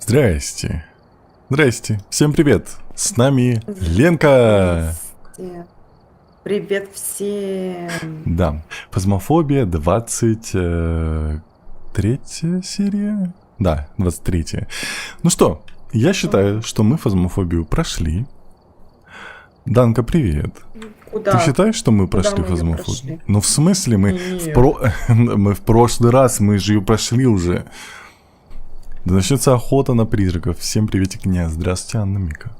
Здрасте. Здрасте. Всем привет. С нами Ленка. Привет всем. Да. Фазмофобия 23 серия? Да, 23. Ну что, я считаю, что мы фазмофобию прошли. Данка, привет. Куда? Ты считаешь, что мы прошли фазмофобию? Ну, в смысле, мы в прошлый раз, мы же ее прошли уже. Да начнется охота на призраков. Всем приветик, князь. Здравствуйте, Анна Мика.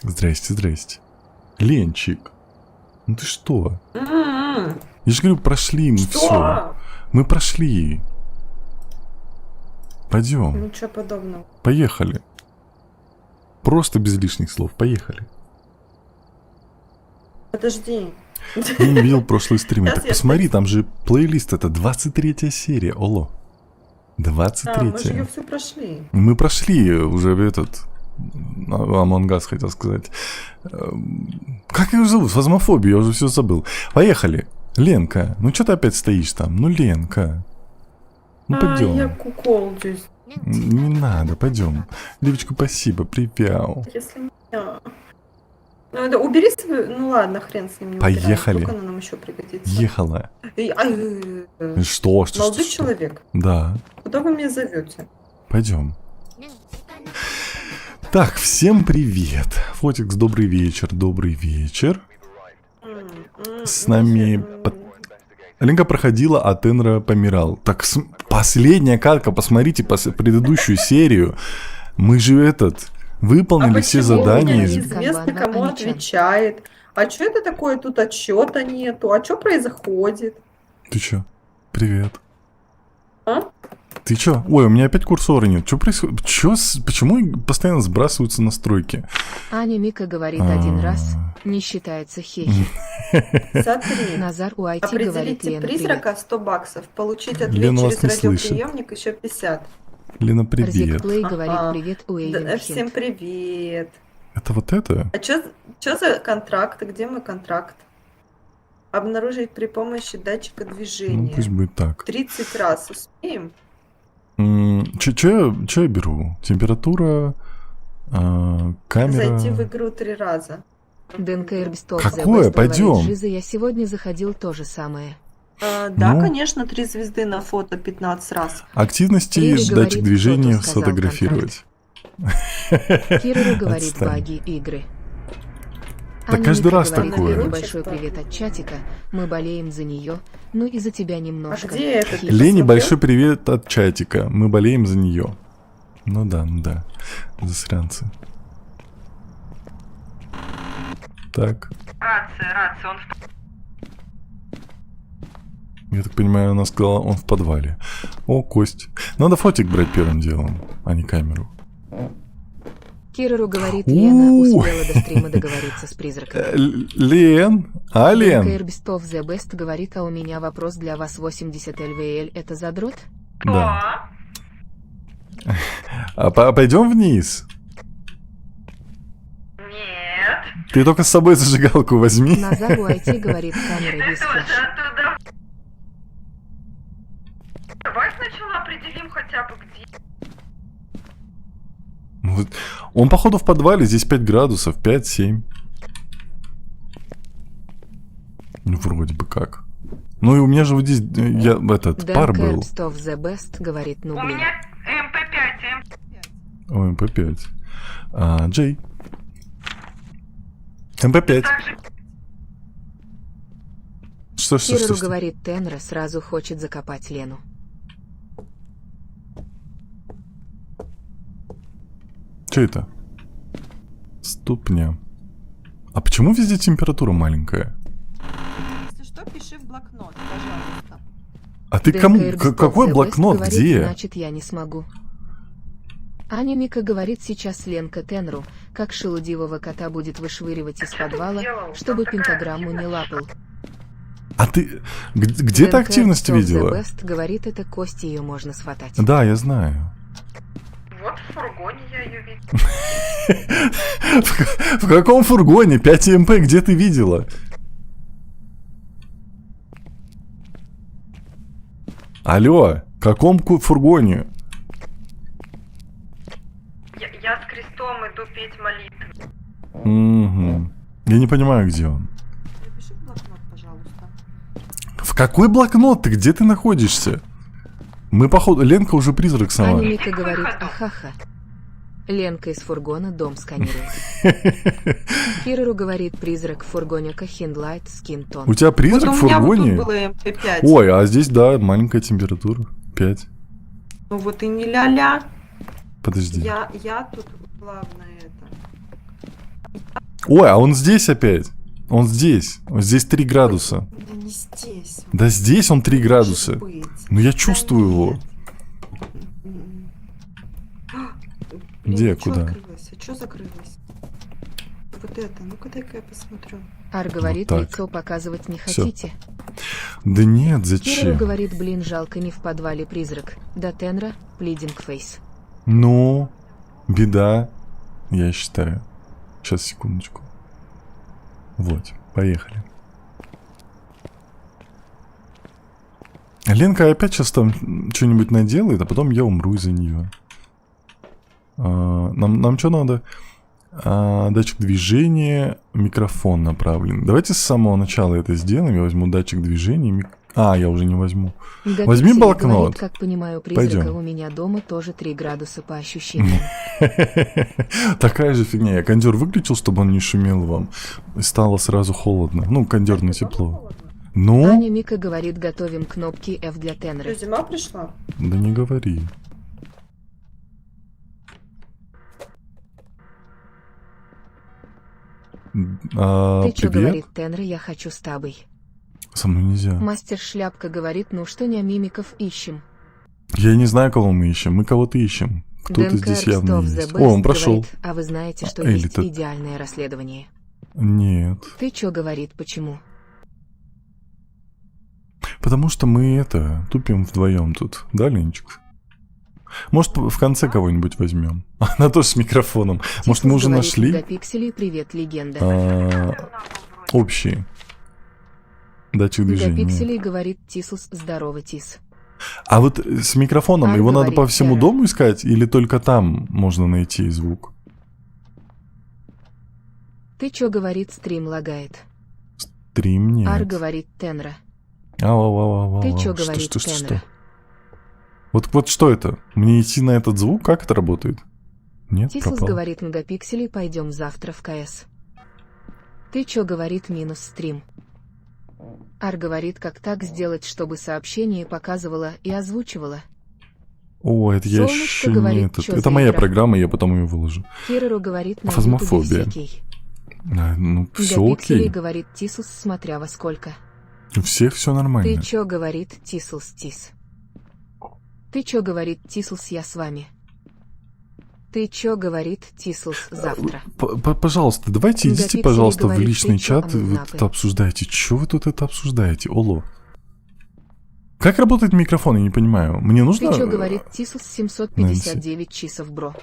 Здрасте, здрасте. Ленчик. Ну ты что? Я же говорю, прошли мы все. Мы прошли. Пойдем. Ничего подобного. Поехали. Просто без лишних слов. Поехали. Подожди. Я не видел прошлые стримы. Так посмотри, там же плейлист. Это 23 серия. Оло. 23. Мы же ее все прошли. Мы прошли уже этот... Among Us хотел сказать. Как ее зовут? Фазмофобию, я уже все забыл. Поехали. Ленка, ну что ты опять стоишь там? Ну, Ленка. Ну, пойдем. Я куколдюсь. Не надо, пойдем. Девочка, спасибо, привет. Если меня... Ну, да, убери свою... Ну ладно, хрен с ним не убирай. Поехали. Вдруг она нам еще пригодится. Ехала. Что? Молодой человек. Да. Куда вы меня зовете? Пойдем. Так, всем привет. Фотикс, добрый вечер, добрый вечер. С нами... Ленка проходила, а Тенра помирал. Так, последняя катка, посмотрите предыдущую серию. Мы же выполнили все задания. Неизвестно, кому отвечает. А что это такое? Тут отчета нету. А что происходит? Ты чё? Привет. А? Ты чё? Ой, у меня опять курсора нет. Что происходит? Почему постоянно сбрасываются настройки? Аня Мика говорит один раз, не считается хейт. Смотри. Назар у IT говорит Определите Лена, призрака 100 баксов. Получить ответ Лена вас через не слышит. радиоприемник еще 50. Лена, привет. привет. Рзикплей говорит привет у Да, всем привет. Это вот это? А что за контракт? Где мой контракт? Обнаружить при помощи датчика Ну, движения. пусть будет так. 30 раз успеем? Чё я беру? Температура, камера... Зайти в игру 3 раза. ДНК Эрбистов Какое? Пойдем. Жиза, я сегодня заходил то же самое. Да, Ну. конечно, 3 звезды на фото 15 раз. Активности Рири датчик говорит, движения кто-то сказал сфотографировать. Кирилл говорит Отстань. баги игры. Да Аня каждый Мика раз говорит, такое. Лене большой привет от чатика. Мы болеем за нее. Ну и за тебя немножко. А где это? Хихи. Лене посмотрел? большой привет от чатика. Мы болеем за нее. Ну да. Засранцы. Так. Рация, он Я так понимаю, она сказала, он в подвале. О, кость. Надо фотик брать первым делом, а не камеру. Кирилл говорит, Лена успела до стрима договориться с призраком. Лен? А, ДНК Лен? Эрбистов The Best говорит, а у меня вопрос для вас. 80 ЛВЛ это задрот? Да. А пойдем вниз? Нет. Ты только с собой зажигалку возьми. Назар у IT говорит, камера без флеш. Давай сначала определим хотя бы где. Вот. Он, походу, в подвале. Здесь 5 градусов. 5-7. Ну, вроде бы как. Ну, и у меня же вот здесь пар ДНК был. Эрбистов The Best говорит, ну блин. МП5. Ой, МП5. Джей. МП5. Что? Кирилл говорит, Тенра сразу хочет закопать Лену. Что это? Ступня. А почему везде температура маленькая? Если что, пиши в блокнот, пожалуйста. А ты ДНК кому? Эрбистов Какой The Best блокнот? говорит, Где? Значит, я не смогу. Аня Мика говорит сейчас Ленка Тенру, как шелудивого кота будет вышвыривать из подвала, чтобы пентаграмму не лапал. А ты где ты ДНК активность Эрбистов видела? The Best говорит, это кости ее можно схватать. Да, я знаю. Вот в фургоне я ее видела. В каком фургоне? 5 МП, где ты видела? Алло, в каком фургоне? крестом иду петь молитвы. Угу. Я не понимаю, где он. Напиши в блокнот, пожалуйста. В какой блокнот ты? Где ты находишься? Мы, походу... Ленка уже призрак сама. Анимика говорит ахаха. Ленка из фургона дом сканирует. Кирору говорит призрак в фургоне Хиндлайт Скинтон. У тебя призрак в Вот у меня вот фургоне? тут было МП5. Ой, а здесь, да, маленькая температура. 5. Ну вот и не ля-ля. Подожди. Я тут главное это. Ой, а он здесь опять. Он здесь. Он здесь 3 градуса. Да не здесь. Да здесь он 3 градуса. Может быть. Ну я чувствую его. Где, а чё куда? открылось? А что закрылось? Вот это, ну-ка дай-ка я посмотрю. Ар говорит, Вот так. лицо показывать не Всё. хотите. Да нет, Кирору зачем? говорит, блин, жалко не в подвале призрак. До Тенра, плидинг фейс. Ну, беда, я считаю. Сейчас, секундочку. Вот, поехали. Ленка опять сейчас там что-нибудь наделает, а потом я умру из-за нее. Нам что надо? Датчик движения, микрофон направлен. Давайте с самого начала это сделаем. Я возьму датчик движения. Я уже не возьму. Возьми Гапиксель блокнот. говорит, как понимаю, призрака Пойдем. у меня дома тоже 3 градуса по ощущениям. Такая же фигня. Я кондер выключил, чтобы он не шумел вам. И стало сразу холодно. Ну, кондер на тепло. Ну, Аня Мика говорит, готовим кнопки F для Тенра. Что, зима пришла? да не говори. Ты чё Привет. говорит Тенра, я хочу с тобой. Со мной нельзя. Мастер Шляпка говорит, ну что не мимиков ищем. Я не знаю, кого мы ищем. Мы кого-то ищем. Кто-то Дэн здесь Кэркс явно of the есть. Best О, он прошел. говорит, а вы знаете, что Или есть ты- идеальное расследование? Нет. Ты чё говорит, почему? Потому что мы тупим вдвоем тут. Да, Ленчик? Может, в конце кого-нибудь возьмем? Она тоже с микрофоном. Может, мы Титус уже говорит, нашли Мегапиксели, привет, легенда. общий датчик движения? Мегапикселей говорит Тисус, здорово, Тис. А вот с микрофоном Ар его надо говорит, по всему да. дому искать? Или только там можно найти звук? Ты чё говорит, стрим лагает? Стрим нет. Ар говорит Тенра. Ау. Ты чё Что, говорит что? Тенра? Вот что это? Мне идти на этот звук? Как это работает? Нет, Тисус пропал. говорит Мегапикселей, пойдем завтра в КС. Ты чё говорит минус стрим? Ар говорит, как так сделать, чтобы сообщение показывало и озвучивало. О, это я Солнышко еще говорит, нет. чё Это за моя игра? программа, я потом ее выложу. Кирору говорит на Фазмофобия. YouTube всё окей. Ну, все Мегапикселей окей. говорит Тисус, смотря во сколько. У всех все Ты нормально. чё говорит Тисус Тис? Ты чё говорит Тисус, я с вами? Ты чё говорит Тисус завтра? Пожалуйста, давайте идите, Мегапикселей пожалуйста, в говорит, личный ты чё, чат. Вы амунапы? это обсуждаете. Чего вы тут это обсуждаете? Оло. Как работает микрофон, я не понимаю. Мне нужно... Ты чё говорит Тисус 759 часов, бро?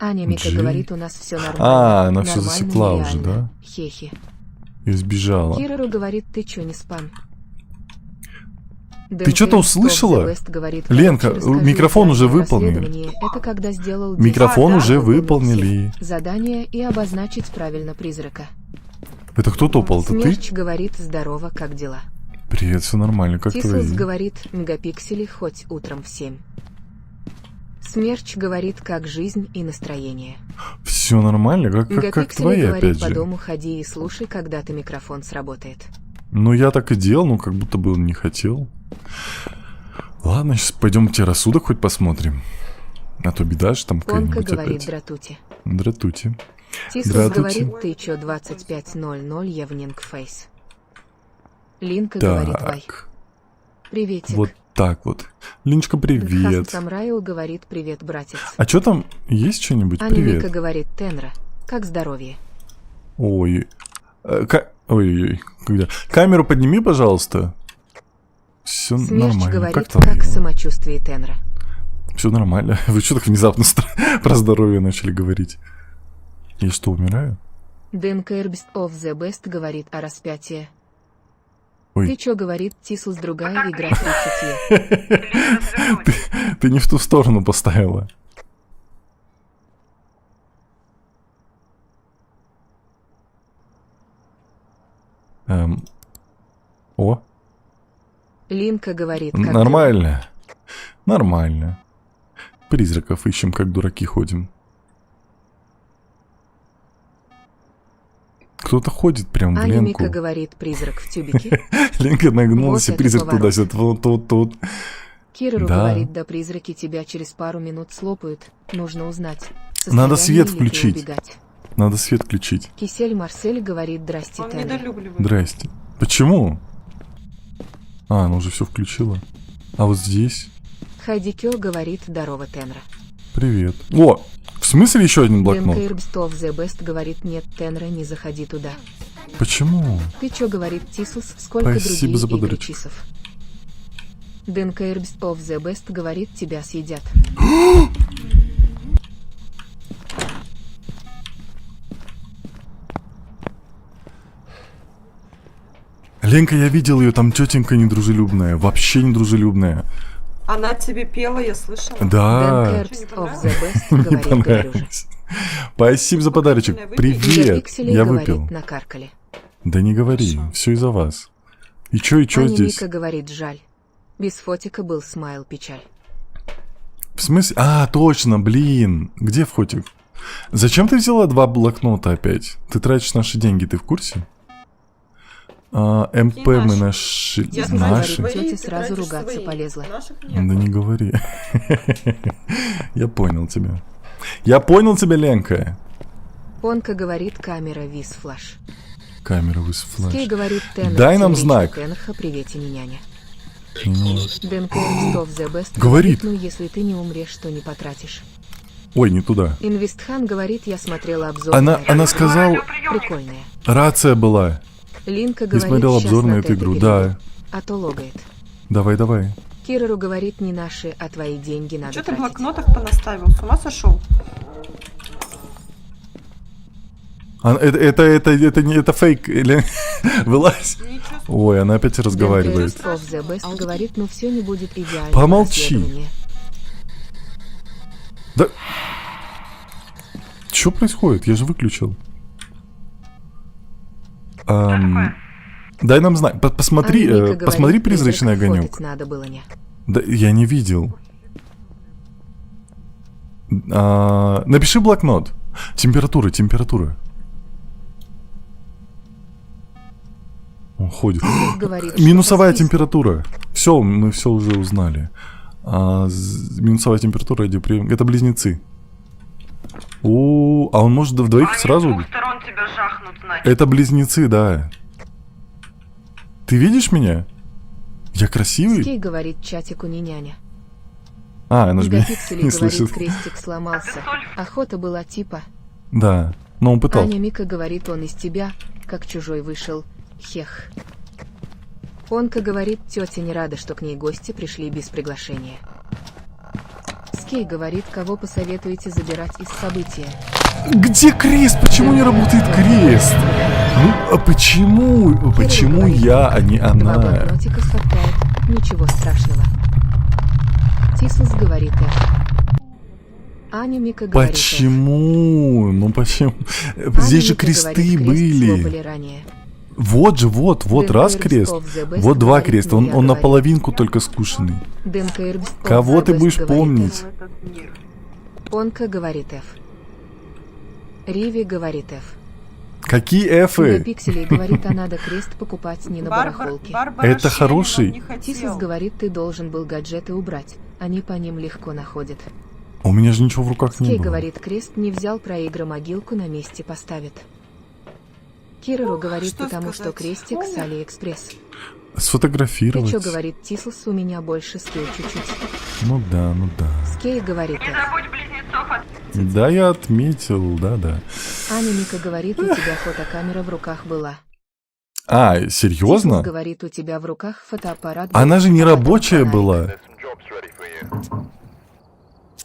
Аня Мика Джей? говорит, у нас все нормально. Она все Нормально, засекла уже, нереально. да? Хехи. И сбежала. Кирору говорит, ты чё не спам? Ты чё-то услышала? Ленка, микрофон уже выполнен. Это когда сделал Микрофон да, уже выполнил выполнили. задание и обозначить правильно призрака. Это кто топал? Это ты? Смерч говорит, здорово, как дела? Привет, все нормально, как Тисус твои? говорит, мегапиксели хоть утром в 7. Смерч говорит, как жизнь и настроение. Все нормально, как Мегапиксели твои, говорит, опять по же. дому ходи и слушай, когда-то микрофон сработает. Ну, я так и делал, но как будто бы он не хотел. Ладно, сейчас пойдемте рассудок хоть посмотрим. А то беда же там Фонка какая-нибудь говорит, опять. дратути. Дратути. Тисус Здравствуйте. говорит, ты чё 25:00 евнинг фейс. Линка говорит, вай. Так, Приветик. вот так вот. Линчка, привет. Самраил говорит, привет, братец. А что там? Есть что-нибудь? Аня Мика Привет. говорит, Тенра, как здоровье? Ой. Ой-ой-ой. Когда? Камеру подними, пожалуйста. Все Смерч нормально. говорит, Как как, твое? самочувствие Тенра. Все нормально. Вы что так внезапно про здоровье начали говорить? Я что, умираю? Дэн Кэрбст of the Best говорит о распятии. Ой. Ты чё, говорит Тисус, другая игра 30 Ты не в ту сторону поставила. О, Линка говорит, как нормально. Нормально. Призраков ищем, как дураки ходим. Кто-то ходит прям в Аня Ленку. Мика говорит, призрак в тюбике. Ленка нагнулась, Вот и это призрак поворот. туда-сюда, тут. Кирору Да. говорит, да призраки тебя через пару минут слопают. Нужно узнать. в Надо состоянии свет ли ты включить. убегать. Надо свет включить. Кисель Марсель говорит, здрасте, Он Теннер. недолюбливает. Здрасте. Почему? А, она уже все включила. А вот здесь. Хайди Кё говорит, здорово, Тенра. Привет. О! В смысле еще один блокнот? Ленка Ирбстов The Best говорит, нет, Тенра, не заходи туда. Почему? Ты чё, говорит Тисус, сколько Спасибо другие за игры подарочек. чисов? Денка Ирбстов The Best говорит, тебя съедят. Ленка, я видел ее, там тетенька недружелюбная. Вообще недружелюбная. Она тебе пела, я слышала. Денка Да. Ирбстов The Best Мне говорит, говорю же. понравилось. Спасибо за подарочек. Выпей. Привет. Гигапикселей Я говорит, выпил. накаркали. Да не говори, Хорошо. все из-за вас. И чё Аня здесь? Мика говорит, жаль. Без фотика был смайл печаль. В смысле? А, точно, блин. Где фотик? Зачем ты взяла 2 блокнота опять? Ты тратишь наши деньги, ты в курсе? МП Какие мы наши? наши. Я Наши? говорю, тётя ты сразу тратишь ругаться свои. полезла. Наших Да нет. не говори. Я понял тебя. Я понял тебя, Ленка. Понка говорит, камера вис флаш. Камера with Скей флеш. говорит, Теннер. Дай нам Тимрич знак. Теннерха, привете, няня. Ну. Денка Ирбстов The Best Говорит. ну если ты не умрешь, то не потратишь. Ой, не туда. Инвестхан говорит, я смотрела обзор. Она сказала, Прикольная. рация была. Линка Ты говорит, смотрел «Щас обзор на на эту Тета игру? перейду». Да. А то логает. Давай. Кирору говорит, не наши, а твои деньги надо Что ты тратить. блокнотов понаставил? С ума сошел? Это фейк. Или... Вылазь. Ничего. Ой, она опять Денка разговаривает. Ирбстов The Best говорит, ну все не будет идеально. Помолчи. Да. Что происходит? Я же выключил. Дай нам знак. Посмотри, посмотри призрачный огонек. Надо было не. Да, я не видел. Напиши блокнот. Температура. Он ходит. Говорит, что Минусовая по списку. температура. Все, мы все уже узнали. Минусовая температура, это близнецы. А он может в двоих сразу? двух сторон тебя жахнут, значит. Это близнецы, да. Ты видишь меня? Я красивый? Скей говорит, чатику не няня. Она же меня Гигапикселей не говорит, слышит. крестик сломался. Охота была типа. Да, но он пытался. Аня Мика говорит, он из тебя, как чужой вышел. Хех. Понка говорит, тетя не рада, что к ней гости пришли без приглашения. Скей говорит, кого посоветуете забирать из события. Где крест? Почему не работает крест? Ну, а почему? Почему говорит, я, а не Два она? блокнотика сфоткает, ничего страшного. Тисус говорит F. Аня Мика говорит F. Почему? Ну почему? Аня Здесь же Мика кресты говорит, крест были. слопали ранее. Вот, Денка раз Ирбстов крест. The Best Вот 2 говорит, креста. ну, Он я говорю. наполовинку только скушенный. Денка Ирбстов Кого The ты Best будешь говорит помнить? F. Понка говорит F. Риви говорит F. Какие эфы? Гигапикселей говорит, а надо крест покупать не на барахолке. Это хороший. Тисус говорит, ты должен был гаджеты убрать. Они по ним легко находят. У меня же ничего в руках не Скей было. говорит, крест не взял, про игры могилку на месте поставит. Кирору говорит, что потому сказать? что крестик с Алиэкспресс. Ты Сфотографировать. чё, говорит Тисус, у меня больше скей чуть-чуть. Ну да. Скей говорит F. забудь близнецов от... Да, я отметил, да. Аня Мика говорит, у тебя фотокамера в руках была. А, Тисус серьезно? говорит, у тебя в руках фотоаппарат. Она был, же не а потом рабочая фонарик. была.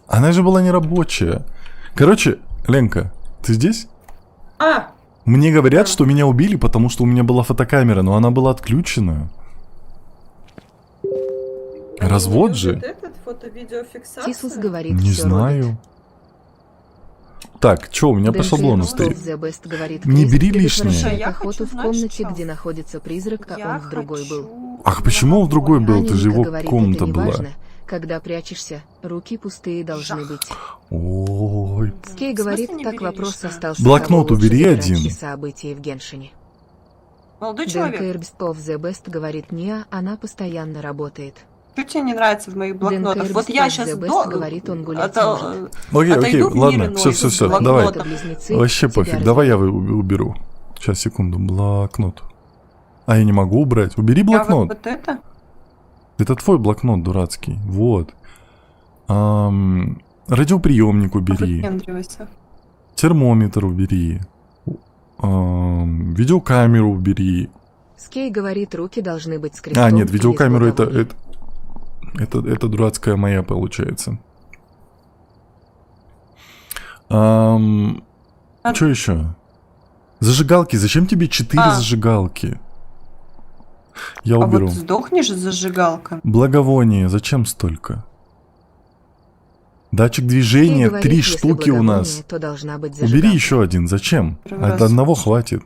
Она же была не рабочая. Короче, Ленка, ты здесь? Мне говорят, что меня убили, потому что у меня была фотокамера, но она была отключена. Развод же? Этот фото-видеофиксация? Тисус говорит, Не всё знаю. робит. Так, что у меня по Дэн шаблону Кэрбс стоит? The Best говорит, Не Крис бери предотвращает лишнее. Слушай, я охоту хочу, в знаешь, комнате, что? где находится призрак, а Я он в другой был. хочу... Ах, почему он в другой был? Аня Это же Ника его говорит, комната это не была. важно. Когда прячешься, руки пустые должны Жах. быть. Ой. Скей В говорит, смысле не так бери вопрос лишнее? остался. Блокнот кого лучше убери забирать один. часа событий в Геншине. Молодой Дэн человек, Кэрбс The Best говорит, не, она постоянно работает. что тебе не нравится в моих блокнотах? Дэн Вот я Кэрбс сейчас The Best говорит, он гулять может. Окей, отойду в мир ладно, иной, все, без все, все, блокнота. давай. Это близнецы, Вообще тебя пофиг, давай я разделяют. уберу. Сейчас, секунду, блокнот. А я не могу убрать. Убери Я блокнот. вот это? Это твой блокнот дурацкий. Вот. Радиоприемник убери. Выпендривайся. Термометр убери. Видеокамеру убери. Скей говорит, руки должны быть с крестом. А, нет, или с видеокамеру боковыми. это дурацкая моя получается. Что еще? Зажигалки. Зачем тебе 4 зажигалки? Я А уберу. вот сдохнешь с зажигалкой? Благовоние. Зачем столько? Датчик Скей движения. говорит, 3 если штуки у благовоние, нас. то должна быть Убери зажигалка. еще один. Зачем? Первый От раз одного слышу. хватит.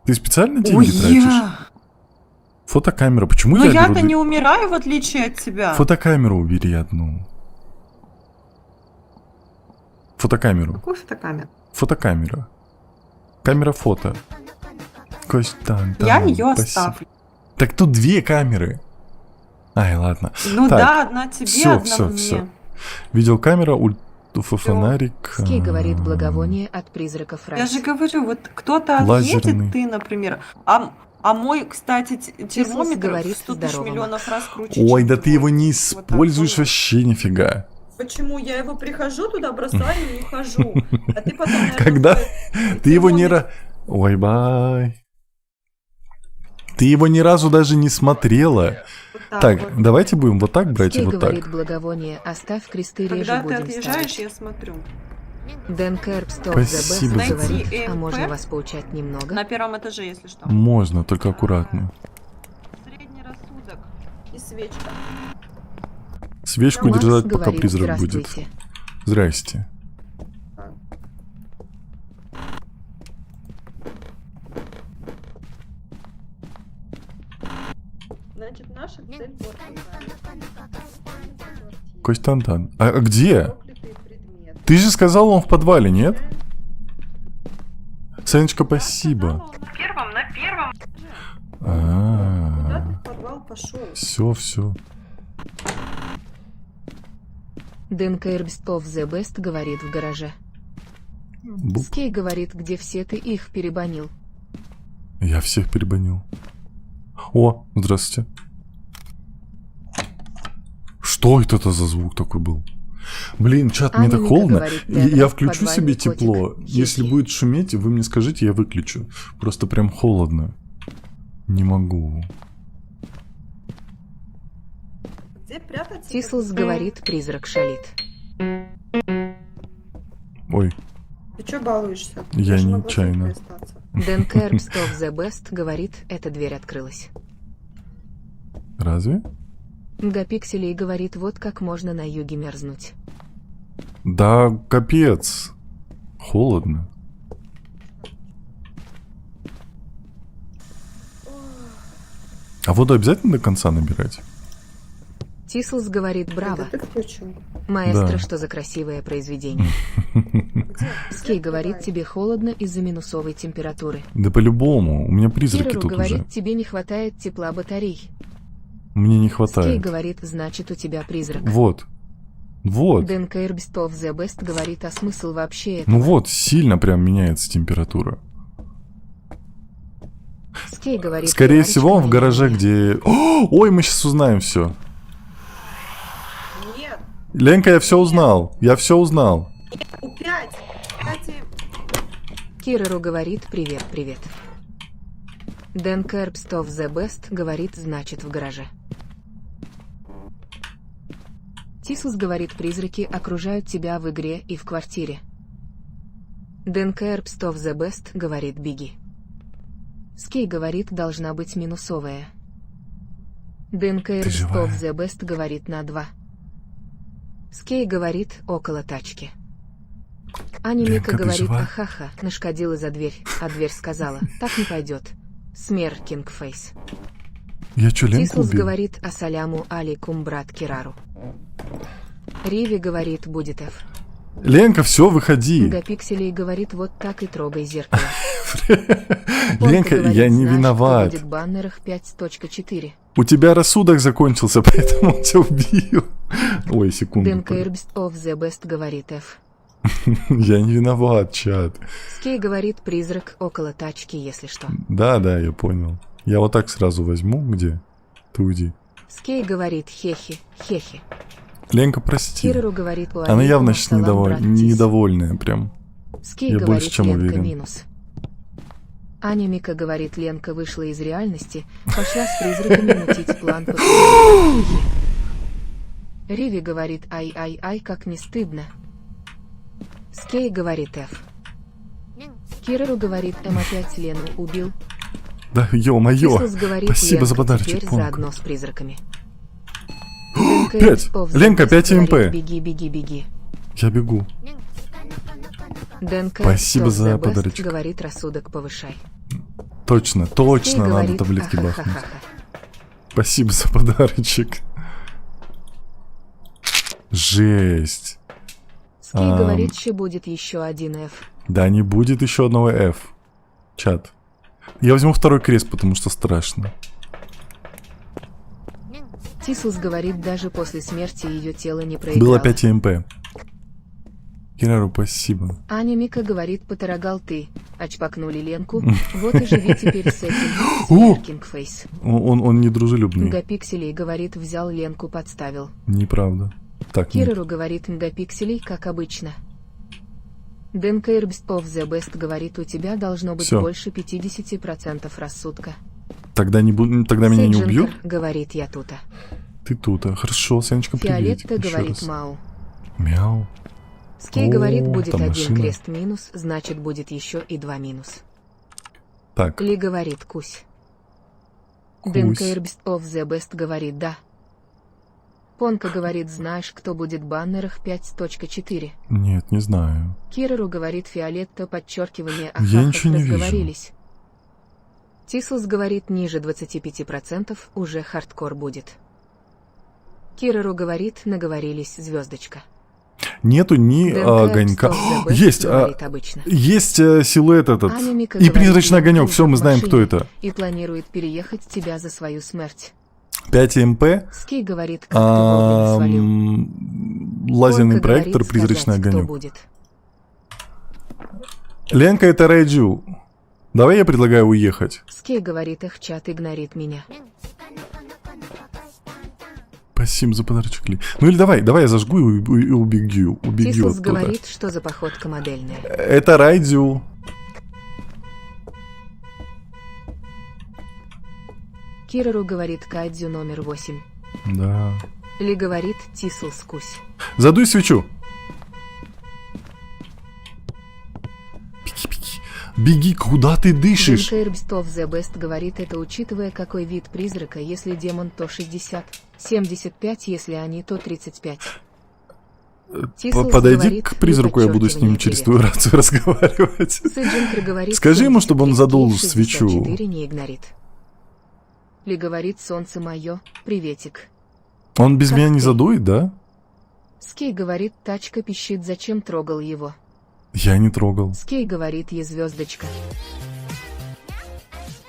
Ты специально Ой, деньги тратишь? я... Фотокамера. Почему Но я я-то беру не умираю, в отличие от тебя. Фотокамеру убери одну. Фотокамеру. Какую фотокамеру? Фотокамера. Камера фото. Костян. Я ее оставлю. Так тут 2 камеры. Ай, ладно. Ну Так, да, одна тебе, всё, одна всё, мне. всё. Видеокамера, фонарик. Скей говорит, благовоние от призраков Я Райс. же говорю, вот кто-то Лазерный. отъедет, ты, например. А мой, кстати, термометр говорит, в 100 тысяч здорово, миллионов раз круче, Ой, чем да ты твой. его не Вот так, используешь понял? вообще нифига. Почему? Я его прихожу туда, бросаю и ухожу. А ты потом, наверное, Когда свой ты его не... термометр- Ой, бай. Ты его ни разу даже не смотрела. Вот Так, вот. давайте будем вот так брать и Скей вот говорит, так. благовоние, оставь кресты, реже Когда ты будем отъезжаешь, ставить. я смотрю. Дэн Кэрбс The Спасибо Best за говорит, Найти а можно ЭМП? вас поучать немного? На первом этаже, если что. Можно, только аккуратно. Средний рассудок. И свечка. Свечку Макс держать, пока говорит, призрак будет. здравствуйте. Здрасте. Значит, наша цель вот Костянтан. А где? проклятые предметы. Ты же сказал, он в подвале, нет? Санечка, спасибо. На первом. Куда А, ты в подвал пошел? все. Дэн Кэрбс The Best говорит в гараже. Скей говорит, где все ты их перебанил. Я всех перебанил. О, здравствуйте. Что это за звук такой был? Блин, чат, мне Аня так Ника холодно. говорит, Я Дебра, включу себе подвальный тепло. котик. Если Хи-хи. будет шуметь, вы мне скажите, я выключу. Просто прям холодно. Не могу. Где прятаться? Тислс говорит, призрак шалит. Ой, Ты чё балуешься? Я же могла нечаянно. с тобой остаться. Дэн Кэрбс The Best говорит, эта дверь открылась. разве? Гапикселей говорит, вот как можно на юге мерзнуть. Да, капец. Холодно. А воду обязательно до конца набирать? Тислс говорит, браво. Это ты включил? Маэстро, Да. что за красивое произведение. Где? Скей говорит, Давай. тебе холодно из-за минусовой температуры. Да по-любому. У меня призраки Кирору тут говорит, уже. тебе не хватает тепла батарей. Мне не Скей хватает. говорит, значит у тебя призрак. Вот. Вот. Дэн Кэрбс The Best говорит, а смысл вообще этого? Ну вот, сильно прям меняется температура. Скей говорит, Скорее Феррарочка всего, он в моя гараже, любимая. где... Ой, мы сейчас узнаем все. Нет, Ленка, я все узнал. Я все узнал. У5. Кстати, Кирору говорит, привет, привет. Дэн Кэрбс The Best говорит, значит в гараже. Тислс говорит, призраки окружают тебя в игре и в квартире. Дэн Кэрбс The Best говорит, беги. Скей говорит, должна быть минусовая. Дэн Кэрбс живая? The Best говорит, на 2. Скей говорит, около тачки. Аня Ленка, Мика ты говорит, жива? ахаха, нашкодила за дверь, а дверь сказала, так не пойдет. Смер Кингфейс. Я чё, Ленку Тислс убил? говорит, ассаляму алейкум, брат Кирару. Риви говорит, будет F. Ленка, все, выходи. Мегапикселей говорит, вот так и трогай зеркало. Ленка, Ольга я говорит, не знаешь, виноват. кто будет в баннерах 5.4. У тебя рассудок закончился, поэтому он тебя убил. Ой, секунду. Дэн Кэрбст of the Best говорит F. Я не виноват, чат. Скей говорит, призрак около тачки, если что. Да, я понял. Я вот так сразу возьму, где? Ты уйди. Скей говорит, хехи, хехи. Ленка, прости. Кирару говорит, Она явно сейчас салам, брат Тис. недовольная прям. Скей Я говорит, больше чем Ленка уверен. минус. Аня Мика говорит, Ленка вышла из реальности, пошла с призраками мутить план по призраку. Риви говорит, ай-ай-ай, как не стыдно. Скей говорит F. Кирару говорит, опять Лену убил. Да, ё-моё. Тислс говорит, Спасибо за Ленка подарочек, теперь Понг. заодно с призраками. 5. Ленка, 5 МП. Беги, беги, беги. Я бегу. Дэнка, Спасибо за the best, подарочек. говорит, рассудок повышай. Точно, Скей надо говорит, таблетки бахнуть. ахахахаха. Спасибо за подарочек. Жесть. Скей говорит, что будет еще один F. Да не будет еще одного F. Чат. Я возьму второй крест, потому что страшно. Тислс говорит, даже после смерти ее тело не проиграло. Было 5 МП. Кирару, спасибо. Аня Мика говорит, поторогал ты. Очпакнули Ленку. Вот и живи теперь с этим. О! Кингфейс. Он недружелюбный. Мегапикселей говорит, взял Ленку, подставил. Неправда. Так, нет. Кирару говорит, мегапикселей, как обычно. Дэн Кэрбст of the Best говорит, у тебя должно быть Всё. больше 50% рассудка. Тогда меня не Сейджинкер убьют? говорит, я тута. Ты тут. Хорошо, Сенечка, привет. Фиолетта говорит, мау. Мяу. Скей О, говорит, будет там один машина. крест минус, значит будет еще и 2 минус. Так, Ли говорит, кусь. Кусь. Дэн Кэрбст of the Best говорит, да. Понка говорит, знаешь, кто будет в баннерах 5.4. нет, не знаю. Кирару говорит, Фиолетта, подчеркивание, Я ахахах, ничего не вижу. разговорились. Тислс говорит, ниже 25% уже хардкор будет. Кирару говорит, наговорились, звездочка. Нету ни Дэн огонька. Кэрбст of the Best Есть, говорит обычно. есть силуэт этот. Аня Мика И говорит, призрачный Ленка огонек. Все, уже мы в знаем, кто машине это. И планирует переехать тебя за свою смерть. 5 МП. Скей говорит, как ты вовремя свалил. Лазерный Понка проектор, говорит, призрачный сказать, кто огонек. будет. Ленка, это Райджу. Давай я предлагаю уехать. Скей говорит, их чат игнорит меня. Спасибо за подарочек, Ли. Ну или давай я зажгу и убегу. Убегу Тислс оттуда. говорит, что за походка модельная. Это Райджу. Кирару говорит, Кадзю номер 8. Да. Ли говорит, Тислс кусь. Задуй свечу. Беги. Беги, куда ты дышишь? Дэн Кэрбст of the Best говорит, это учитывая какой вид призрака, если демон, то 60, 75, если они, то 35. Тислс Подойди говорит, к призраку, я буду с ним подчеркивание, через привет. твою рацию разговаривать. Сейджинкер говорит, Скажи ему, чтобы он 75, задул 64 свечу. не игнорит. Ли говорит, солнце мое, приветик. Он без Как меня не ты? задует, да? Скей говорит, тачка пищит, зачем трогал его. Я не трогал. Скей говорит, е звездочка.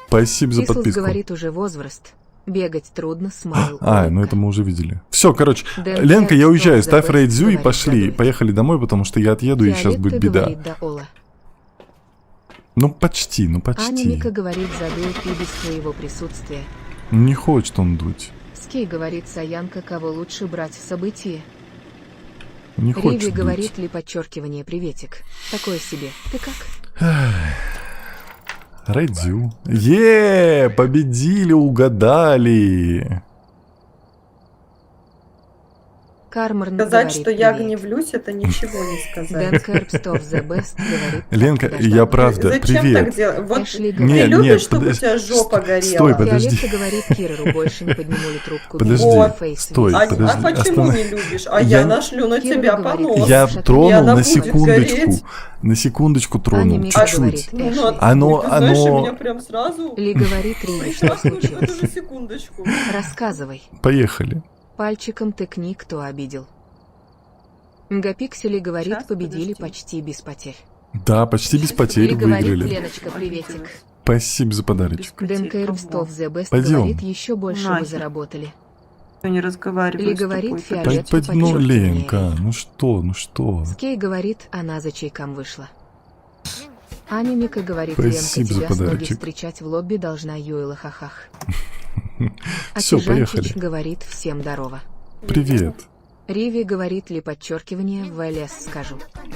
Спасибо за Тислс подписку. говорит, уже возраст. Бегать трудно, смайл. Ну это мы уже видели. Все, короче, Дэн Ленка, я Кэрбст уезжаю, of the ставь Best рейдзю и говорит, пошли. задует. Поехали домой, потому что я отъеду, и сейчас будет беда. говорит, да, Ола. Ну почти. Аня Мика говорит, задует и без твоего присутствия. Не хочет он дуть. Скей говорит, Саянка, кого лучше брать в событие. Не Риви хочет говорит дуть. ли подчеркивание, приветик. Такое себе. Ты как? Рейдзю. победили, угадали. Кармарн Сказать, говорит что я привет. гневлюсь, это ничего не сказать. Дэн Кербстов the best говорит. Ленка, как я подождать. правда, Зачем так привет. делать? Вот Эшли ты говорит. любишь, чтобы у подожди, тебя жопа горела? стой, подожди. Фиолетта говорит Киреру, больше не подниму ли трубку. Подожди, без фейс стой, виз. А подожди, почему останов- не любишь? А Я я не- нашлю на Кира тебя говорит, понос. Я Слушай, тронул она на будет секундочку. гореть. На секундочку тронул, Аня чуть-чуть. говорит, Ну, Эшли. Оно- ты знаешь, оно- меня прям сразу... Ли говорит Риви, что Эту же случилось. секундочку. Рассказывай. Поехали. Пальчиком тыкни, кто обидел. Мегапиксели говорит, Щас, победили подожди. почти без потерь. Да, почти без потерь Ли говорит, выиграли. Леночка, приветик. Спасибо за подарочек. Дэн Кербстов the best Пойдем. говорит, еще больше вы Нахер. заработали. Я не разговариваю Ли с говорит, тобой. Фиолет. Ну, подчеркивание. Ленка, ну что? Скей говорит, она за чайком вышла. Аня Мика говорит, Спасибо Ленка, за тебя с ноги подарочек. встречать в лобби должна Юэла хахах. Всё, Акижанчич поехали. говорит, всем здорово. Привет. Риви говорит ли подчеркивание, в ЛС скажу. Скей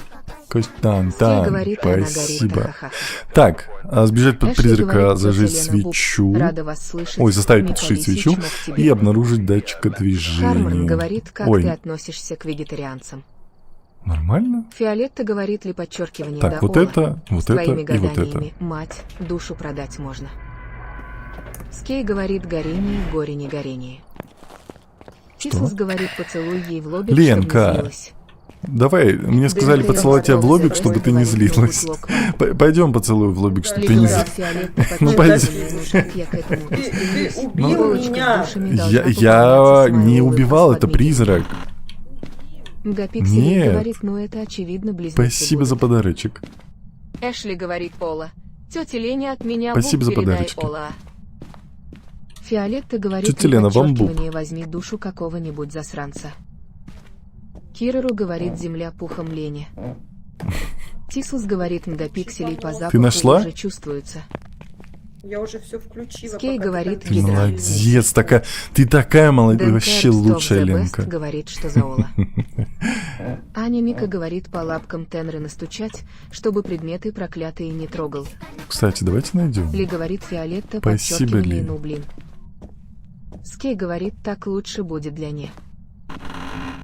Костянтин, говорит, она горит, спасибо. ха-ха-ха. Так, сбежать под Эшли призрака, говорит, зажечь тетя Лена Буб, свечу. рада вас слышать. Ой, заставить Мика потушить Лисич, свечу мог тебе. и обнаружить датчика Кармен движения. говорит, как Ой, ты относишься к вегетарианцам. нормально? Фиолетта говорит ли подчеркивание, Так, да, вот Ола. это, С вот это твоими и вот это. гаданиями, мать, душу продать можно. Скей говорит, горение, горе не горение. Кислус говорит, поцелуй ей в лобик, Ленка, чтобы не злилась. Давай, мне сказали Дэн поцеловать тебя в Кербстов лобик, the чтобы best ты не говорит, злилась. «Лобик лок». Пойдем поцелую в лобик, чтобы Ли ты не говорит, злилась. Фиолетта, Ну, подчеркивание, как я к этому Ты стремлюсь. убил Булочка с меня. душами должна Я пополняться с не моей убивал, улыбкой это с подмигиванием. призрак. Мегапиксель Нет. говорит, ну это очевидно, близнецы Спасибо за будут. подарочек. Эшли говорит Ола. Тетя Леня от меня Спасибо Буб за передай, подарочки. Ола. Фиолетта говорит, Тетя Лена, вам Буб. подчеркивание, возьми душу какого-нибудь засранца. Киреру говорит земля пухом Лене. Тисус говорит, мегапикселей по запаху нашла? уже чувствуется. Я уже все включила. Скей пока ты говорит, там Ты Гидра. молодец, ты такая молодец, Дэн вообще Кербстов лучшая the best Ленка. говорит, что за Ола. Аня Мика говорит по лапкам Тенры настучать, чтобы предметы проклятые не трогал. Кстати, давайте найдем. Ли говорит Фиолетта, Спасибо, подчеркивание, Ли. ну блин. Скей говорит, так лучше будет для не.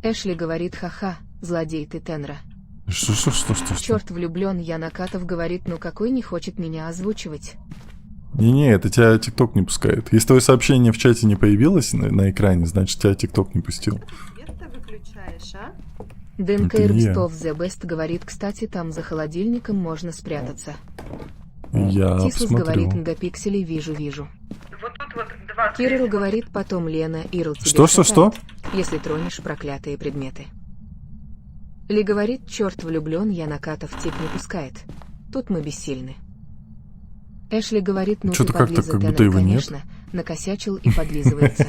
Эшли говорит, ха-ха, злодей ты, Тенра. Что? Черт влюблен, я Накатов говорит, ну какой не хочет меня озвучивать. Не, это тебя ТикТок не пускает. Если твое сообщение в чате не появилось на экране, значит тебя ТикТок не пустил. Свет ты выключаешь, а? Дэн Это не я. Кербстов the best говорит, кстати, там за холодильником можно спрятаться. Я Тисус говорит, посмотрю. мегапикселей вижу. Вот тут вот два. Кириллу говорит, потом Лена, Ирл тебе Что? шатает, если тронешь проклятые предметы. Ли говорит, черт влюблен, я Накатов тип не пускает. Тут мы бессильны. Эшли говорит, ну Чё-то ты как-то подлиза, как будто Теннер, его нет. конечно, накосячил и подлизывается.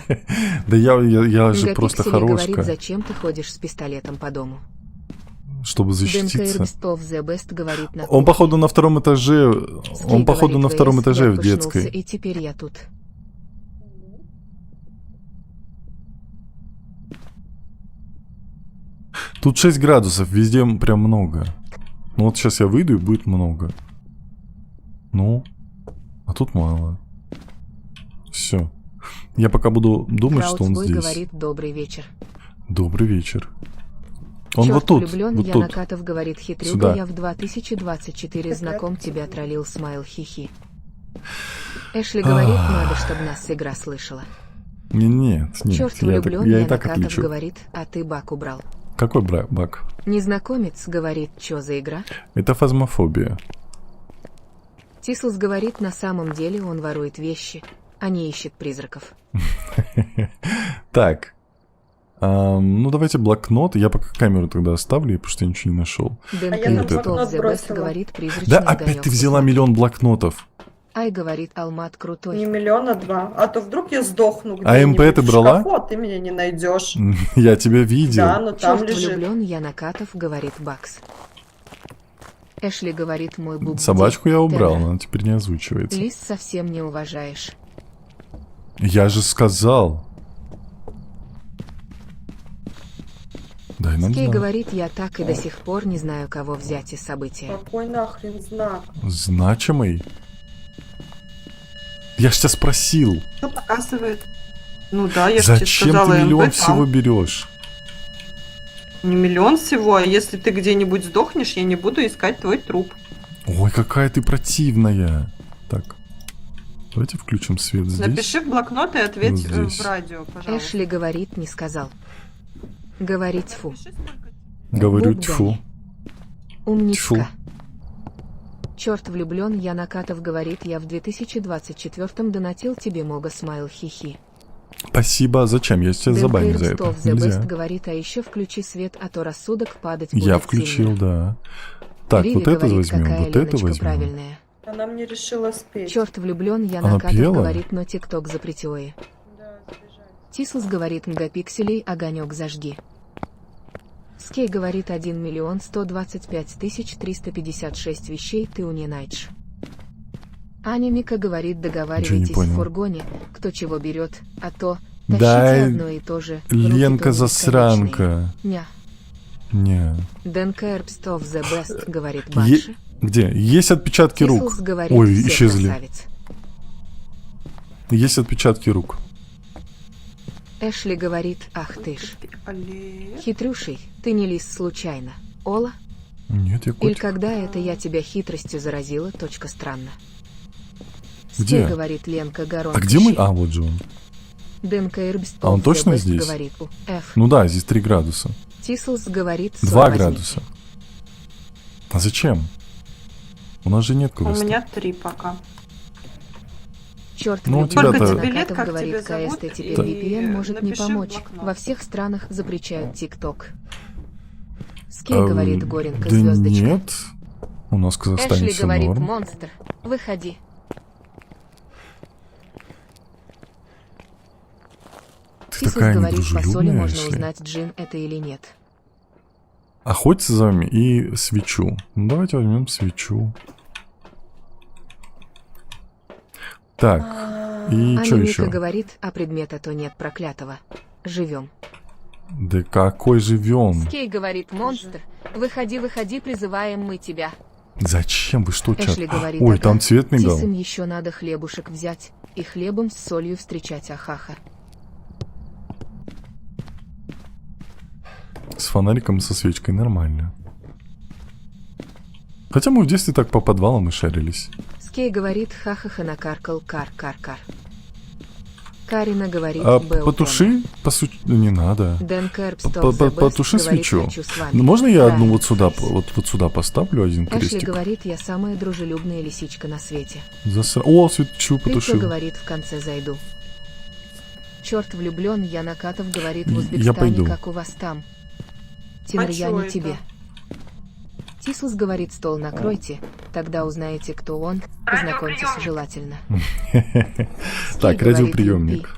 Да я же просто Мегапиксели говорит, хорошка, зачем ты ходишь с пистолетом по дому. чтобы Дэн защититься. Кербстов the best говорит на Он, походу, на втором этаже... Скей Он, походу, говорит, на втором «ВС, этаже я в кушнулся, детской. И теперь я тут. Тут 6 градусов, везде прям много. Ну вот сейчас я выйду и будет много. Ну, а тут мало. Все. Я пока буду думать, что он Краудсбой здесь. говорит, добрый вечер. Добрый вечер. Он Чёрт вот тут, влюблён, вот я тут. Накатов говорит, хитрюга, Сюда. я в 2024 знаком тебя троллил, смайл, хихи. Эшли говорит, надо, чтобы нас игра слышала. Нет, Черт я, влюблен, я я и так Накатов отличу. говорит, а ты бак убрал. Какой баг? Незнакомец говорит, чё за игра? Это фазмофобия. Тислс говорит, на самом деле он ворует вещи, а не ищет призраков. Так. Ну, давайте блокнот. Я пока камеру тогда оставлю, потому что я ничего не нашел. Дэн А я там Кербстов блокнот the best бросила. говорит, призрачный Да, огонёк опять ты взяла посмотри. миллион блокнотов. Ай, говорит, Алмат Не крутой. миллион, а два. А то вдруг я сдохну А где-нибудь МП ты в брала? шкафу, а ты меня не найдешь. Я тебя видел. Да, но там Черт лежит. влюблен, я Накатов, говорит Бакс. Эшли говорит, мой буб. Собачку я убрал, Тенра. она теперь не озвучивается. Лис совсем не уважаешь. Я же сказал. Дай нам Скей знак. говорит, я так и до сих пор не знаю, кого взять из события. Какой нахрен знак? Значимый? Я ж тебя спросил. Что показывает? Ну да, я же тебе Зачем сказала ты миллион МП, всего берешь? Не миллион всего, а если ты где-нибудь сдохнешь, я не буду искать твой труп. Ой, какая ты противная. Так, давайте включим свет здесь. Напиши в блокнот и ответь Вот здесь. в радио, пожалуйста. Эшли говорит, не сказал. Говорить фу. Напиши, сколько Говорю, Буб тьфу. Дани. Умничка. Тьфу. Черт влюблен, я Накатов говорит, я в 2024 донатил тебе Мога Смайл хихи. Спасибо. Зачем? Я тебя забаню за это. The Best Нельзя. говорит, а еще включи свет, а то рассудок падать Я будет включил, сильно. да. Так, Риви вот это говорит, возьмем, какая вот это Леночка возьмем. правильная. Она мне решила спеть. Черт влюблен, я Она Накатов пела? говорит, но тикток запретёе. Да, сбежать. Тислс говорит, мегапикселей, огонек зажги. Скей говорит 1 миллион 125 тысяч 356 вещей, ты у не найдешь. Аня Мика говорит, договаривайтесь в понял. фургоне, кто чего берет, а то Да, тащите одно и то же. руки Ленка то засранка. бесконечные. Ня. Не. Дэнка Эрбстов the best, говорит Банши. Где? Есть отпечатки рук. Тислс говорит, Ой, все исчезли. красавец. Есть отпечатки рук. Эшли говорит, ах ты ж. Олег. Хитрюший, ты не лис случайно. Ола? Нет, я Или котик. когда это я тебя хитростью заразила, точка странно. Где? Скей говорит Ленка Гарон. А где мы? А, вот же он. Дэнка Эрбстов А он точно the best здесь? говорит у Ф. Ну да, здесь 3 градуса. Тислс говорит 2 «Сон возьми». градуса. А зачем? У нас же нет У квеста. меня 3 пока. Черт Ну, у влюблен, тебя-то- Накатов Сколько тебе лет, как говорит, тебя зовут, КСТ теперь Да. VPN может не напиши в помочь. блокнот. Во всех странах запрещают ТикТок. Скей говорит Горенко Да звездочка. нет. У нас в Казахстане Эшли все говорит норм. монстр. Выходи. Ты Тислс такая говорит, по соли недружелюбная, можно Эшли. узнать, джин это или нет. Охотиться за вами и свечу. Ну, давайте возьмем свечу. Так, и Аня что Мика еще? говорит, а предмета то нет проклятого. Живем. Да какой живем? Скей говорит, монстр. Выходи, выходи, призываем мы тебя. Зачем вы что, чат? Эшли говорит, Ой, ага, там цвет мигал. Тисам еще надо хлебушек взять и хлебом с солью встречать ахаха. С фонариком и со свечкой нормально. Хотя мы в детстве так по подвалам и шарились. Скей говорит, ха-ха-ха накаркал, кар-кар-кар. Карина говорит, А «Бэл потуши, не надо. Тема». Дэн Кэрпстов Потуши the best говорит, свечу. «Хочу с вами». Ну, можно я одну Да. вот сюда, вот сюда поставлю один Эшли крестик? говорит, я самая дружелюбная лисичка на свете. О, свечу Ритка потушил. говорит, в конце зайду. Черт влюблен, я Накатов говорит, в Я Узбекистане, пойду. как у вас там. Тимур, А я чё не это? тебе. Тислс говорит, стол накройте, тогда узнаете, кто он, познакомьтесь желательно. Так, Скей радиоприемник. говорит,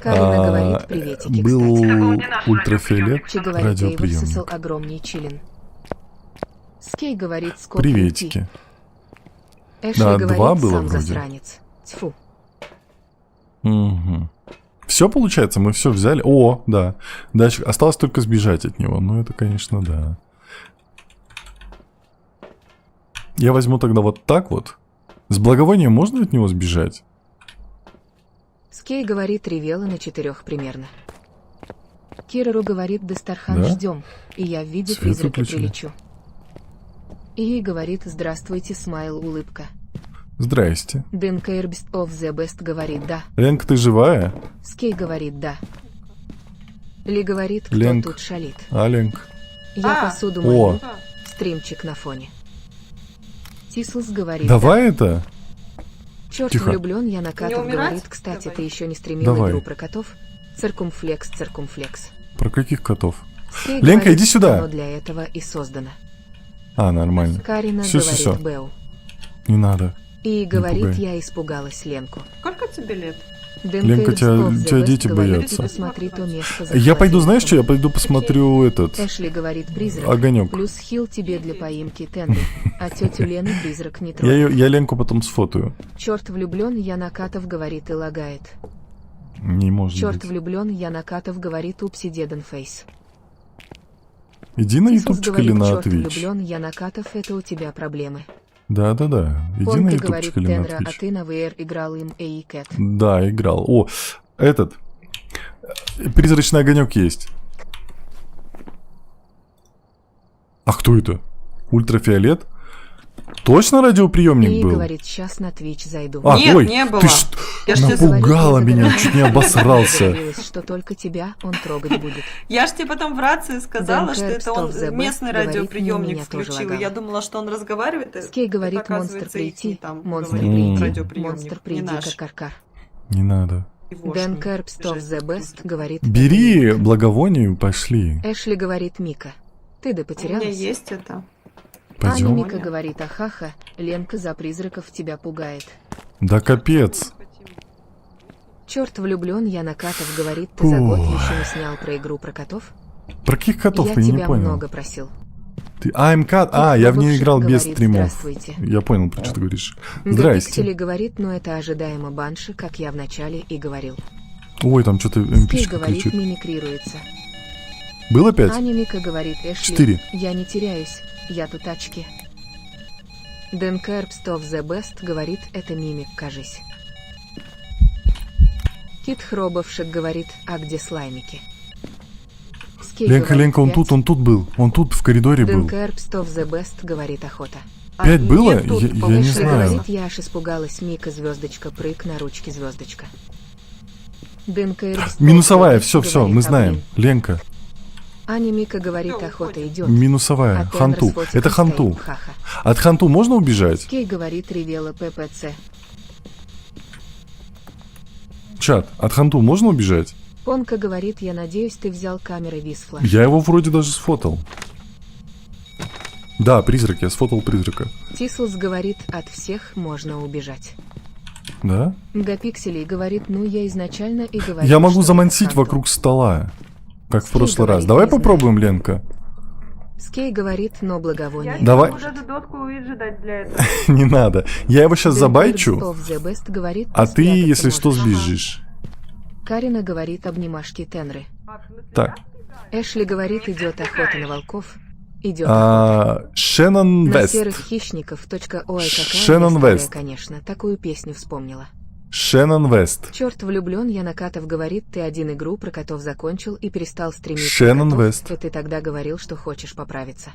Карина говорит, приветики, Был кстати. ультрафиолет, Чи говорит, Эйв высосал радиоприемник. огромный чилин. Скей говорит, сколько Приветики. Эшли Да, говорит, 2 было сам вроде. засранец. Тьфу. Угу. Все получается, мы все взяли. О, да. Дальше осталось только сбежать от него. Ну, это, конечно, да. Я возьму тогда вот так вот. С благовонием можно от него сбежать? Скей говорит, ревела на 4 примерно. Кирару говорит, Дастархан Да? ждем, и я в виде Свет призрака выключили. прилечу. И ей говорит, здравствуйте, смайл, улыбка. Здрасте. Дэнка Эрбст of the best говорит, да. Ленка, ты живая? Скей говорит, да. Ли говорит, кто Ленк. тут шалит. А, Ленка? Я А, посуду о. мою, стримчик на фоне. Тислс говорит, Давай это. Черт Тихо. влюблен, я Накатов умирать? говорит, кстати, Давай. ты еще не стримил Давай. игру про котов? Циркумфлекс, циркумфлекс. Про каких котов? Скей Ленка, говорит, иди сюда. оно для этого и создано. А, нормально. Карина Всё, говорит, всё, всё. Бэу. Не надо. И говорит, пугай. я испугалась Ленку. Сколько тебе лет? Ленка, тебя дети боятся. Посмотри то место, Я пойду, захватил. знаешь что? Я пойду посмотрю этот Эшли говорит, призрак. огонек. Плюс хил тебе для поимки Тенды. А тетю Лену призрак не тронет. Я Ленку потом сфотою. Черт влюблен, я Накатов говорит и лагает. Не может Черт быть. влюблен, я Накатов говорит упси деден фейс. Иди на Тислс ютубчик или говорит, на черт Twitch. влюблен, я Накатов, это у тебя проблемы. Да-да-да. Иди на Понка говорит, ютубчик или на Тенра, а Twitch. ты на VR играл им Эй Кэт. Да, играл. О, этот. Призрачный огонек есть. А кто это? Ультрафиолет? Точно радиоприемник И был? говорит, сейчас на Twitch зайду. А, Нет, ой, не было. ты что? Я ж тебе Напугала Говорит, меня, я чуть не загадала. обосрался. Говорилось, что только тебя он трогать будет. Я ж тебе потом в рации сказала, Дэн что это он Кэрпс of the местный Best говорит, радиоприемник меня тоже включил. И лагало. я думала, что он разговаривает. Скей говорит, это, монстр оказывается, прийти, ихний там монстр говорит, прийти, радиоприемник, монстр не приди, наш. каркар. Не надо. Дэн Кэрпс of the Best говорит... Бери благовоние, пошли. Эшли говорит, Мика, ты да У меня потерялась? есть это. Аня Пойдем. Мика говорит, ахаха, Ленка за призраков тебя пугает. Да капец. Черт влюблен, я Накатов говорит, ты за год Ой. еще не снял про игру про котов? Про каких котов? Я Я не тебя понял. много просил. Ты АМК? А, я в ней Бывший играл без говорит, стримов. здравствуйте. Я понял, про что ты говоришь. Гапиксели Здрасте. говорит, но это ожидаемо банши, как я вначале и говорил. Ой, там что-то Скей МПшка говорит, кричит. мимикрируется. Было 5? Аня Мика говорит, Эшли, 4. я не теряюсь, я тут тачки. Дэн Кэрпс of the Best говорит, это мимик, кажись. Кит Хробовшик говорит, а где слаймики? Скей Ленка, говорит, Ленка, он 5. тут был. Он тут в коридоре Дэн был. Кэрпс of the Best говорит, охота. 5 было? нет, тут, Я не по-моему, Эшли знаю. говорит, я аж испугалась, Мика, звездочка, прыг на ручке, звездочка. Дэн Кэрпс of Минусовая, the Best все, говорит, мы «А, знаем. блин». Ленка, Аня Мика говорит, охота идет. минусовая. А Тенрос Ханту. фотиком Это Ханту. стоит, ха-ха. От Ханту можно убежать? Скей говорит, ревела ППЦ. Чат, от Ханту можно убежать? Понка говорит, я надеюсь, ты взял камеры Висфла. Я его вроде даже сфотал. Да, призрак, я сфотал призрака. Тислс говорит, от всех можно убежать. Да? Гапикселей говорит, ну я изначально и говорил, Я могу что это замансить Ханту. вокруг стола. Как в Скей прошлый раз. говорит, Давай не знаю. попробуем, Ленка. Скей говорит, но благовоние. Давай. Уже дотку Уиджи дать для этого. Не надо. Я его сейчас Дэн забайчу, Кэрпс of the Best говорит, а ты, спрятаться если что, можешь. сбежишь. Карина говорит, обнимашки Тенры. Так. Эшли говорит, идет охота на волков. Идет охота. Шеннон На Вест. серых хищников. Ой, какая Шеннон история, Вест. конечно. Такую песню вспомнила. Шеннон Вест. Черт влюблен, я Накатов говорит, ты один игру про котов закончил и перестал стримить. Шеннон про котов, Вест. И ты тогда говорил, что хочешь поправиться.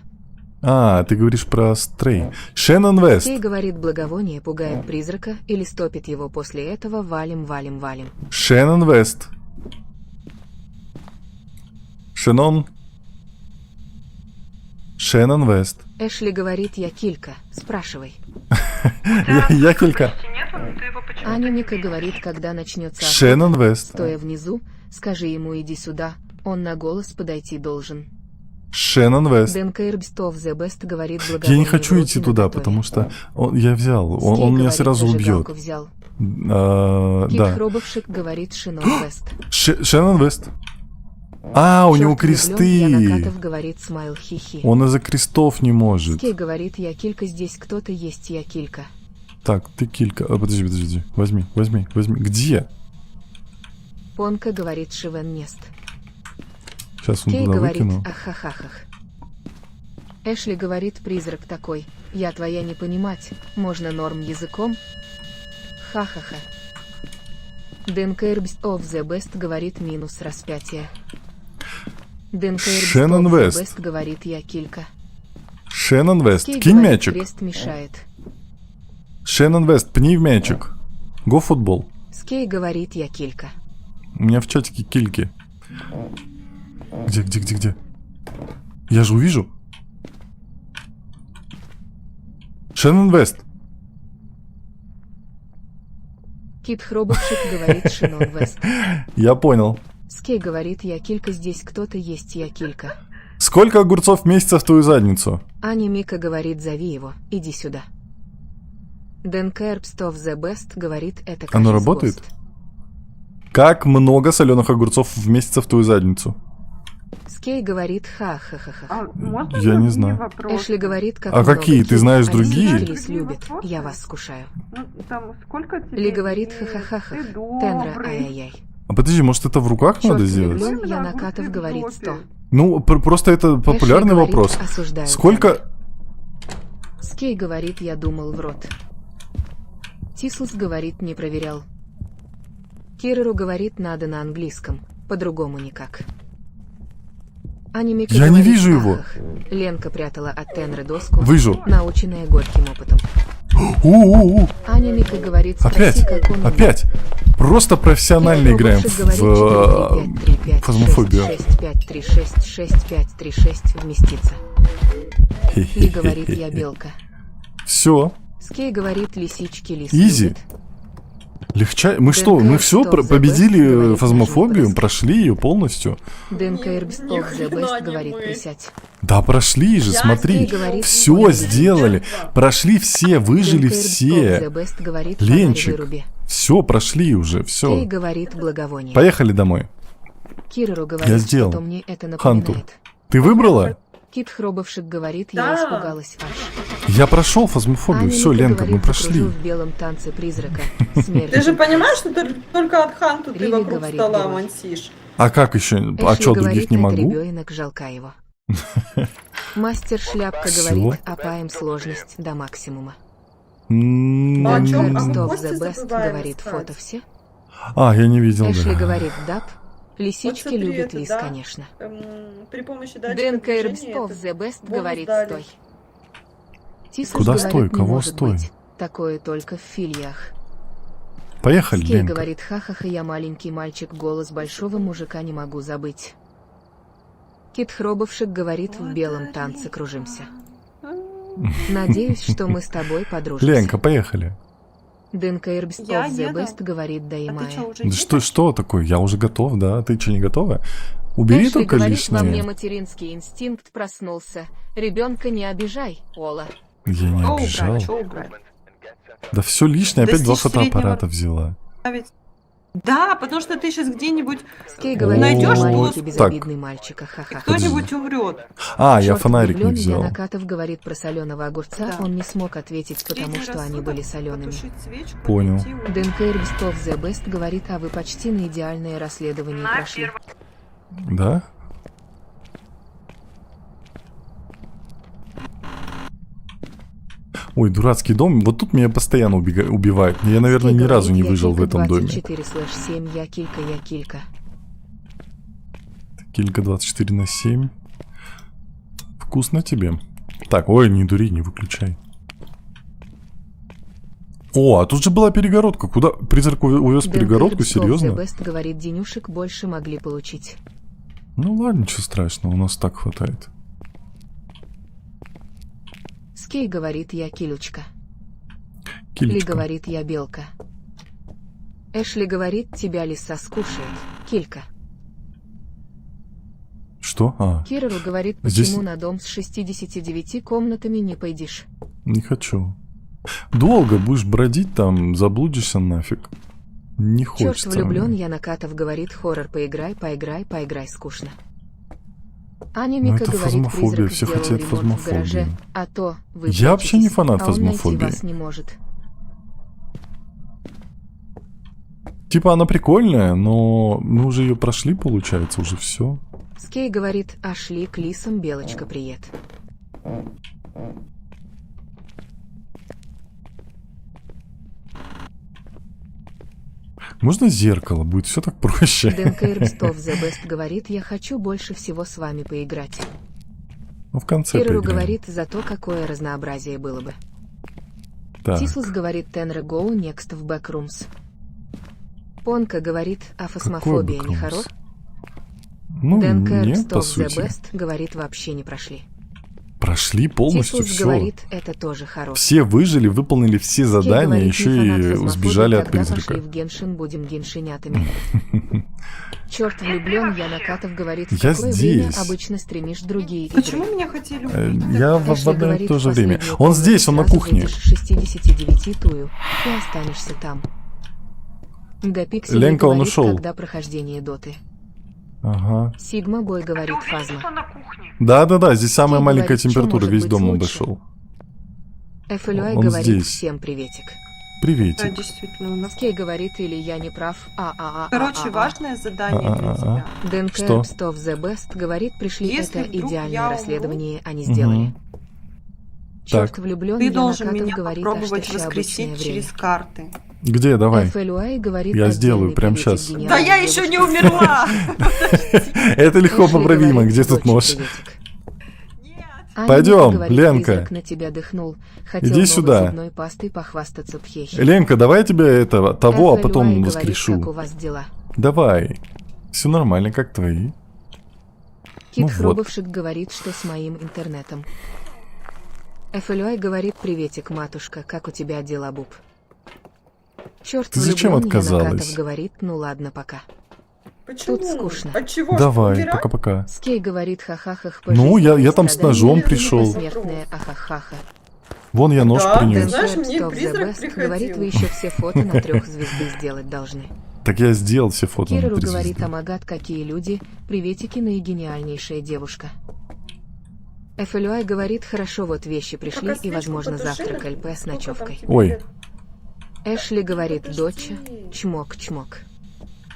А, ты говоришь про Стрей. Шеннон Вест. Кей говорит, благовоние пугает призрака или стопит его после этого, валим, валим, валим. Шеннон Вест. Шеннон. Шеннон Вест. Эшли говорит, я Килька, спрашивай. Я килька. Аня Ника говорит, когда начнется охота, Шеннон Вест. стоя внизу, скажи ему, иди сюда, он на голос подойти должен. Шеннон Вест. Дэн Кэрпс of the Best говорит, Я не благовоние хочу в руки идти туда, наготове. потому что я взял. Он Скей меня говорит, сразу убьет. зажигалку взял. Кит Да. Хробовшик говорит, Шинон Вест. Шеннон Вест. А, у него Черт влюблен, я кресты. Накатов говорит, смайл хихи. Он из-за крестов не может. Скей говорит, я Килька, здесь кто-то есть, я Килька. Так, ты килька. Подожди. Возьми. Где? Понка говорит, Шивен Нест. Сейчас он Кей туда говорит, выкину. ахахахах. Эшли говорит, призрак такой, я твоя не понимать, можно норм языком? Ха-ха-ха. Дэн Кэрпс of the Best говорит, минус распятие. Дэн Кэрпс Шеннон of the Вест. Best говорит, я Килька. Шеннон Вест. Кей Кинь говорит, мячик. крест мешает. Шеннон Вест, пни в мячик. Го футбол. Скей говорит, я Килька. У меня в чатике кильки. Где? Я же увижу. Шеннон Вест. Кит Хробовшик говорит, Шинон Вест. Я понял. Скей говорит, я Килька, здесь кто-то есть, я Килька. Сколько огурцов месяца в твою задницу? Аня Мика говорит, зови его, иди сюда. Дэн Кэрпс of the Best говорит, это кажется, Оно работает? гост. Как много соленых огурцов в месяц в твою задницу? Скей говорит, ха-ха-ха-ха. А можно Я не другие знаю. вопросы? Эшли говорит, как А много какие? Ты киль. знаешь Они другие? Скиллис любят, я вас скушаю. Ну, там, сколько тебе Ли говорит, лет? ха-ха-ха-ха. Ты Тенра, добрый. ай-яй-яй. А подожди, может это в руках Чёрт надо сделать? влюблён, я Именно, Накатов вот ты в говорит жопе. 100. Ну, просто это популярный Эшли говорит, вопрос. осуждаю Сколько... Тенру. Скей говорит, я думал в рот. Тислс говорит, не проверял. Киреру говорит, надо на английском, по-другому никак. Анимика Я не говорит вижу его. «Ахах». Ленка прятала от Тенры доску, Вижу. наученная горьким опытом. У-у-у. Анимика говорит Опять, «Спроси, как он опять. Просто профессионально играем в фазмофобию. 65366536 вместится. Ли говорит «Я белка». Все. Скей говорит «Лисички лис Изи. любят». Легче. Мы что, мы все победили фазмофобию, прошли ее полностью. ДНК Эрбстов The Ни хрена Best не говорит мы. «Присядь». Да прошли же, Я смотри. тебе говорю, Все понял. сделали. Прошли все, выжили ДНК все. Эрбстов The Best говорит «Фонарь Ленчик. выруби». Все, прошли уже, Кей все. говорит «Благовоние». Поехали домой. Кирору Я говорит, сделал. что мне это Ханту. напоминает. Ты выбрала? Кит Хробовшик говорит, Да. я испугалась аж. Я прошел фазмофобию. Все, Аня Ленка, мы говорит, прошли. закружил в белом танце призрака. Смерть. Ты же понимаешь, что ты только от Ханту ты Рили вокруг говорит, стола герой. мансишь? А как еще? А Эшли что, говорит, других не это могу? ребенок, жалко его. Мастер Шляпка Всё? говорит, опаем сложность до максимума. А о чём? А мы Stop гости the best забываем говорит, искать. фото все. А, я не видел, Эшли да. говорит, даб. Лисички Вот смотри, любят это лис, да. конечно. При помощи датчика ДНК движения Эрбстов это The Best бонус говорит, дали. стой. Тисус Куда говорит, стой? не Кого может стой? быть. Такое только в фильях. Поехали, Скей Ленка. говорит, ха-ха-ха, я маленький мальчик, голос большого мужика не могу забыть. Кит Хробовшик говорит, в белом танце кружимся. Надеюсь, что мы с тобой подружимся. Ленка, поехали. ДНК Эрбстов Я The еду. Best говорит, да и А ты Майя. что, уже Да едешь? что такое? Я уже готов, да? Ты что, не готова? Убери Эшли только говорит, во мне лишнее. материнский инстинкт проснулся. Ребенка не обижай, Ола. Я не Что обижал. убрать, что убрать? Да все лишнее, опять два Достичь фотоаппарата среднего. взяла. А ведь- Да, потому что ты сейчас где-нибудь Скей говорит, Найдёшь что маленький доску? безобидный мальчик, ха-ха-ха. кто-нибудь умрет. А, я Чёрт фонарик не влюблён, взял. Янакатов говорит про соленого огурца, Да. он не смог ответить, потому что они были солеными. Понял. ДНК Эрбстов The Best говорит, а вы почти на идеальное расследование прошли. Да? Ой, дурацкий дом. Вот тут меня постоянно убивают. Я, наверное, Скей ни разу не говорит, выжил в я этом доме. 24/7, я килька. Килька 24/7. Вкусно тебе. Так, ой, не дури, не выключай. О, а тут же была перегородка. Куда? Призрак увез ДНК перегородку? Эрбстов The Серьезно? Best говорит, денюшек больше могли получить. Ну ладно, ничего страшного, у нас так хватает. Скей говорит, я килючка. Ли Килечка. говорит, я белка. Эшли говорит, тебя лиса скушает. Килька. Что? А, Кирилл говорит, Здесь- почему на дом с 69 комнатами не пойдешь. не хочу. Долго будешь бродить там, заблудишься нафиг. Не Черт хочется. влюблен, мне. Янакатов говорит, хоррор поиграй, скучно. Аня Ну, Мика это говорит, фазмофобия, призрак все сделал хотят ремонт в гараже, фазмофобию. а то вы Я вообще не прячетесь, фанат а он найти фазмофобии. вас не может. Типа она прикольная, но мы уже ее прошли, получается, уже все. Скей говорит, а шли к лисам, белочка, привет. Можно зеркало? Будет все так проще. ДНК Эрбстов The Best говорит, я хочу больше всего с вами поиграть. Ну, в конце Кирилл поиграем. говорит, зато какое разнообразие было бы. Так, Тислус говорит, Тенре Go next в Backrooms. Понка говорит, а фасмофобия не Backrooms? хоррор. ну, ДНК нет, по Эрбстов The сути. Best говорит, вообще не прошли. Прошли полностью Тислус все. говорит, это тоже хорош. Все выжили, выполнили все Скей задания, говорит, еще не фанат и фазмофобии, сбежали от тогда призрака. пошли в Геншин, будем геншинятами. Черт влюблен, Янакатов говорит, в Я какое время здесь. обычно стримишь другие Почему игры. меня хотели Э, убить? Я в Эшли одно и говорит, то же в время. последнюю Он здесь, он на сразу кухне. выйдешь 69-тую и останешься там. Гапиксель Ленка, он говорит, ушел. когда прохождение доты. Ага. Сигма Бой говорит, фазма. Да, здесь самая Скей маленькая говорит, что температура, может весь быть дом лучше? обошел. FLY Он говорит, здесь. всем приветик. Да, Приветик. действительно, у нас. Скей говорит, или я не прав, Короче, важное задание для А-а-а. тебя. ДНК Что? Эрбстов The Best говорит, пришли Если это вдруг идеальное я умру, расследование, они сделали. Мгм. Черт Так. влюблен, Ты должен Янакатов меня говорит, а что попробовать ща обычное воскресить время. через карты. Где, давай. FLUI говорит Я сделаю отдельный прямо приветик щас. гениальной Да я еще не девушке. умерла! Это легко Эшли поправимо. говорит, Где тут дочь, нож? приветик. Нет! Аня Пойдем, говорит, Ленка. призрак на тебя дыхнул. Хотел Иди новой сюда. зубной пастой похвастаться пхехи. Ленка, давай я тебе этого, того, а FLUI потом говорит, воскрешу. как у вас дела? Давай. Все нормально, как твои? Кит Ну вот. Хробовшик говорит, что с моим интернетом. FLUI говорит, приветик, матушка, как у тебя дела, Буб? Черт, Ты зачем влюблён, отказалась? Янакатов говорит, ну ладно, пока. Почему? Тут скучно. От чего? Давай, Умирать? пока-пока. Скей говорит, ха-ха-хах, по Ну, жизни я там с страдания, ножом жизнь пришел. посмертная, ахахаха. Вон я нож Да, ты принес. знаешь, мне Stop the призрак best приходил. говорит, вы еще все фото на 3 звезды сделать должны. Так я сделал все фото на Кирору 3 говорит, звезды. амагат, какие люди, приветики, наигениальнейшая девушка. FLUI говорит, хорошо, вот вещи пришли, Пока и, свечку возможно, потушили, завтрак ЛП с сколько там ночевкой. тебе Ой. лет? Эшли говорит, Подожди. доча, чмок-чмок.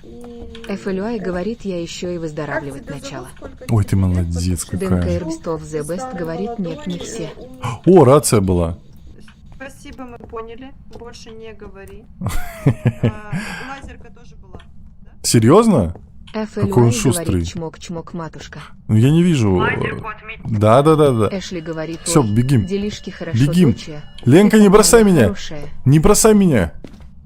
И- FLUI говорит, я еще и Как выздоравливать тебя начала. зовут? Сколько Ой, ты тебе лет? молодец Потому Дэн какая. Кэрбстов The Best Старый, говорит, нет, не молодой, все. умный. О, рация была. Спасибо, мы поняли. Больше не говори. Лазерка тоже была. Серьезно? Какой он FLUI шустрый. говорит, чмок-чмок, матушка. Ну я не вижу. Да. Эшли говорит, Всё, ой, бегим. делишки хорошо, Бегим. доча. Ленка, Ты не бросай такая меня. хорошая. Не бросай меня.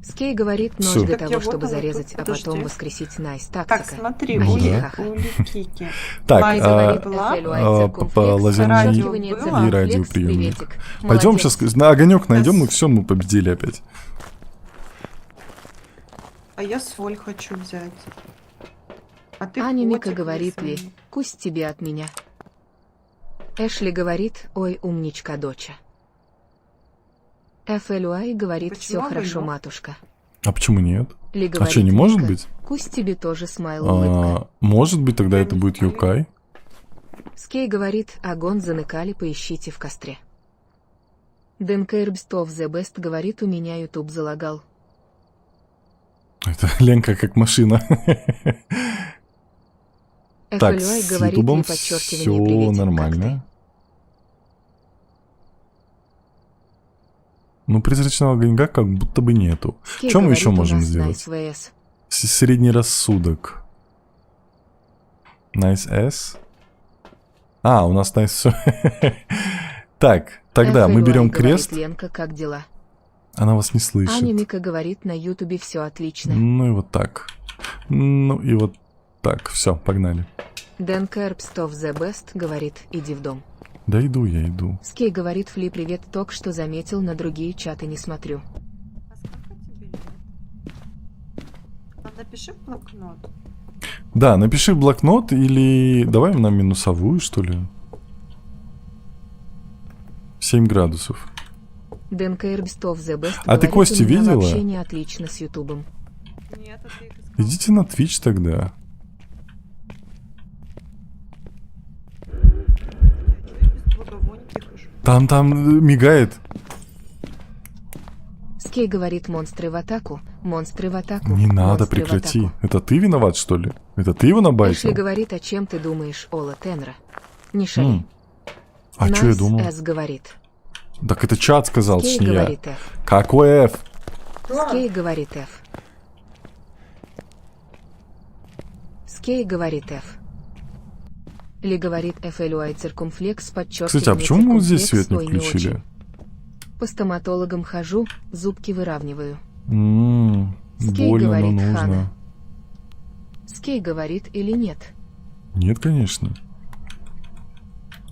Скей говорит, нож Всё. для Так я того, вот чтобы она зарезать, тут, а потом подожди. воскресить. Найс, Так, тактика. смотри, Ну Ули, да. Ули Кики. Так, Лайза Говорит, была? FLUI, по циркумфлекс, лазерному подчеркивание, и циркумфлекс, радиоприемник. приветик. Пойдем Молодец. сейчас на огонек найдем, и все, мы победили опять. А я соль хочу взять. А ты Аня Мика котик говорит ли, лесной. кусть тебе от меня. Эшли говорит, ой, умничка, доча. FLUI говорит, все Почему хорошо, вы, ну? матушка. А почему нет? Ли А говорит, что, не может Мика, быть? Кусть тебе тоже смайл улыбка. Может быть, тогда Я это не будет знаю. Юкай. Скей говорит, огонь заныкали, поищите в костре. Дэн Кэрбстов The Best говорит, у меня YouTube залагал. Это Ленка как машина. Так, FLUI с говорит, Ютубом ли подчеркивание, все приветик, как нормально. Ну, призрачного огонька как будто бы нету. ты? Скей Что мы говорит, еще у можем нас сделать? Nice VS. Средний рассудок. Nice S. А, у нас nice все. Так, тогда мы FLUI берем говорит, крест. Ленка, как дела? Она вас не Аня слышит. Мика говорит, на Ютубе все отлично. Ну и вот так. Ну и вот так. Все, погнали. Дэн Кэрбстов The Best говорит, иди в дом. Да иду, я иду. Скей говорит, Фли, привет, только что заметил, на другие чаты не смотрю. А сколько тебе лет? А напиши в блокнот. Да, напиши в блокнот или давай на минусовую, что ли. 7 градусов. Дэн Кэрбстов The Best А ты говорит, Костю у меня видела? вообще не отлично с Ютубом. Нет, а ты их искал? Идите на Twitch тогда. Я без благовоний хожу. Там мигает. Скей говорит, монстры в атаку, монстры в атаку. Не надо, монстры в прекрати. атаку. Это ты виноват, что ли? Это ты его Эшли набайтил? говорит, о чем ты думаешь, Ола Тенра? Не шали. А что я Nice думал? S говорит. Так это чат сказал, Скей точнее я. говорит F. Какой F? Скей говорит F. Скей говорит F. Ли говорит FLUI циркумфлекс, подчеркивание. Кстати, а почему мы здесь свет не циркумфлекс, ой, включили? очень. По стоматологам хожу, зубки выравниваю. Скей Больно, но говорит нужно. Хана. Скей говорит или нет? Нет, конечно.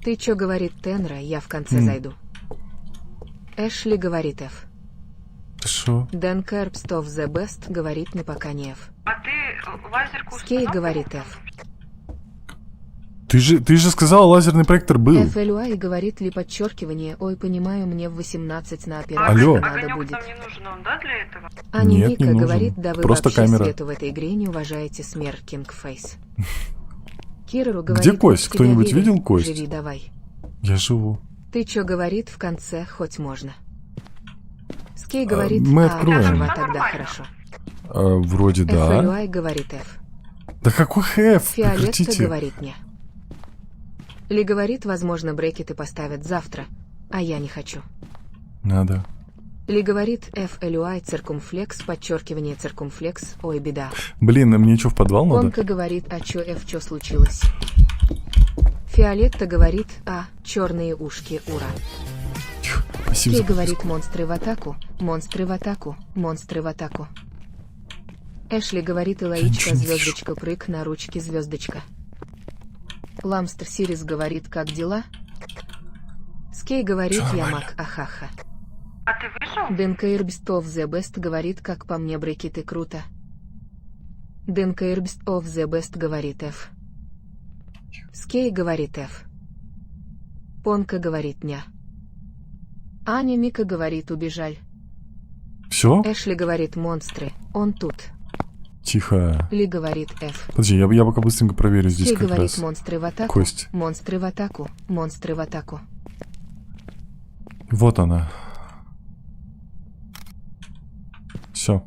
Ты чё, говорит Тенра, я в конце зайду. Эшли говорит F. Ты шо? Дэн Кэрбстов The Best говорит не пока не F. А ты лазерку Скей говорит F. Ты же сказала, лазерный проектор был. FLUI говорит ли подчеркивание, ой, понимаю, мне в 18 на операцию Алло. надо будет. не нужен, он, да, для этого? Аня Нет, Мика не нужен. говорит, да вы Просто вообще камера. Свету в этой игре не уважаете, смерть Кингфейс. Кирору говорит, Где Кость? «Вот тебя Кто-нибудь верю, видел Кость? Живи давай. Я живу. Ты чё, говорит, в конце хоть можно. Скей говорит, мы а, откроем. жива тогда хорошо. Вроде да. FLUI говорит F. Да какой F? Фиолетта Прекратите. говорит не. Ли говорит, возможно, брекеты поставят завтра, а я не хочу. Надо. Ли говорит FLUI циркумфлекс, подчеркивание циркумфлекс, ой, беда. Блин, мне что, в подвал надо? Конка говорит, а чё F, чё случилось? Фиолетта говорит, а, черные ушки, ура. Спасибо Кей за говорит, монстры в атаку, монстры в атаку, монстры в атаку. Эшли говорит, ничего Элаичка, не звездочка, прыг на ручки, звездочка. Ламстер Сирис говорит, как дела? Скей говорит, Всё я нормально. маг, ахаха. А ты вышел? Денка Ирбст of the Best говорит, как по мне, Брейки, ты круто. Денка Ирбст of the Best говорит F. Скей говорит F. Понка говорит ня. Аня Мика говорит, убежаль. Все? Эшли говорит, монстры, он тут. Тихо. Ли говорит F. Подожди, я пока быстренько проверю здесь Скей как говорит, раз. монстры в атаку, Кость. монстры в атаку, монстры в атаку. Вот она. Все.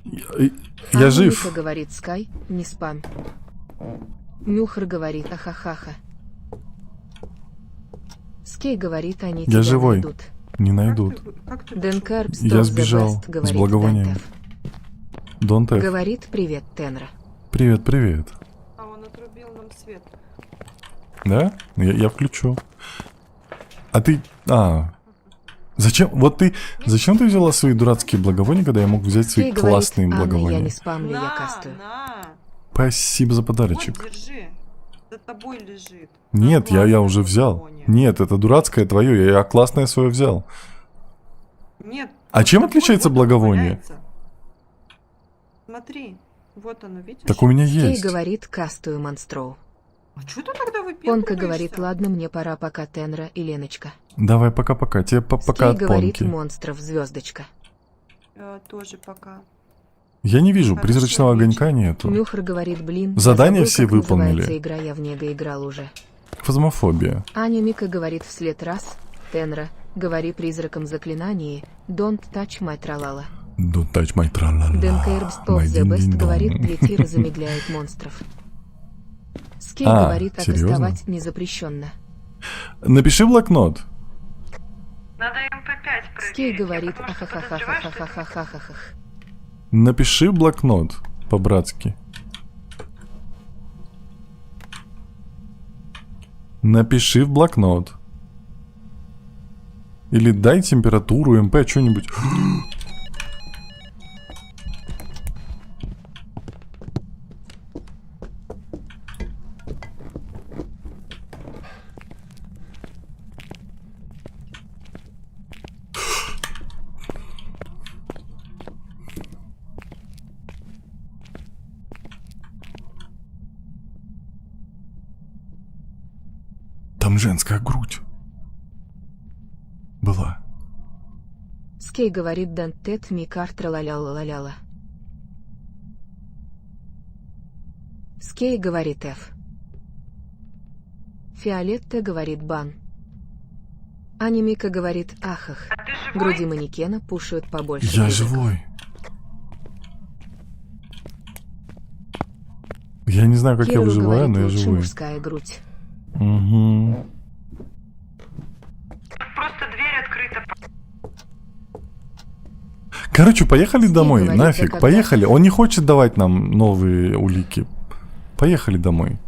Я Аня жив. Мика говорит, Скай, не спам. Мюхр говорит, ахахаха. Скей говорит, они тебя живой. найдут. Не найдут. Как ты Денка Ирбст Я of the сбежал Best с говорит, благовонием. Дантеф. Don't F. Говорит, привет, Тенра. Привет, привет. А он отрубил нам свет. Да? Я включу. А ты... Зачем? Вот ты... Зачем ты взяла свои дурацкие благовония, когда я мог взять свои Скей говорит, классные Анна, я благовония? не спамлю, я кастую. на. Спасибо за Вот, подарочек. держи. За тобой лежит. Нет, я Классное уже взял. благовоние. Нет, это дурацкое твое, я классное свое взял. Нет. А чем вот отличается вот благовоние? валяется. Смотри. Вот оно, видишь? Так у меня Скей есть. говорит, кастую монстроу. А что ты тогда выпендриваешься? Понка говорит, ладно, мне пора, пока Тенра и Леночка. Давай, пока-пока. Тебе пока Скей от говорит, понки. монстров, звездочка. Тоже пока. Я не вижу, Хорошо, призрачного отлично. огонька нету. Мюхр говорит, блин, Задания я забыл, все как выполнили. называется игра, я в него играл уже. Фазмофобия. Аня Мика говорит вслед раз, Тенра, говори призраком заклинании, don't touch my тралала. Don't touch my tra-la-la. Денка Ирбст of My the Best ding-ding-dong. говорит, Тлетира замедляет монстров. Скей А, говорит, серьезно? атестовать не запрещенно. Напиши блокнот. Надо МП5 проверить. Скей Я говорит, потому что подозреваю, что это ахахахахахахахахах. Напиши блокнот. По-братски. Напиши в блокнот. Или дай температуру, МП, что-нибудь. Там женская грудь была. Скей говорит, дантет ми картра ла-ля-ла-ля-ла. Скей говорит F. Фиолетта говорит бан. Аня Мика говорит ахах. А ты живой? Груди манекена пушают побольше. Я призраков. живой. Я не знаю, как я Киру выживаю, говорит, но я лучше живой. мужская грудь. Угу. Просто дверь открыта. Короче, поехали Скей домой, говорит, нафиг, а когда- поехали. Он не хочет давать нам новые улики. Поехали домой.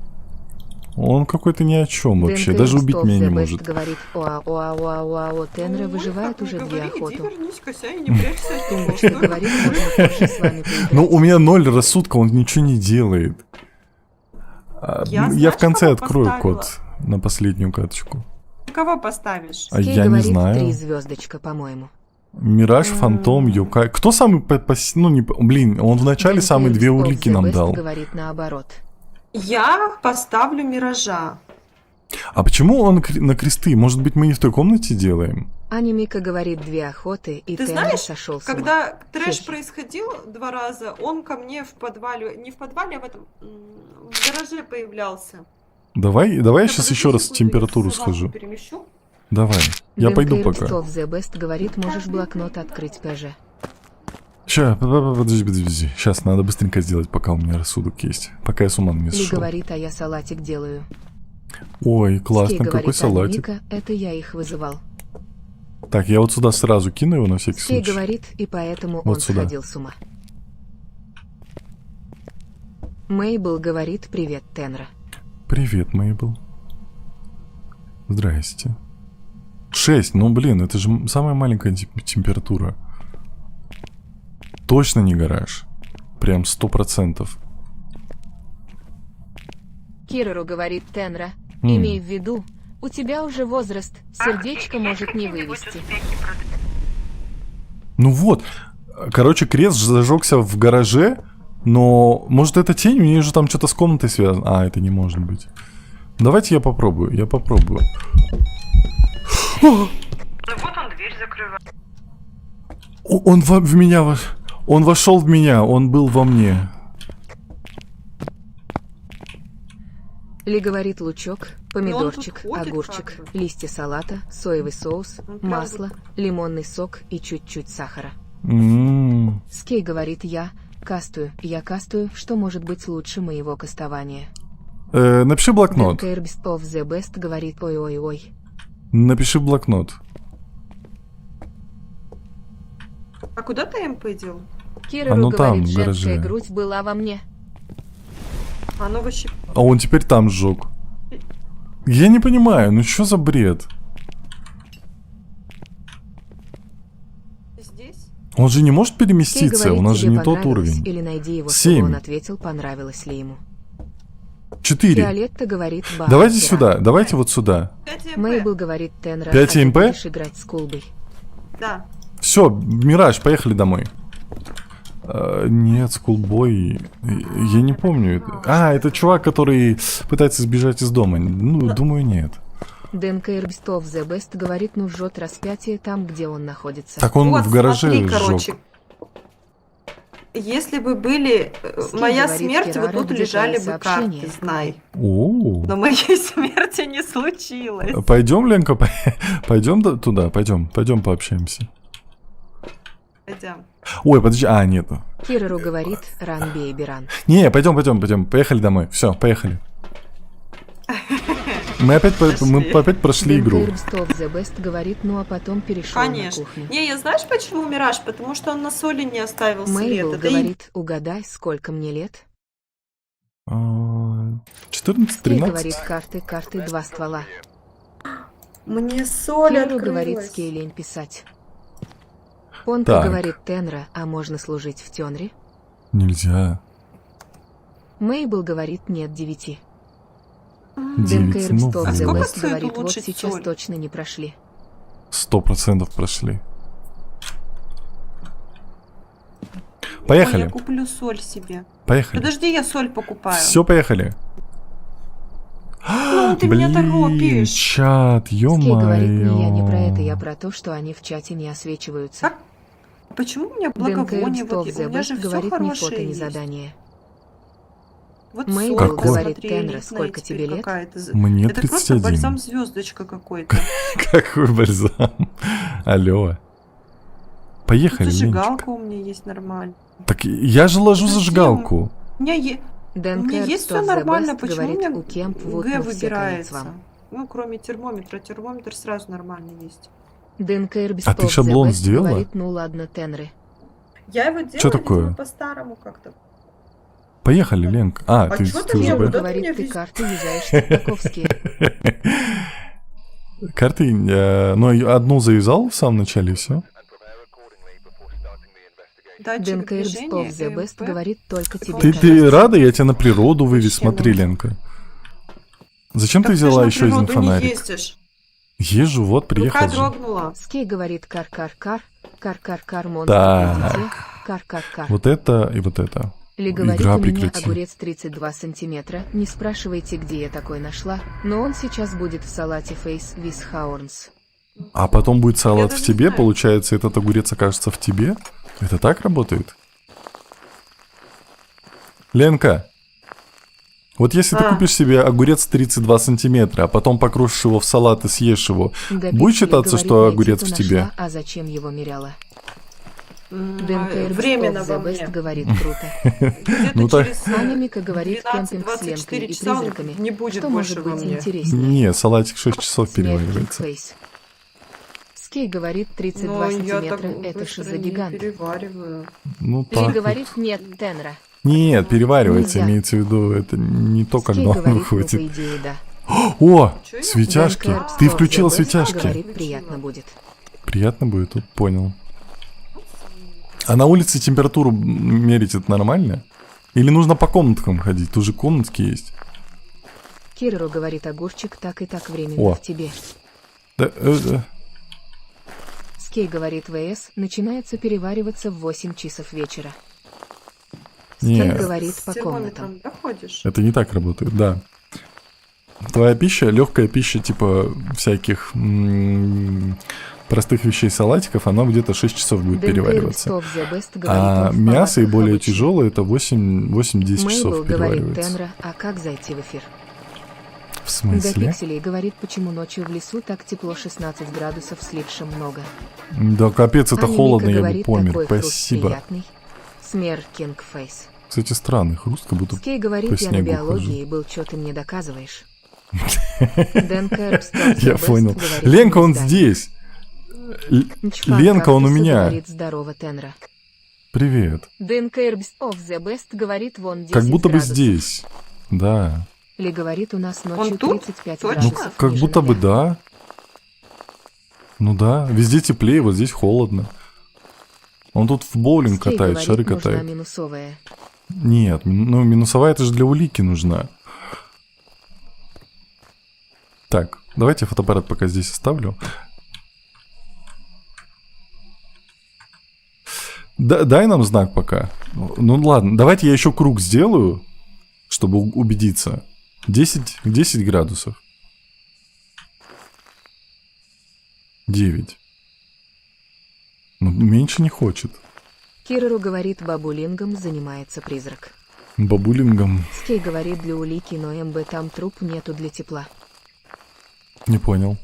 Он какой-то ни о чем вообще, Денка даже Ирбст убить of меня не the Best может. говорит оа Тенра выживает уже 2 Иди охоту. вернись, Кося, и не прячься от него. Тумбочка говорит, можно позже с вами поиграть. Ну, у меня 0 рассудка, он ничего не делает. Я Я знаешь, в конце кого открою поставила? код на последнюю карточку. Ты кого поставишь? А Скей я не говорит, знаю. 3 звездочка, по-моему. Мираж, Фантом, Юкай. Кто самый... Ну, не... Блин, он в начале Денка самые 2 Ирбст of улики the нам Best дал. говорит наоборот. Я поставлю Миража. А почему он на кресты? Может быть, мы не в той комнате делаем? Аня Мика говорит 2 охоты, и Ты Тенра знаешь, сошел с ума. Когда трэш Хе-хе. происходил 2 раза, он ко мне в подвале, не в подвале, а в этом, в гараже появлялся. Давай я Я сейчас подожди еще раз секунду, температуру я совалку скажу. перемещу. Давай. Я Денка пойду Ирбст пока. of the Best говорит, можешь блокнот открыть, ПЖ. Ща, подожди. Сейчас надо быстренько сделать, пока у меня рассудок есть. Пока я с ума не Ли сошел. говорит, а я салатик делаю. Ой, Скей классно, какой говорит, салатик. Мика, это я их вызывал. Так, я вот сюда сразу кину его на всякий Скей случай. говорит, и поэтому Вот он сюда. сходил с ума. Мейбл говорит, привет, Тенра. Привет, Мейбл. Здрасте. 6, ну блин, это же самая маленькая температура. Точно не гараж. Прям 100%. Кирору говорит, Тенра, имей в виду, у тебя уже возраст, сердечко может не вывести. Ну вот. Короче, крест зажегся в гараже, но может это тень? У нее же там что-то с комнатой связано. А, это не может быть. Давайте я попробую, Ну вот он дверь закрывает. Он в меня... Он вошел в меня, он был во мне. Ли говорит, лучок, помидорчик, тут ходит огурчик, как бы. листья салата, соевый соус, Он прям масло, лимонный сок и чуть-чуть сахара. М. Скей говорит, я кастую, что может быть лучше моего кастования. Напиши блокнот. Best of the best говорит, ой-ой-ой. Напиши блокнот. А куда ты МП дел? Кирору Оно там, говорит, в гараже. женская грудь была во мне. Оно вообще А он теперь там сжег. Я не понимаю, ну что за бред? здесь? Он же не может Скей переместиться, говорит, у нас же тебе не тот понравилось, уровень. Или найди его, 7. чтобы он ответил, понравилось ли ему. 4. Фиолетта говорит, ба. Давайте Кира. сюда, давайте вот сюда. 5 МП. Мейбл говорит, Тенра, 5 а ты МП? будешь играть с Кулбой. Да. Все, Мираж, поехали домой. Нет, Скулбой. Я не помню. Это чувак, который пытается сбежать из дома. Ну, думаю, нет. ДНК Best of the best говорит, ну жжет распятие там, где он находится. Так он Вот, в гараже смотри, сжег. короче. Если бы были Скей моя говорит, смерть, вот Кирара, тут где лежали твои бы карты, сообщения? знай. О, Но моей смерти не случилось. пойдем, Ленка, пойдем туда, пойдем пообщаемся. Пойдем. Ой, подожди, нет. Кирору говорит, ран, бейби, ран. Не, пойдем, поехали домой. Все, поехали. Мы опять прошли ДНК игру. Best of the best говорит, ну а потом перешел на Конечно. кухню. Не, я знаешь, почему Мираж? Потому что он на соли не оставил след. Мейбл Это и- говорит, угадай, сколько мне лет. 14, Скей 13. говорит, карты, 2 ствола. Мне соль Кирору говорит, открылась. Скей лень писать. Понка Так. говорит, Тенра, а можно служить в Тёнре? Нельзя. Мейбл говорит, нет 9. 9, ДНК ну, Best of А the сколько best стоит говорит, вот улучшить сейчас соль? точно не прошли. 100% прошли. Ой, Поехали, я куплю соль себе. поехали. Подожди, я соль покупаю. Все, поехали. Ну, ты меня торопишь. чат, Скей говорит, не, я не про это, я ё-моё. про то, что они в чате не освечиваются. Как? Почему у меня ДНК благовоние? Best Вот, of у the меня же best все говорит, ни хорошее фото, ни есть. задание. Вот Мейбл соль, говорит, посмотри, Тенра, элитная сколько теперь тебе лет? какая-то. Мне Это просто 31. бальзам звездочка какой-то. Какой бальзам. Алло. Поехали, Ленчик. Зажигалка у меня есть нормально. Так я же ложу Подожди, зажигалку. У меня есть... ДНК У меня есть Best все of the нормально, best почему у говорит, меня у Кемп вот Г ну все конец выбирается? вам. Ну, кроме термометра. Термометр сразу нормально есть. ДНК Best А ты of the шаблон best сделала? говорит, ну ладно, Тенры. Я его делаю, Чё такое? видимо, по-старому как-то. Поехали, Ленка. А Ты чё ты мне уже вот Б. это Говорит, мне ты вез- карты юзаешь таковские. Карты, ну, одну завязал в самом начале, и все. Датчик ДНК Best движения, of the best ЭМП. говорит, только тебе Ты кажется. рада? Я тебя на природу вывез, Вообще смотри, ну. Ленка. Зачем Так ты же взяла на еще один природу не фонарик? ездишь. Езжу, вот, приехал Рука же. дрогнула. Скей говорит, кар-кар-кар, монстр Так. идите, кар-кар-кар. Вот это и вот это. Ли говорит, Игра у меня прекрати. огурец 32 сантиметра, не спрашивайте, где я такой нашла, но он сейчас будет в салате Face with Horns. А потом будет салат в даже тебе, знаю. получается, этот огурец окажется в тебе? Это так работает? Ленка, вот если ты А. купишь себе огурец 32 сантиметра, а потом покрушишь его в салат и съешь его, Габит будет Ли считаться, говорит, что найти огурец то в нашла, тебе? А зачем его меряла? ДНК временно во The Best мне. говорит круто. Где-то Ну так- через Аня Мика говорит 12-24 кемпинг с лентой и часа он призраками. не будет Что больше может во быть мне. интереснее? Не, салатик 6 часов Смерть переваривается. Кингфейс. Скей говорит 32 Но я сантиметра. так Это быстро что за не гигант? перевариваю. Ну Скей так. говорит нет Тенра. Нет, переваривается, Нельзя. имеется в виду, это не то, Скей когда он говорит, ну, по выходит. идее, да. О, Чё я? светяшки. ДНК Ты Store включила The Best светяшки. Говорит, приятно будет. Приятно будет, тут понял. А на улице температуру мерить это нормально? Или нужно по комнаткам ходить? Тут же комнатки есть. Кирилл говорит, огурчик так и так временно О. в тебе. Да, Скей говорит, ВС начинается перевариваться в 8 часов вечера. Скей Нет. говорит С по комнатам. термометром, да, ходишь? это не так работает, да. Твоя пища, легкая пища, типа всяких простых вещей, салатиков, она где-то 6 часов будет перевариваться. Stop the Best говорит, А он в мясо и палатках более обычно. тяжелое это 8-10 часов Мейбл говорит переваривается. Тенра, а как зайти в эфир? В До смысле? пикселей говорит, почему ночью в лесу так тепло 16 градусов слишком много. Да капец, это Аня холодно, Мика я бы говорит, помер. такой хруст Спасибо. приятный. Смерть Кингфейс. Кстати, странный хруст, как будто Скей говорит, по я на снегу биологии был, что ты мне доказываешь. Дэн Кэрбс, Stop the Я Best понял. говорит, Ленка, он «Мечтай». здесь. Нчфан Ленка, он у Кактуса меня. говорит, здорово, Тенра. Привет. Дэн Кэрбс of the Best говорит, вон 10 Как будто бы градусов. здесь. Да. Ли говорит, у нас ночью тут? 35 Точно? Ну, градусов как ниже будто бы нуля. да. Ну да, везде теплее, вот здесь холодно. Он тут в боулинг Скей катает, говорит, шары нужна катает. минусовая. Нет, ну минусовая это же для улики нужна. Так, давайте фотоаппарат пока здесь оставлю. Дай нам знак пока. Ну ладно, давайте я еще круг сделаю, чтобы убедиться. 10 градусов. 9. Ну, меньше не хочет. Кирору говорит, бабулингом занимается призрак. Бабулингом. Скей говорит, для улики, но МБ там труп нету для тепла. Не понял.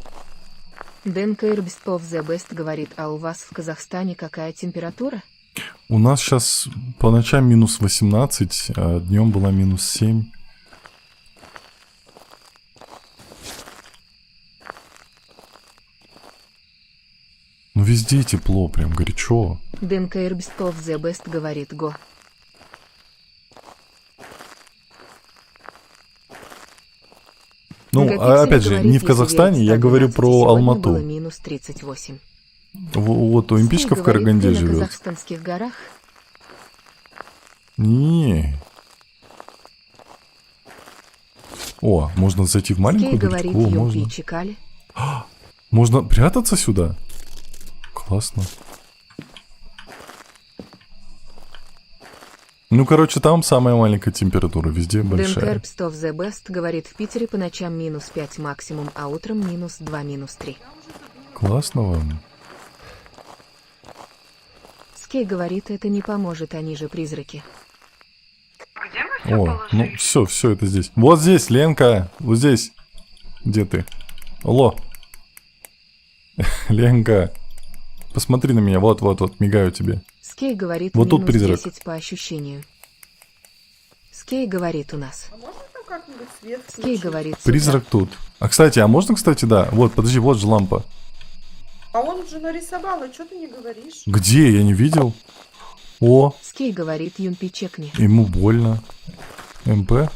Дэн Кэрбс of the Best говорит, а у вас в Казахстане какая температура? У нас сейчас по ночам минус 18, а днем была минус 7. Ну везде тепло, прям горячо. Дэн Кэрбс of the Best говорит, го. Ну, Мегапиксель опять же, говорит, не в если Казахстане, верить я говорю 112, про сегодня Алмату. было минус 38. Вот Олимпичка Скей в говорит, Караганде ты на живет. казахстанских горах? Не. О, можно зайти в Скей маленькую говорит, дырочку. О, Юмпи можно. Чикали. Можно прятаться сюда? Классно. Ну, короче, там самая маленькая температура, везде Дэн большая. Кэрбс of the Best говорит, в Питере по ночам минус 5 максимум, а утром минус 2, минус 3. Классно вам. Скей говорит, это не поможет, они же призраки. Где мы все О, ну все это здесь. Вот здесь, Ленка, вот здесь. Где ты? Алло. Ленка, посмотри на меня, вот, мигаю тебе. Скей говорит, Вот тут минус призрак. 10 по ощущению. Скей говорит у нас. А можно там как-нибудь свет Скей включить? говорит, с утра. Призрак тут. А, кстати, а можно, кстати, да? Вот, подожди, вот же лампа. А он же нарисовал, а что ты не говоришь? Где? Я не видел. О, Скей говорит, Юнпи чекни. ему больно. МП.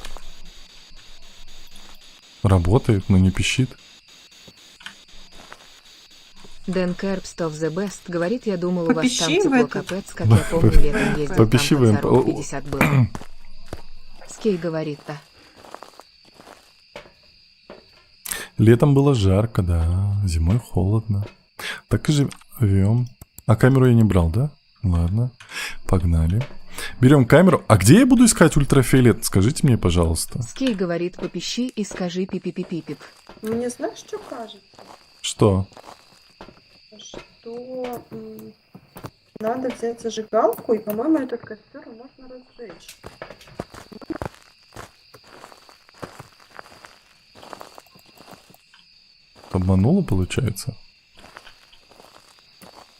Работает, но не пищит. Дэн Кэрбс of the Best говорит, я думал, у вас там Попищи в тепло этот. капец, как я помню, летом ездил, там Попищи в под МП. 40-50 было. Скей говорит, да. Летом было жарко, да. Зимой холодно. Так и живем. А камеру я не брал, да? Ладно. Погнали. Берем камеру. А где я буду искать ультрафиолет? Скажите мне, пожалуйста. Скей говорит, попищи и скажи пипи-пипи-пип. Мне знаешь, что кажется? Что? Что надо взять зажигалку, и, по-моему, этот костер можно разжечь. Обманула, получается?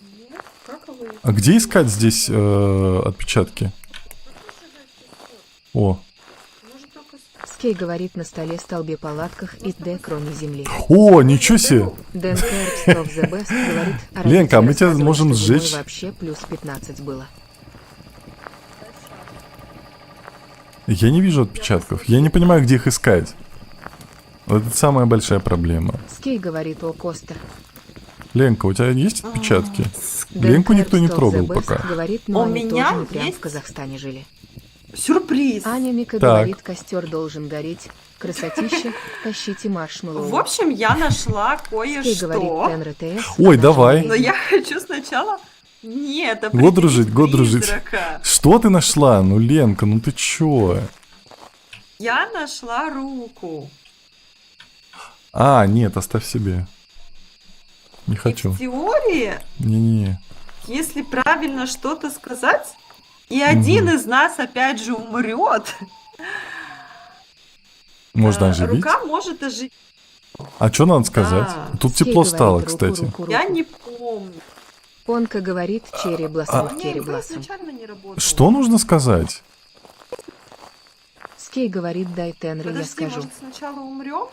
Нет? Как его еще? А где искать здесь отпечатки? О. Может, только Скей говорит на столе, столбе, палатках и т.д. кроме земли. О, ничего себе! Дэн Кэрпс of the Best говорит, а Ленка, а мы родители тебя рассказывали, можем что зимой сжечь. вообще плюс 15 было. Я не вижу отпечатков. Я не понимаю, где их искать. Вот это самая большая проблема. Скей говорит о Коста. Ленка, у тебя есть отпечатки? Дэн Ленку никто не Кэрпс of трогал the Best пока. говорит, У но они меня тоже не прям есть. в Казахстане жили. сюрприз. Аня Мика Так. говорит, костер должен гореть. Красотища, тащите маршмеллоу. В общем, я нашла Скей говорит кое-что. ТНРТС. Ой, давай. Но я хочу сначала... Нет, Год дружить, год дружить. призрака. Что ты нашла? Ну, Ленка, ну ты чё? Я нашла руку. А, нет, оставь себе. Не И хочу. в теории, Не-не. если правильно что-то сказать, и один из нас опять же умрет, Можно оживить. рука может оживить. А что надо сказать? Да. Тут Скей тепло говорит, стало, руку, кстати. руку, Я руку. не помню. Понка говорит, черри блоссом, Не, керри игра блоссом. изначально не работала. Что нужно сказать? Скей говорит, дай Тенры, я Подожди, скажу. может сначала умрем?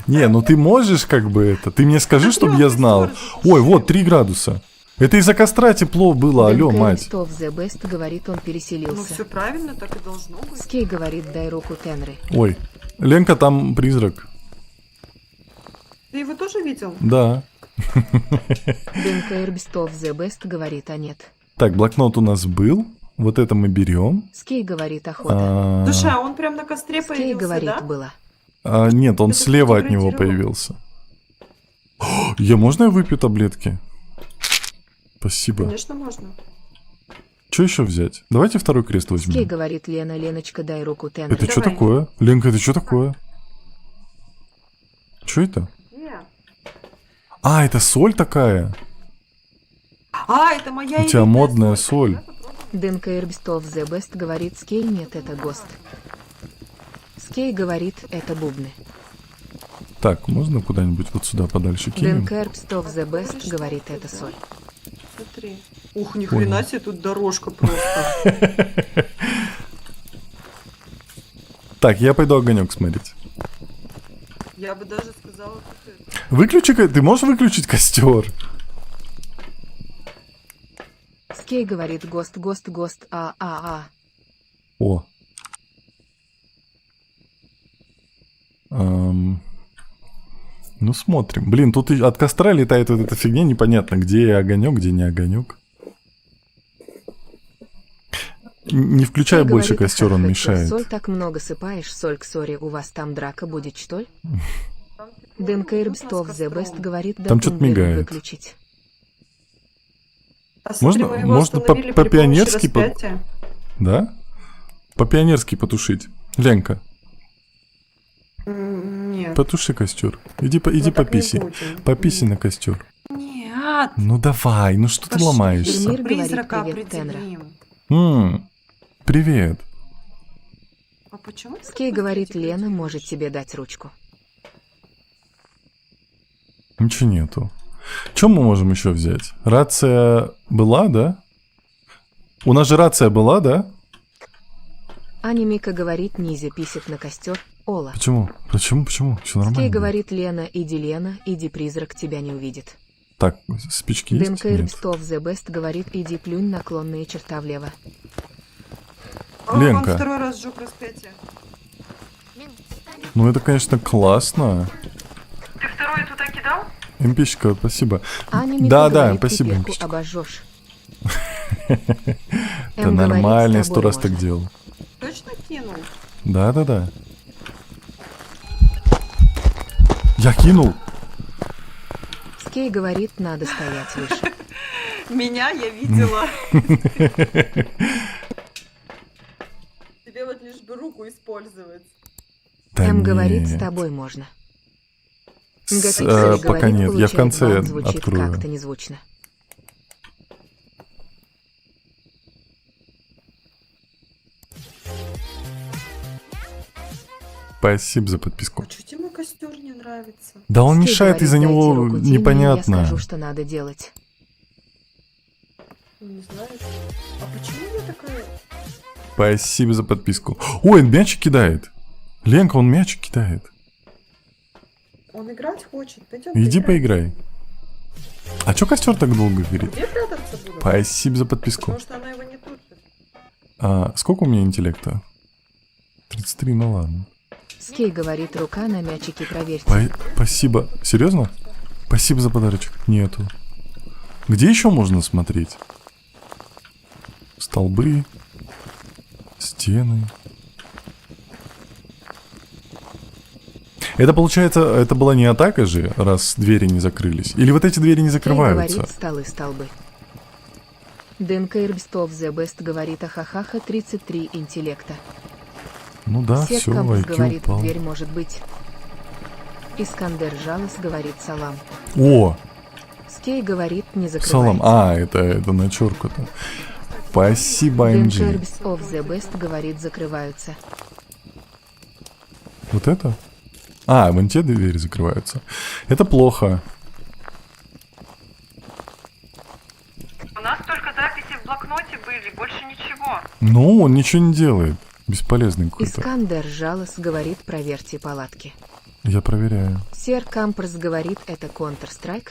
Не, ну ты можешь как бы это. Ты мне скажи, чтобы я знал. Ой, вот 3 градуса. Это из-за костра тепло было, алло, мать. of the Best говорит, он Ну переселился. все правильно, так и должно быть. Скей говорит, дай руку Тенры. Ой, Ленка, там призрак. Ты его тоже видел? Да. Дэн Кэрбс of the Best говорит, а нет. Так, блокнот у нас был. Вот это мы берем. Скей говорит, охота. А, Слушай, а он прям на костре Скей появился, говорит, да? было. нет, он Это слева от него фотографировал. появился. Можно я выпью таблетки? Спасибо. Конечно, можно. Что еще взять? Давайте второй крест Скей возьмем. говорит, Лена, Леночка, дай руку Тенры. Это что Давай. такое? Ленка, это что такое? Что это? Не. А, это соль такая. А, это моя У тебя элитная модная соль. соль. Я попробую. Дэн Кэрбс of the Best говорит, Скей, нет, это ГОСТ. Скей говорит, это бубны. Так, можно куда-нибудь вот сюда подальше Дэн кинем? Кэрбс of the Best говорит, это соль. Смотри. Ух, ни хрена себе, тут дорожка просто. Так, я пойду огонек смотреть. Я бы даже сказала, как это. Выключи, ты можешь выключить костер? Скей говорит, ГОСТ, ГОСТ, ГОСТ, а. О. Ну, смотрим. Блин, тут и от костра летает вот эта фигня, непонятно, где огонек, где не огонек. Не включай Скей больше говорит, костер, он «Ха-ха, мешает. Соль так много сыпаешь, соль к ссоре, у вас там драка будет, что ли? Дэн Кэрбс Ну, of the Best говорит, да Там что-то мигает. выключить. А смотри, Можно- мы его можно остановили при по-пионерски помощи распятия. Да? По-пионерски потушить. Ленка, Нет. потуши костер. Иди, мы иди так не пописи. будем. Пописи на костер. Нет. Ну давай, ну что ты Пошли. ломаешься? Вермир говорит, Призрака привет, Тенра. определим. Привет. А почему? ты Скей так говорит, быстро Лена делаешь? может тебе дать ручку. Ничего нету. Чем мы можем еще взять? Рация была, да? У нас же рация была, да? Аня Мика говорит, Низе писит на костер, Ола. Почему? Почему? Все Скей нормально. говорит, Лена, иди, призрак тебя не увидит. Так, спички Дэн есть? Кэрбс Нет. of the Best говорит, иди плюнь наклонные черта влево. О, Ленка. Он второй раз сжег распятие. Ну это, конечно, классно. Ты второй туда кидал? МПщика, спасибо. Аня Мика Да, говорит, спасибо, пипетку Мишечка. обожжешь. Это нормально, я 100 раз так делал. Точно кинул? Да. Я кинул. Скей говорит, надо стоять выше. Меня я видела. Тебе вот лишь бы руку использовать. Да Говорит, с нет. тобой можно. С- Говорит, пока нет, я в получает конце бан, звучит открою. как-то незвучно. Спасибо за подписку. А что тебе мой костер не нравится? Да он Скей мешает, говорит, из-за дайте него руку Тиме, Я непонятно. скажу, что надо делать. Не знаю. А почему я такая... Спасибо за подписку. Ой, он мячик кидает. Ленка, он мячик кидает. Он играть хочет. Пойдем Иди поиграй. А чё костер так долго горит? Где прятаться буду? Спасибо за подписку. Потому что она его не тушит. А сколько у меня интеллекта? 33, ну ладно. Скей говорит, рука на мячике, проверьте. Спасибо. Серьезно? Спасибо за подарочек. Нету. Где еще можно смотреть? Столбы. Стены. Это получается, это была не атака же, раз двери не закрылись? Или вот эти двери не Скей закрываются? говорит, столы, столбы. ДНК Ирбстов The Best говорит, ахахаха, 33 интеллекта. Ну да, Сет все, Кампус IQ говорит, упал. дверь может быть. Искандер Жалос говорит, салам. О, Скей говорит, не салам. закрывается. А, это начерка-то. Спасибо, ДНК MG. Ирбстов The Best говорит, закрываются. Вот это? А, вон те двери закрываются. Это плохо. У нас только записи в блокноте были, больше ничего. Ну, он ничего не делает. Бесполезный какой-то. Искандер Жалос говорит, проверьте палатки. Я проверяю. Сер Камперс говорит, это Counter-Strike.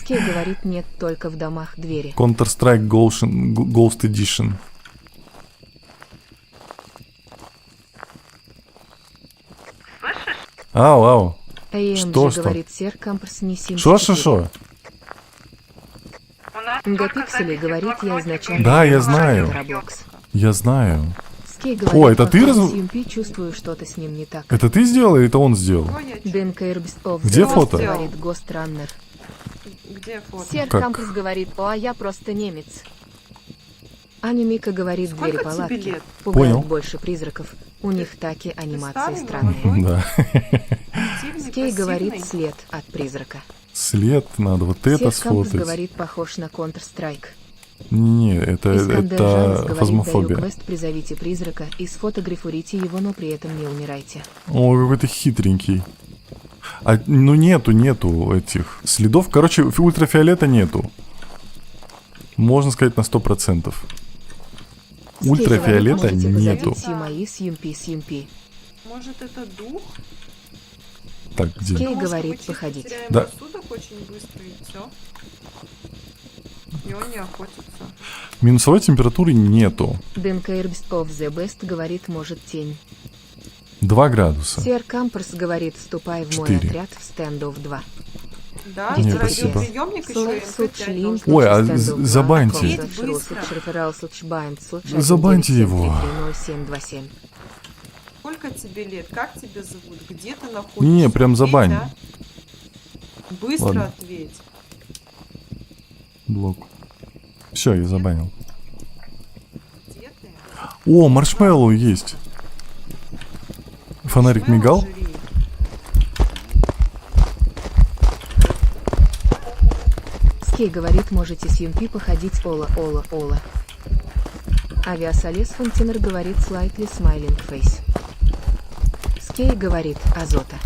Скей говорит, нет, только в домах двери. Counter-Strike Ghost Edition. Слышишь? Ау, ау. AMG Что? говорит, Сер Камперс не 74. Шо? У нас только Гапиксели записи в говорит, я блокноте изначально... были. Да, я не знаю. знаю Roblox. Я знаю. Скей говорит, О, это ты походу, раз- CMP, чувствую, что-то с ним не так. Это ты сделал или это он сделал? Ой, я чё? ДНК Ирбстов Где The Best фото? говорит, Ghost Runner. Где фото? Сер Как? Камперс говорит, о, а я просто немец. Аня Мика говорит, Сколько двери тебе палатки. лет? Пугают Понял. больше призраков. У них таки анимации старый, странные. молодой? Да. Активный, Скей говорит, пассивный? след от призрака. След надо вот это Сер Камперс сфотать. говорит, похож на Counter-Strike. Не, это Искандер Жалос говорит, даю фазмофобия. квест, призовите призрака и сфотографируйте его, но при этом не умирайте. О, какой-то хитренький. Ну нету этих следов. Короче, ультрафиолета нету. Можно сказать на 100%. Скей Ультрафиолета говорит, можете нету. позовите мои с UMP. Может, это дух? Так, где? Скей Потому что говорит, мы чисто походить. теряем Да. рассудок очень быстро, и все. И он не охотится. Минусовой температуры нету. ДНК Ирбстов The Best говорит, может тень. 2 градуса. Сер Камперс говорит, вступай в мой 4. отряд в стендов 2. Да, Не, ты спасибо. радиоприемник еще и MP5 должен. Ой, а забаньте. Забаньте его. 0727. Сколько тебе лет? Как тебя зовут? Где ты находишься? Не, прям забань. Ответь, а? Быстро Ладно. ответь. Блок. Все, я забанил. Где ты? О, маршмеллоу есть. Фонарик Шмелл мигал. жри. Скей говорит, можете с UMP походить Ола. Авиасолес Фонтинер говорит, slightly smiling face. Скей говорит, азота.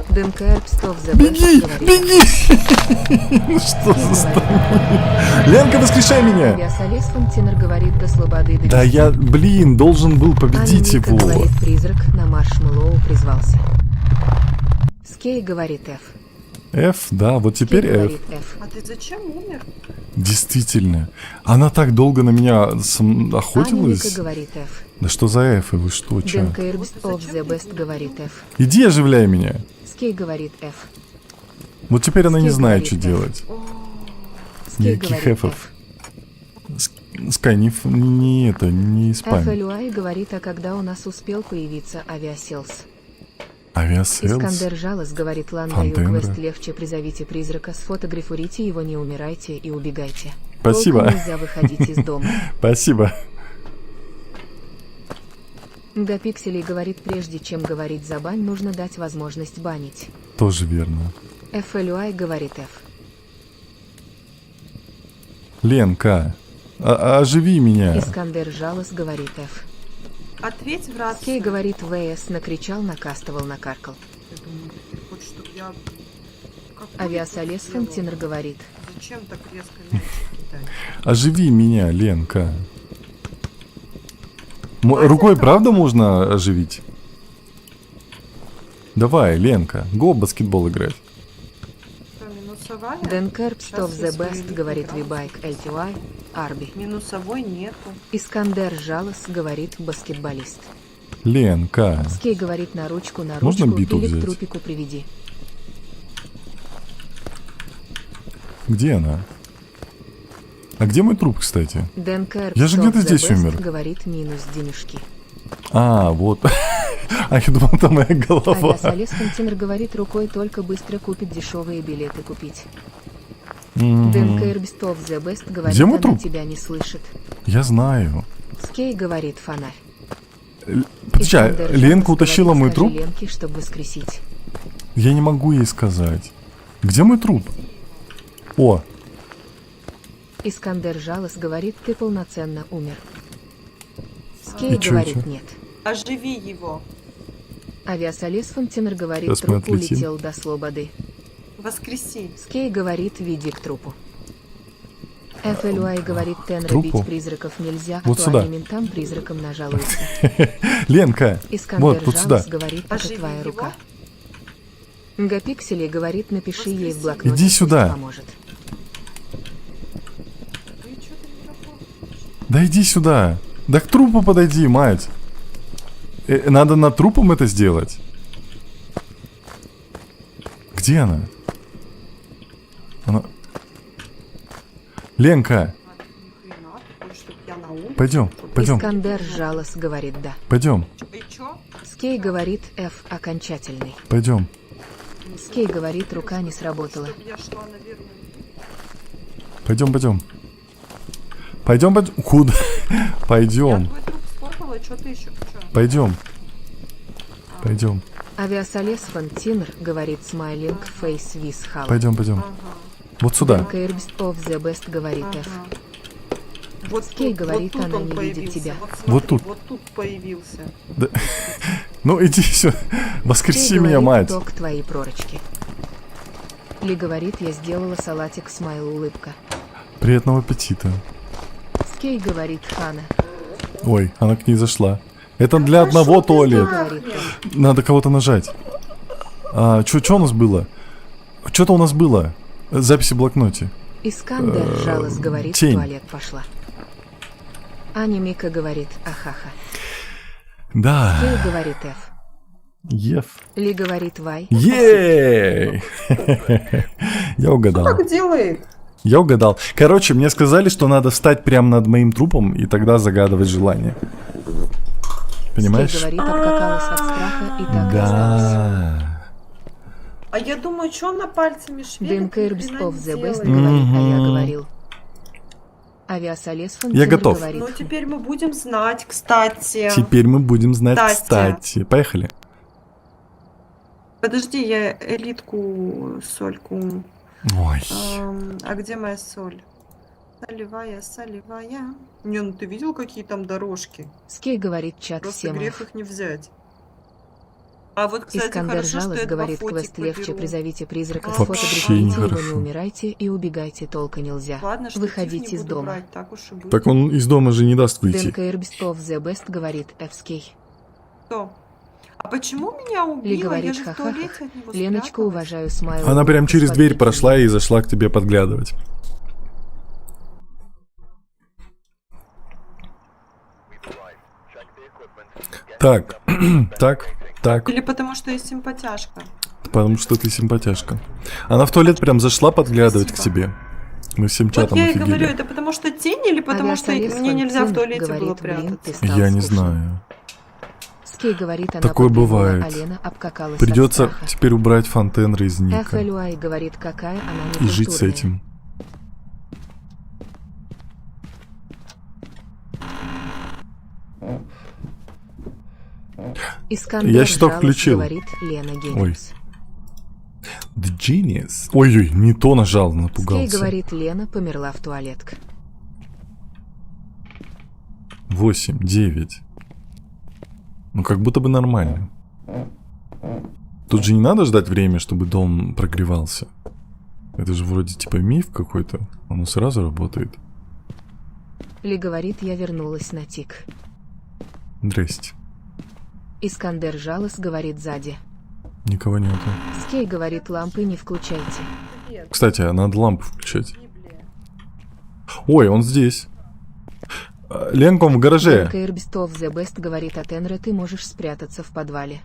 ДНК Эрбстов The Best Беги, говорит, беги! Что за страна? Ленка, воскрешай меня! Авиасолес Фонтинер говорит, до слободы Да я, блин, должен был победить Аня Мика его. говорит, призрак на маршмеллоу призвался. Скей говорит F. F, да, вот Скей теперь F. говорит F. А ты зачем умер? Действительно. Она так долго на меня Аня Мика охотилась. говорит F. Да что за F, вы что, чё? ДНК Эрбстов The Best говорит F. Иди оживляй меня. Скей говорит F. Вот теперь она не Скей знает, говорит что F. делать. Скей Никаких говорит эфов. Скай, не это, не спам. FLUI говорит, а когда у нас успел появиться авиаселс? Авиаселс. Искандер Жалос говорит, лан даю Фонтенра. квест легче, призовите призрака, сфотографируйте его, не умирайте и убегайте. Спасибо. Толком нельзя выходить из дома. Спасибо. До пикселей говорит, прежде чем говорить за бань, нужно дать возможность банить. Тоже верно. FLUI говорит F. Ленка, оживи меня. Искандер Жалос говорит F. Ответь в рацию. Скей говорит ВС, накричал, накастовал, накаркал. Я думаю, ты хочешь, чтобы я... Какой Авиасолес ты сделал? Фонтинер говорит. Зачем так резко мячик кидать? Оживи меня, Ленка. Хватит Рукой там. правда можно оживить? Давай, Ленка, го в баскетбол играть. Что, минусовая? Денкерб Сейчас Stop я the свою Best лику говорит брала. Вибайк LTY, Арби. Минусовой нету. Искандер Жалос говорит баскетболист. Ленка. Скей говорит на ручку Можно биту или взять? к трупику приведи. Где она? А где мой труп, кстати? Денкерб Я же Stop где-то the здесь Best умер. говорит минус денежки. А, вот. А я думал, это моя голова. Авиасолес Континер говорит рукой только быстро купит дешевые билеты купить. Мгм. Денкерб Stop the Best говорит, Где мой она труп? тебя не слышит. Я знаю. Скей говорит фонарь. Подожди, а Искандер Ленка Жалос утащила говорит, мой скажи труп? Ленке, чтобы воскресить. Я не могу ей сказать. Где мой труп? О, Искандер Жалос говорит, ты полноценно умер. Скей И чё, говорит чё? нет. Оживи его. Авиасолес Фонтинер говорит, Сейчас мы труп отлетим. улетел до слободы. Воскреси. Скей говорит, веди к трупу. FLY говорит, Тенра Трупу? бить призраков нельзя, Вот то сюда. они ментам призракам нажалуются. Ленка. Искандер Вот сюда. Жалос говорит, это Оживи твоя его. рука. Гапиксели говорит, напиши ей в блокноте, Иди пусть сюда. поможет. Ты что-то не работаешь. Да иди сюда. Да к трупу подойди, мать. Надо над трупом это сделать. Где она? Она... Ленка, Ни хрена, ты хочешь, чтоб я на улице? пойдем, пойдем, Искандер Жалос говорит да. пойдем, И чё? Скей говорит F окончательный. пойдем. Скей говорит, рука не сработала. Чтоб я шла наверх. Пойдем, пойдем. Пойдем, пойдем. Куда? Я Пойдем, твой труп сфоткала, что ты еще? Чё? пойдем. Пойдем, Авиасолес Фонтинер говорит смайлинг фейс вис хал. пойдем, пойдем. Ага. Вот сюда. Денкербс of the Best говорит F. Ага. Вот Скей тут, говорит, вот тут она он не видит появился. тебя. Вот, смотри, Вот тут. Вот тут появился. Ну иди сюда. Воскреси Скей меня, говорит, мать. ток твои пророчки. Ли говорит, я сделала салатик смайл улыбка. Приятного аппетита. Скей говорит Хана. Ой, она к ней зашла. Это для одного Скей туалет. говорит F. Надо кого-то нажать. А, что у нас было? Что-то у нас было. Записи в блокноте. Искандер Жалос говорит, в тень. туалет пошла. Аня Мика говорит ахаха. Да. Скей говорит F. Ев. Ли говорит Вай. Ей! Я угадал. Как делает? Я угадал. Короче, мне сказали, что надо встать прямо над моим трупом и тогда загадывать желание. Понимаешь? Скей говорит, обкакалась от страха и так осталась. Да. А я думаю, что он на пальцами швелит? Денкербс ни хрена of не the делает. Best говорит, а я Мгм. говорил. Авиасолес Фонтинер готов. говорит. Ну, теперь мы будем знать, кстати. Теперь мы будем знать, Кстати. кстати. Поехали. Подожди, я элитку, сольку. Ой. А где моя соль? Солевая, солевая. Не, ну ты видел, какие там дорожки? Скей говорит, чат Просто всем грех F. их не взять. А вот, кстати, Искандер хорошо, что Жалос я говорит, два квест фотик легче, поберу. призовите призрака, Вообще сфотографируйте его, нехорошо. не умирайте и убегайте, толка нельзя. Ладно, что Выходите из дома. Брать, так уж и быть. Так он из дома же не даст выйти. Денкербс of the Best говорит, F-скей. Кто? А почему меня убило? Ли Я говорит, же в ха-ха-ха. туалете от него Леночка, спряталась. уважаю смайл. Она прям через дверь Смотрите. прошла и зашла к тебе подглядывать. Так, так, Или потому что я симпатяшка. потому что ты симпатяшка. Она в туалет прям зашла подглядывать к тебе. Мы всем Вот чатом я и говорю, офигели. это потому что тень или потому что Авиасолес мне нельзя в Фонтин туалете говорит, было блин, ты прятаться? стал Я не скучным. знаю. Скей говорит, она Такое подбегала, бывает. а Лена обкакалась Придется от страха. теперь убрать фонтенры из ника. FLY говорит, какая она И жить с некультурная. этим. Искандер Я щиток Жалос включил. говорит, Лена Гениус. The genius. Ой-ой, не то нажал, Скей напугался. говорит, Лена померла в туалетка. 8, 9. Ну, как будто бы нормально. Тут же не надо ждать время, чтобы дом прогревался. Это же вроде типа миф какой-то. Он сразу работает. Ли говорит, я вернулась на тик. Здрасте. Искандер Жалос говорит сзади. Никого нету. Скей говорит, лампы не включайте. Привет, Кстати, надо лампу включать. Библия. Ой, он здесь. Ленка, он в гараже. Каирбистов The Best говорит, от Энра ты можешь спрятаться в подвале.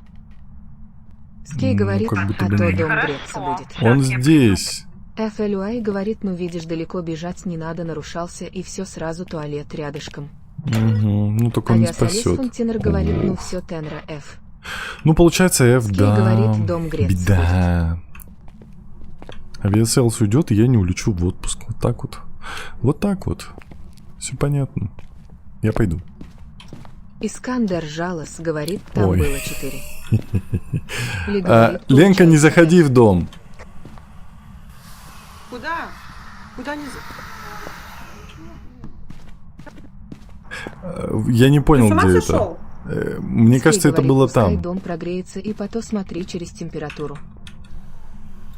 Скей Ну, говорит, как будто а бы то нет. дом греться будет. Он здесь. FLUI говорит, ну видишь, далеко бежать не надо, нарушался, и все сразу туалет рядышком. Угу. Ну, только он не Авиасолес спасет. Фонтинер говорит, ну все, Тенра F. Ну, получается, F, Скей да. говорит, дом греться Беда. Авиаселс уйдет, и я не улечу в отпуск. Вот так вот. Вот так вот. Все понятно. Я пойду. Искандер Жалос говорит, там Ой. было 4. Ли говорит, Ленка, не получается, заходи в дом. Куда? Куда не... Я не Ты понял, с ума где сошел? это. Мне Скей кажется, это говорит, было пускай там. дом прогреется, и потом смотри через температуру.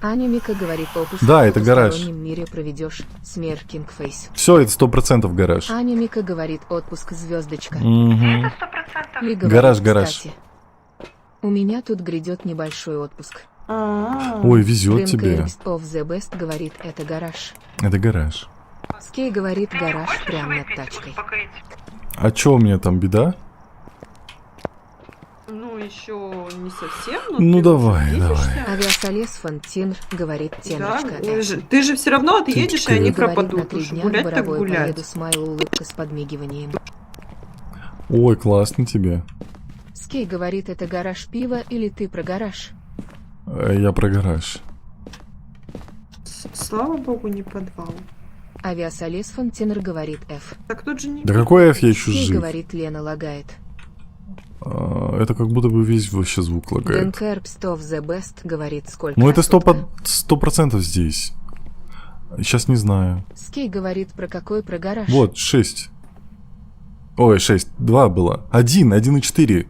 Аня Мика говорит, отпуск Да, в это гараж. потустороннем мире проведешь. Смер Кингфейс. Все, это 100% гараж. Аня Мика говорит, отпуск звездочка. Мгм. Ли говорит, Гараж, гараж. кстати, у меня тут грядет небольшой отпуск. Ой, везет тебе. of the Best говорит, это гараж. Это гараж. Скей говорит, гараж прямо над тачкой. А чё у меня там беда? Ну, еще не совсем. но Ну, ты давай, уже давай. движешься. Авиасолес Фонтин говорит, Да, теночка. ты же все равно отъедешь, и они Ли говорит, на пропадут. 3 Уж дня гулять так Боровой гулять. поеду, смайл, улыбка с подмигиванием. Ой, классно тебе. Скей говорит, это гараж пива или ты про гараж? Я про гараж. Слава богу, не подвал. Авиасолес Фонтинер говорит F. Так тут же не... Да какой F, я еще Скей жив. говорит, Лена лагает. Это как будто бы весь вообще звук лагает. Денкербстов The Best говорит, сколько Ну это сутка. 100% здесь. Сейчас не знаю. Скей говорит, про какой про гараж? Вот, 6. Ой, 6. 2 было. 1 и 4.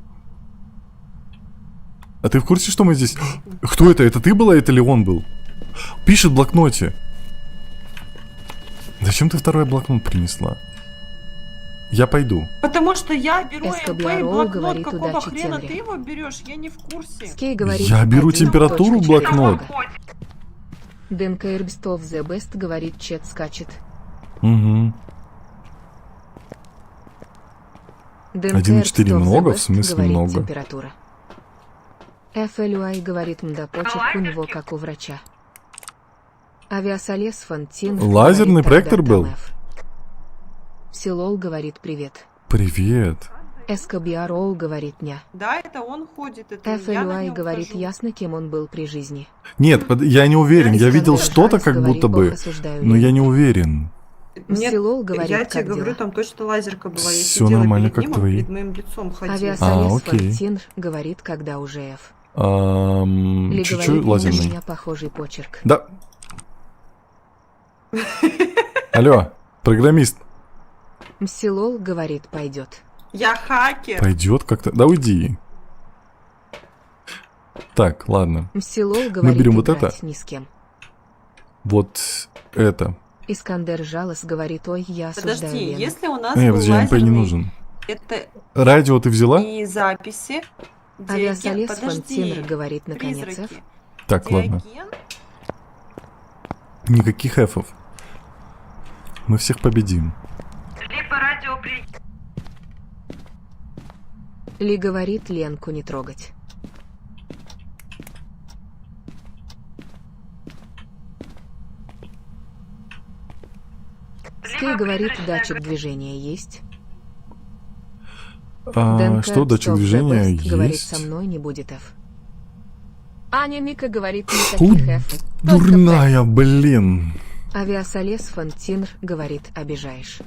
А ты в курсе, что мы здесь... Кто это? Это ты была, это ли он был? Пишет в блокноте. Зачем ты второй блокнот принесла? Я пойду. Потому что я беру Эскобиаро МП, блокнот, говорит, какого удачи хрена Тенри. ты его берешь? Я не в курсе. Скей говорит, Я беру 1.4. температуру в блокнот. Денкербстов The Best говорит, чет скачет. Угу. 1.4 много? В смысле говорит, много? температура. FLUI говорит, мда почерк у него как у врача. Авиасолес Фонтин. Лазерный говорит, проектор тогда там был? F. Силол говорит, привет. Привет. Эскобиароу говорит, ня. Да, это он ходит, это я на FLUI нем говорит, хожу. ясно, кем он был при жизни. Нет, я не уверен. Я видел Искандер что-то Жалс как говорит, будто бы, «Ох, осуждаю но Лену». я не уверен. Нет, Силол говорит, я как тебе говорю, дела? там точно лазерка была. Я Всё сидела нормально, перед как ним, он твои. перед моим лицом ходил. Авиасолес окей. Фонтин говорит, когда уже F. Ли Чуть-чуть говорит, у лазерный. меня похожий почерк. Да. Алло, программист. Мсилол говорит, пойдет. Я хакер. Пойдет как-то. Да уйди. Так, ладно. Мсилол говорит, берем вот играть это. ни с кем. Вот это. Искандер Жалос говорит, ой, я осуждаю Подожди, Лену. если у нас Не, был подожди, МП не лазерный, нужен. это Радио ты взяла? и записи. Авиасолес Подожди, Фонтинер говорит, наконец, F. призраки. Так, ладно. Диоген? Никаких эфов. Мы всех победим. Либо радио Ли говорит, Ленку не трогать. Скей говорит, датчик движения есть. Что, датчик движения говорит, со есть? мной не будет F. Аня Мика говорит, Фу, никаких F. только дурная, блин. P. Авиасолес Фонтинер говорит, обижаешь.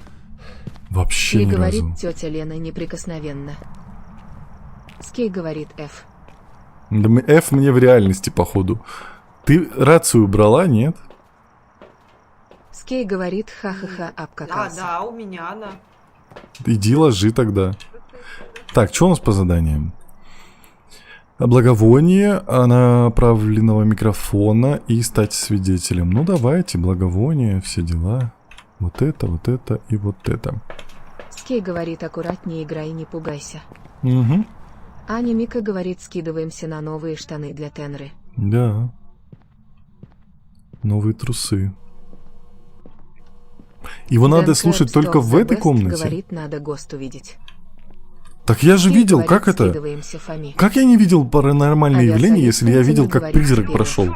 Вообще Ли ни говорит, разу. тетя Лена неприкосновенна. Скей говорит F. Да F мне в реальности, походу. Ты рацию брала, нет? Скей говорит, ха-ха-ха, Да, обкакался. да, у меня она. Иди ложи тогда. Так, что у нас по заданиям? Благовоние направленного микрофона и стать свидетелем. Ну давайте, благовоние, все дела. Вот это и вот это. Скей говорит, аккуратнее играй, не пугайся. Угу. Аня Мика говорит, скидываемся на новые штаны для Тенры. Да. Новые трусы. Его надо Дэн слушать Кэпс только of в the этой Best комнате. говорит, надо ГОСТ увидеть. Так я же Скей видел, говорит, как это? скидываемся, Фоми. Как я не видел паранормальное явление, если я видел, как говорит призрак первый. прошел?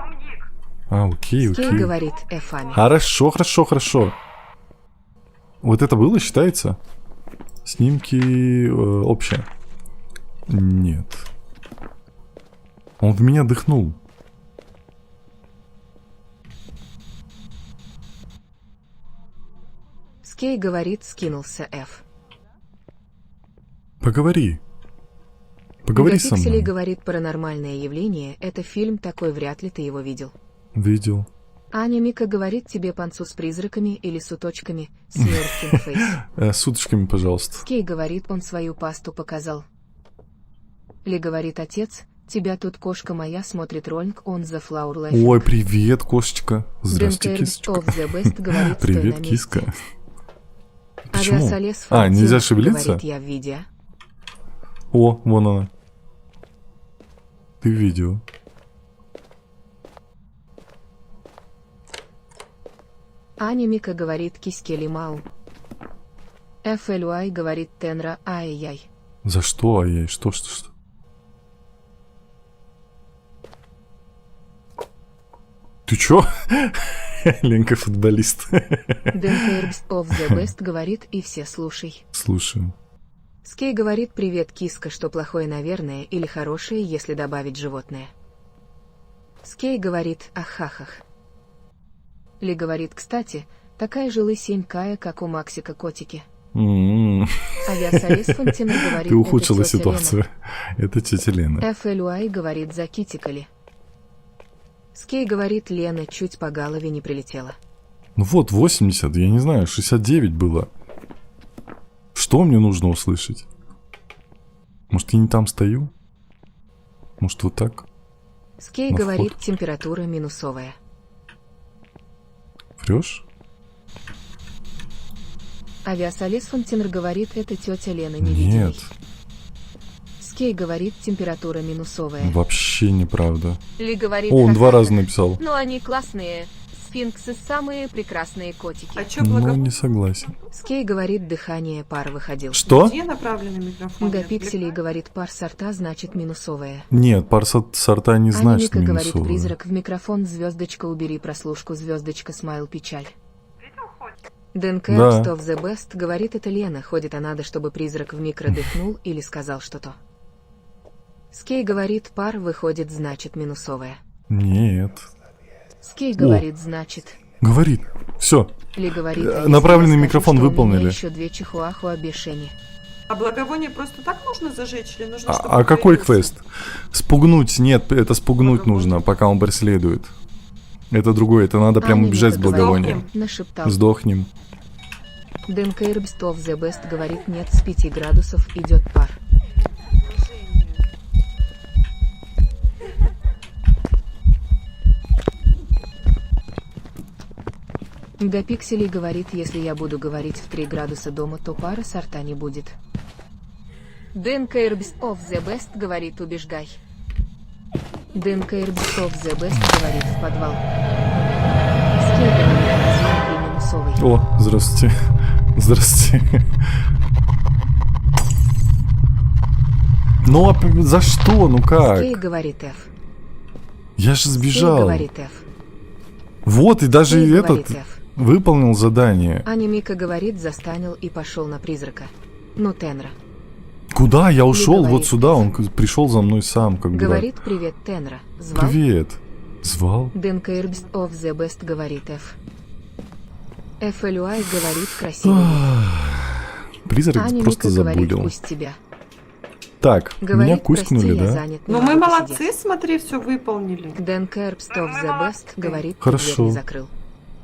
А, окей. Скей говорит, Фами. Хорошо. Вот это было, считается? Снимки общее. Нет. Он в меня дыхнул. Скей говорит, скинулся Ф. Поговори со Мегапикселей мной. говорит, паранормальное явление, это фильм такой, вряд ли ты его видел. Видел. Аня Мика говорит тебе панцу с призраками или с уточками, смерть фейс. С уточками, пожалуйста. Скей говорит, он свою пасту показал. Ли говорит, отец, тебя тут кошка моя смотрит роллинг on the floor laughing. Ой, привет, кошечка. Здрасте, Дэн Кэрбс кисочка. of the Best говорит, стой Привет, на месте. киска. Почему? Авиасолез А, нельзя Фронтир шевелиться? говорит, я в видео. О, вон она. Ты в видео. Аня Мика говорит, кискели мау. FLY говорит, Тенра, ай-яй. За что, ай-яй? Что? Ты чё? Ленка футболист. Дэн Кэрбс of the Best говорит, и все слушай. Слушаю. Скей говорит, привет, киска, что плохое, наверное, или хорошее, если добавить животное. Скей говорит, ахахах. Ли говорит, кстати, такая же лысенькая, как у Максика котики. М-м. Авиасолез Фонтинер говорит, Ты ухудшила это тётя ситуацию. Это тетя Лена. Лена. FLY говорит, закитикали. Скей говорит, Лена чуть по голове не прилетела. Ну вот, 80, я не знаю, 69 было. Что мне нужно услышать? Может, я не там стою? Может, вот так? Скей На говорит, вход. температура минусовая. Врешь? Авиасолез Фонтинер говорит, это тетя Лена, не Нет, Скей говорит, температура минусовая. вообще неправда. Ли говорит, О, он 2 «Ха-ха-ха». раза написал. Ну они классные. Сфинксы самые прекрасные котики. А чё, Но благовоние? не согласен. Скей говорит, дыхание пар выходил. Что? Где направленный микрофон? Мегапикселей говорит, пар сорта значит минусовая. Нет, пар сорта не значит Анимика говорит, минусовая. призрак в микрофон, звездочка, убери прослушку, звездочка, смайл, печаль. Дэн Кэрбс Да. of the Best говорит, это Лена, ходит, а надо, чтобы призрак в микро дыхнул или сказал что-то. Скей говорит, пар выходит, значит минусовая. Нет. Скей говорит, значит. Говорит. Все. Ли говорит, Направленный «Я микрофон скажу, что у меня выполнили. еще 2 чихуахуа бешени. А благовоние просто так нужно зажечь или нужно, чтобы А он какой появился? квест? Спугнуть. Нет, это спугнуть Благовоние. нужно, пока он преследует. Это другое, это надо прям Анимика убежать с говорит, благовонием. Нашептал. Сдохнем. Дэн Кэрбс of the Best говорит, нет, с 5 градусов идет пар. Мегапикселей говорит, если я буду говорить в 3 градуса дома, то пара сорта не будет. Дэн Кэрбс of the Best говорит, убеждай. Дэн Кэрбс of the Best говорит, в подвал. Скей говорит, размер минусовый. О, здравствуйте. Здравствуйте. Ну а за что? Ну как? Скей говорит F. Я же Скей сбежал. говорит F. Вот, и даже Скей этот говорит F. выполнил задание. Анимика говорит, застанил и пошел на призрака. Ну, Тенра. Куда? Я ушел говорит. вот сюда, он пришел за мной сам, как дурак. Говорит, привет, Тенра. Звал? Привет. Звал? Дэн Кэрбс of the Best говорит F. FLY говорит, красивый. Призрак Аня просто Мика говорит, забулил. пусть тебя. Так, Говорит, меня кускнули, прости, я да? занят, не Ну мы могу молодцы, посидеть. смотри, все выполнили. Дэн Кэрбс of the Best говорит, ты Хорошо. дверь не закрыл.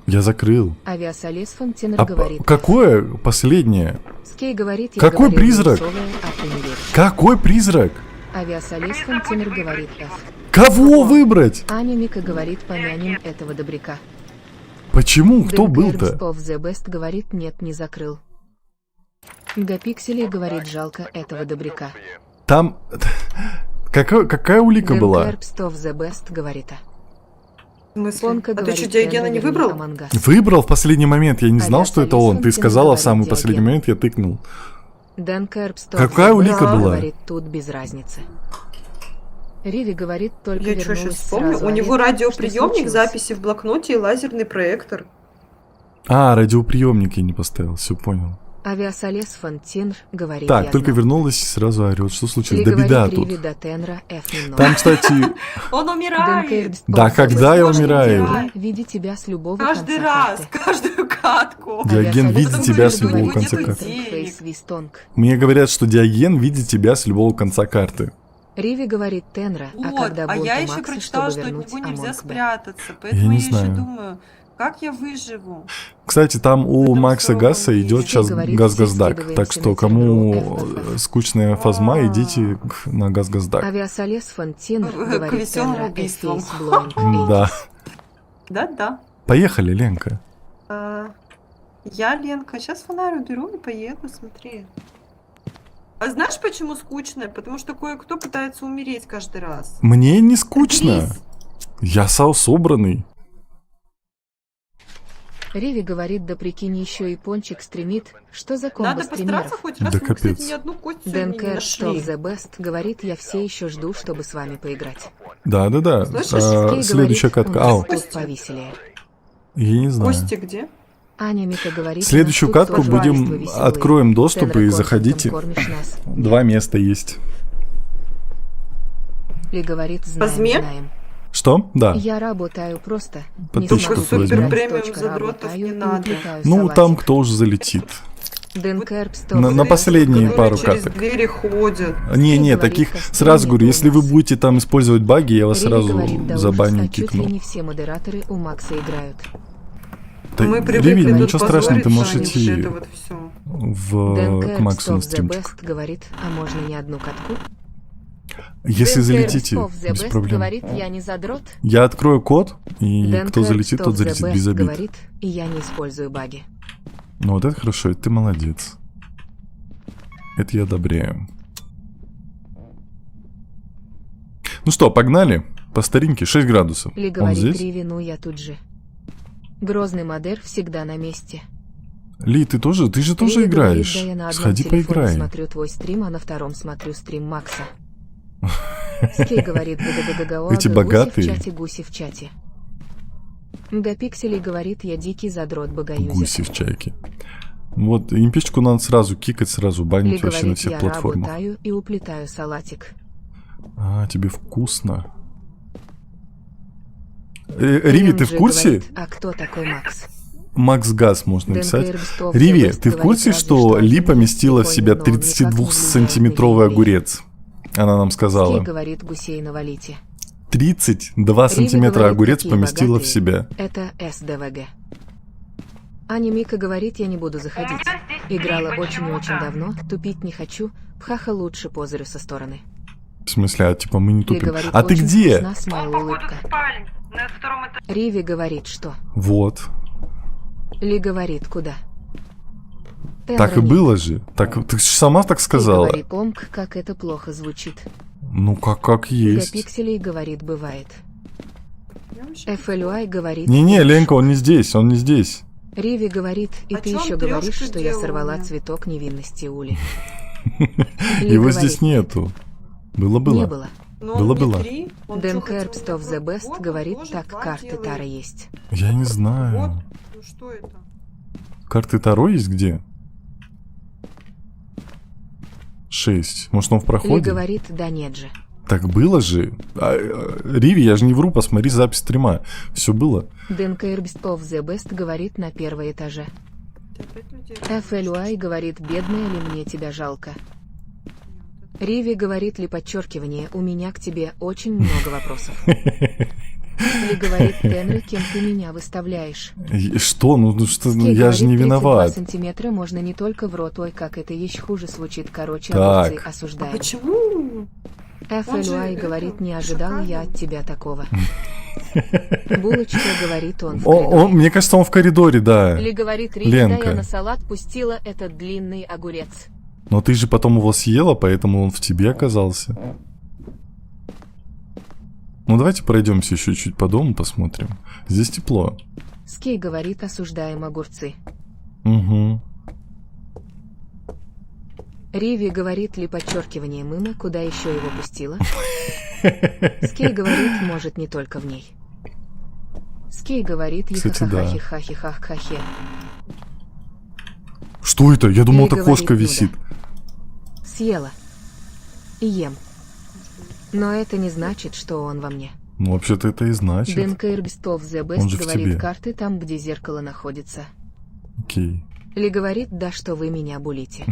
Я закрыл. Авиасолез Фонтинер А говорит. какое последнее? Скей говорит, я Какой говорил призрак? минусовое, а ты не веришь. Какой призрак? Авиасолист Фонтинер говорит F. Кого выбрать? Аня Мика говорит помянем этого добряка. Почему? Кто Дэн был-то? Кэрбс of the Best говорит нет, не закрыл. Гапиксели говорит жалко этого добряка. Там... Какая улика Дэн была? Кэрбс of the Best говорит В смысле? Фонка А ты говорит что, Диогена не Тенра, выбрал? верни Among Us. Выбрал в последний момент, я не знал, что это он. Ты Авиасолист сказала в говорит самый Диоген. последний момент, я тыкнул. Дэн Кэрбс of Какая the улика Best была? говорит тут без разницы. Риви говорит только Я что, вернулась сейчас вспомню? сразу. У него Олег, радиоприемник, что случилось? записи в блокноте и лазерный проектор. А, радиоприемник я не поставил, все понял. Авиасолес Фонтинер говорит Так, я только знал. вернулась и сразу орет. Что случилось? Ли Да беда говорит тут. Риви до Тенра F немного. Там, кстати, Он Дэн умирает! Кэрбс да, of the когда Best я говорит, умираю? «Диоген, видя тебя с любого Каждый конца раз, карты». каждую катку. Диоген видит Авиасолист тебя с говорит, любого конца «Говорит карты. Интерфейс Вистонг». Мне говорят, что Диоген видит тебя с любого конца карты. Риви говорит Тенра, а Вот, когда а бунту я еще Макса, прочитала, чтобы что от вернуть него нельзя Among Us. спрятаться. Поэтому не я еще знаю. думаю, как я выживу? Кстати, там у Потому Макса что Гасса он идет есть. сейчас Говорит, газ-газдак. все Так что скидываемся кому на терминал скучная фазма, идите на газ-газдак. Авиасолес Фонтинер К говорит весёлым Тенра убийствам. Face Blowing Eight. Да. Да-да. Поехали, Ленка. Я, Ленка, сейчас фонарь уберу и поеду, смотри. А знаешь, почему скучно? Потому что кое-кто пытается умереть каждый раз. Мне не скучно. Крис, Я собранный. Риви говорит, да прикинь, еще и Пончик стримит. Что за комбо надо постараться стримеров? хоть раз. Да Мы, кстати, капец. ни одну кость Дэн сегодня не Кэрбс нашли. of the Best говорит, я все еще жду, чтобы с вами поиграть. Да. Слышишь, Скей Следующая говорит, катка. у Ау, нас тут повеселее. я не знаю. Кости где? Аня Мика говорит, Следующую у нас тут катку тоже будем убийства веселые. откроем доступ Тенра и контентом заходите. кормишь нас. 2 места есть. Ли говорит, знаем, Возьме? знаем. Что? Да. Я работаю просто. Подписчиков Не знаю, возьмем. как Премиум точка, задротов работаю не и надо. уплетаю Ну, салатик. там кто уже залетит. Дэн Кэрбс На of the последние Best пару говорит, через каток. двери ходят. Не, говорит, таких костюм сразу нет говорю, у если вы нас. будете там использовать баги, я вас Риви сразу говорит, да за ужас, баню а чуть ли кикну. не все модераторы у Макса играют. Да, Мы Риви, привыкли ну тут ничего страшного, ты можешь позориться, а не вот идти это вот всё. Дэн к Кэрбс Максу на of the стримчик. Best говорит, а можно не одну катку? Если Дэн залетите, Кэрбс of the без Best проблем. говорит, я не задрот. Я открою код, и Дэн кто Кэрбс залетит, тот of the залетит Best без обид. говорит, и я не использую баги. Ну вот это хорошо, это ты молодец. Это я одобряю. Ну что, погнали? По старинке, 6 градусов. Ли Он говорит, здесь? Риви, ну я тут же. Грозный модер всегда на месте. Ли, ты же тоже Риви говорит, играешь. да я на одном Сходи телефоне поиграй. смотрю твой стрим, а на втором смотрю стрим Макса. Скей говорит, га-га-га-га-га, Эти богатые. гуси в чате. Мегапикселей говорит, я дикий задрот богоюзер. Гуси в чайке. Вот, импичку надо сразу кикать, сразу Ли банить вообще на говорит, всех я платформах. работаю и уплетаю салатик. А, тебе вкусно. Риви, ты в Энджи курсе? говорит, а кто такой Макс? Макс Газ можно Дэн написать. Кэрбс of the Риви, Best ты в говорит, курсе, разве что Ли один поместила в себя прикольный, но никак не влияет на 32-сантиметровый евреев? огурец? Она нам Скей сказала. говорит, гусей навалите. 32 Риви сантиметра говорит, огурец такие поместила в богатые. себя. Это СДВГ. Аня Мика говорит, я не буду заходить. Играла очень и очень давно, тупить не хочу. Пхаха лучше позырю со стороны. В смысле, а типа мы не Ли тупим. говорит, А ты очень где? вкусна, смайл улыбка. Риви говорит, что? Вот. Ли говорит, куда? Так и Тенра было же. Так, ты ж сама так Ли сказала. говорит, омк, как это плохо звучит. Ну, как есть. Гигапикселей говорит, бывает. Я вообще- FLUI говорит... Не-не, Ленка, он не здесь, он не здесь. Риви говорит, и О ты чём еще трёшка говоришь, что я делала сорвала мне? цветок невинности Ули. Ли Его говорит, здесь нету. Было-было. Не было. Но он не Было-было. 3, он Дэн чё, хотел Кэрбс of the вот, Best вот, он говорит, тоже так, 2 карты делает. Тара есть. Я не Вот, знаю. ну что это? Карты Таро есть где? 6. Может, он в Ли проходе? говорит, да нет же. Так было же. Риви, я же не вру, посмотри запись стрима. Все было. Дэн Кэрбс of the Best говорит на первом этаже. Ты опять людей FLUI говорит, бедная ли мне тебя жалко. Риви говорит ли подчеркивание, у меня к тебе очень много вопросов. Ли говорит, Тенри, кем ты меня выставляешь? Что? Ну что? Скей Я же не говорит, 32 виноват. сантиметра можно не только в рот, ой, как это еще хуже звучит, короче, Так. огурцы А осуждаем. почему? FLY говорит, не ожидал я от тебя такого. Булочка говорит, он в О, коридоре. мне кажется, он в коридоре, да. Ли говорит, Риви, Ленка. да я на салат пустила этот длинный огурец. Но ты же потом его съела, поэтому он в тебе оказался. Ну давайте пройдемся еще чуть по дому, посмотрим. Здесь тепло. Скей говорит, осуждаем огурцы. Угу. Риви говорит ли подчеркивание мыма, куда еще его пустила? Скей говорит, может, не только в ней. Скей говорит, Кстати, да. хахахахихахахахе. Что это? Я думал, Ли это говорит, кошка ну да. висит. Съела. И ем. Но это не значит, что он во мне. Ну, вообще-то это и значит. ДНК Ирбстов The Он Best же в говорит, тебе. карты там, где зеркало находится. Окей. Ли говорит, да что вы меня булите.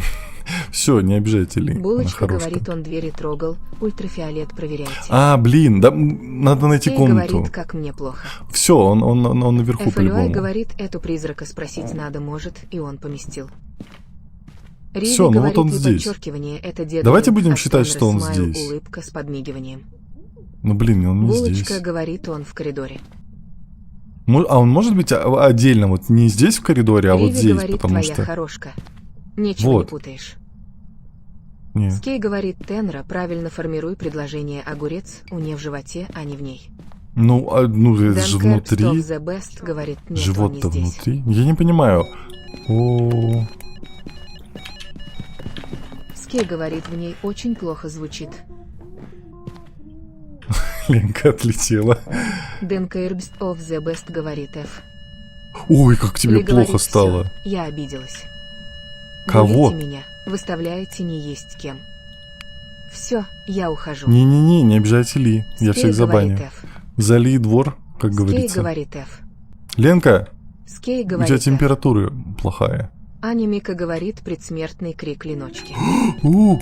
Все, не обижайте Ли. Она Булочка хорошая. говорит, он двери трогал, ультрафиолет проверяйте. А, блин, да, надо найти Скей комнату. говорит, как мне плохо. Все, он наверху FLY по-любому. говорит, эту призрака спросить надо, может, и он поместил. Риви Всё, ну вот говорит, он и здесь. подчеркивание, это дедушка. Давайте будем считать, что он смайл, здесь. улыбка с подмигиванием. Ну, блин, он не Булочка здесь. говорит, он в коридоре. А он может быть отдельно, вот не здесь в коридоре, а вот Риви здесь, говорит, потому твоя что... хорошка. Ничего Вот. не путаешь. Нет. Скей говорит, Тенра, правильно формируй предложение огурец, у не в животе, а не в ней. Ну, это же Дэн Кэрп, внутри. Stop the Best говорит, нет, он не Живот-то здесь. внутри. Я не понимаю. О, Скей говорит, в ней очень плохо звучит. Ленка отлетела. Дэн Кэрбст of the Best говорит F. Ой, как тебе Ли плохо говорит, стало. «Всё, я обиделась. Кого? Булите меня, выставляете не есть кем. Все, я ухожу. Не-не-не, не обижайте Ли. Я Скей всех говорит забаню. F. Зали двор, как Скей говорится. говорит F. Ленка, Скей у тебя говорит F. температура плохая. Аня Мика говорит предсмертный крик Леночки. У,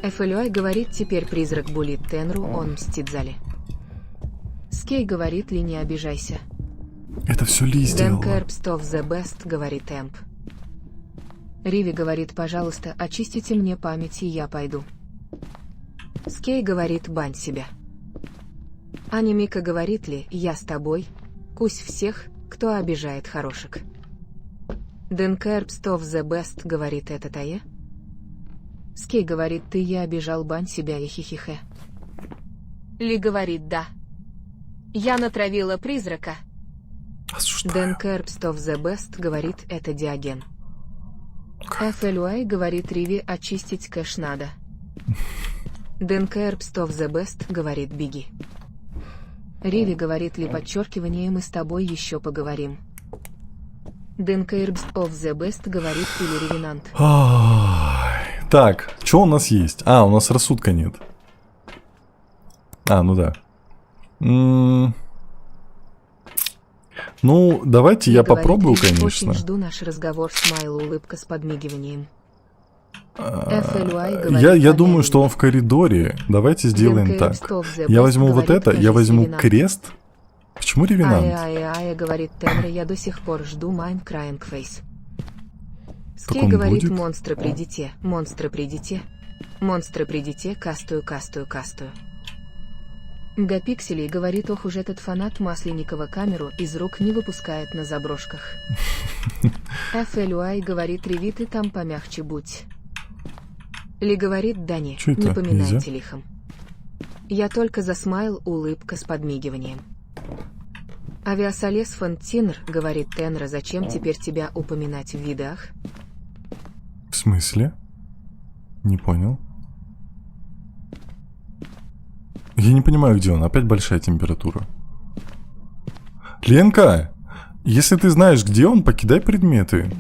FLY говорит, теперь призрак булит Тенру, он мстит Зали. Скей говорит, Ли, не обижайся. это все Ли Дэн сделала. Кэрпст of the Best говорит Эмп. Риви говорит, пожалуйста, очистите мне память, и я пойду. Скей говорит, бань себя. Аня Мика говорит ли, я с тобой, кусь всех, кто обижает хорошек. Дэн Кэрпст of the Best говорит, это Тае. Скей говорит, ты я обижал, бань себя и хихихе. Ли говорит, да. Я натравила призрака. Осуждаю. Дэн Кэрпст of the Best говорит, это Диоген. FLY говорит, Риви, очистить кэш надо. Дэн Кэрпст of the Best говорит, беги. Риви говорит, ли подчеркивание, мы с тобой еще поговорим. Дэн Кэрпст of the Best говорит, или ревенант. Ай. Так, что у нас есть? А, у нас рассудка нет. А, ну да. Ну, давайте я Ли говорит, попробую, Риви, конечно. Очень жду наш разговор, смайл, улыбка с подмигиванием. А, FLY говорит, Я поверь думаю, мне. что он в коридоре. Давайте сделаем Дэн так. Кэрпст of the Я Best возьму вот говорит, это, я кажись, возьму ревенант. крест. Почему ревенант? Ая, говорит Тенра, я до сих пор жду Майн Crying Face. Скей он говорит, будет? монстры придите, монстры придите, монстры придите, кастую, кастую, кастую. Гапикселей говорит, ох уж этот фанат Масленникова камеру из рук не выпускает на заброшках. FLY говорит, Реви, ты там помягче будь. Ли говорит, да не, Чё это? не поминайте Нельзя? лихом. Я только засмайл, улыбка с подмигиванием. Авиасолес Фонтинер говорит Тенра, зачем теперь тебя упоминать в видах? В смысле? Не понял. Я не понимаю, где он. Опять большая температура. Ленка, если ты знаешь, где он, покидай предметы.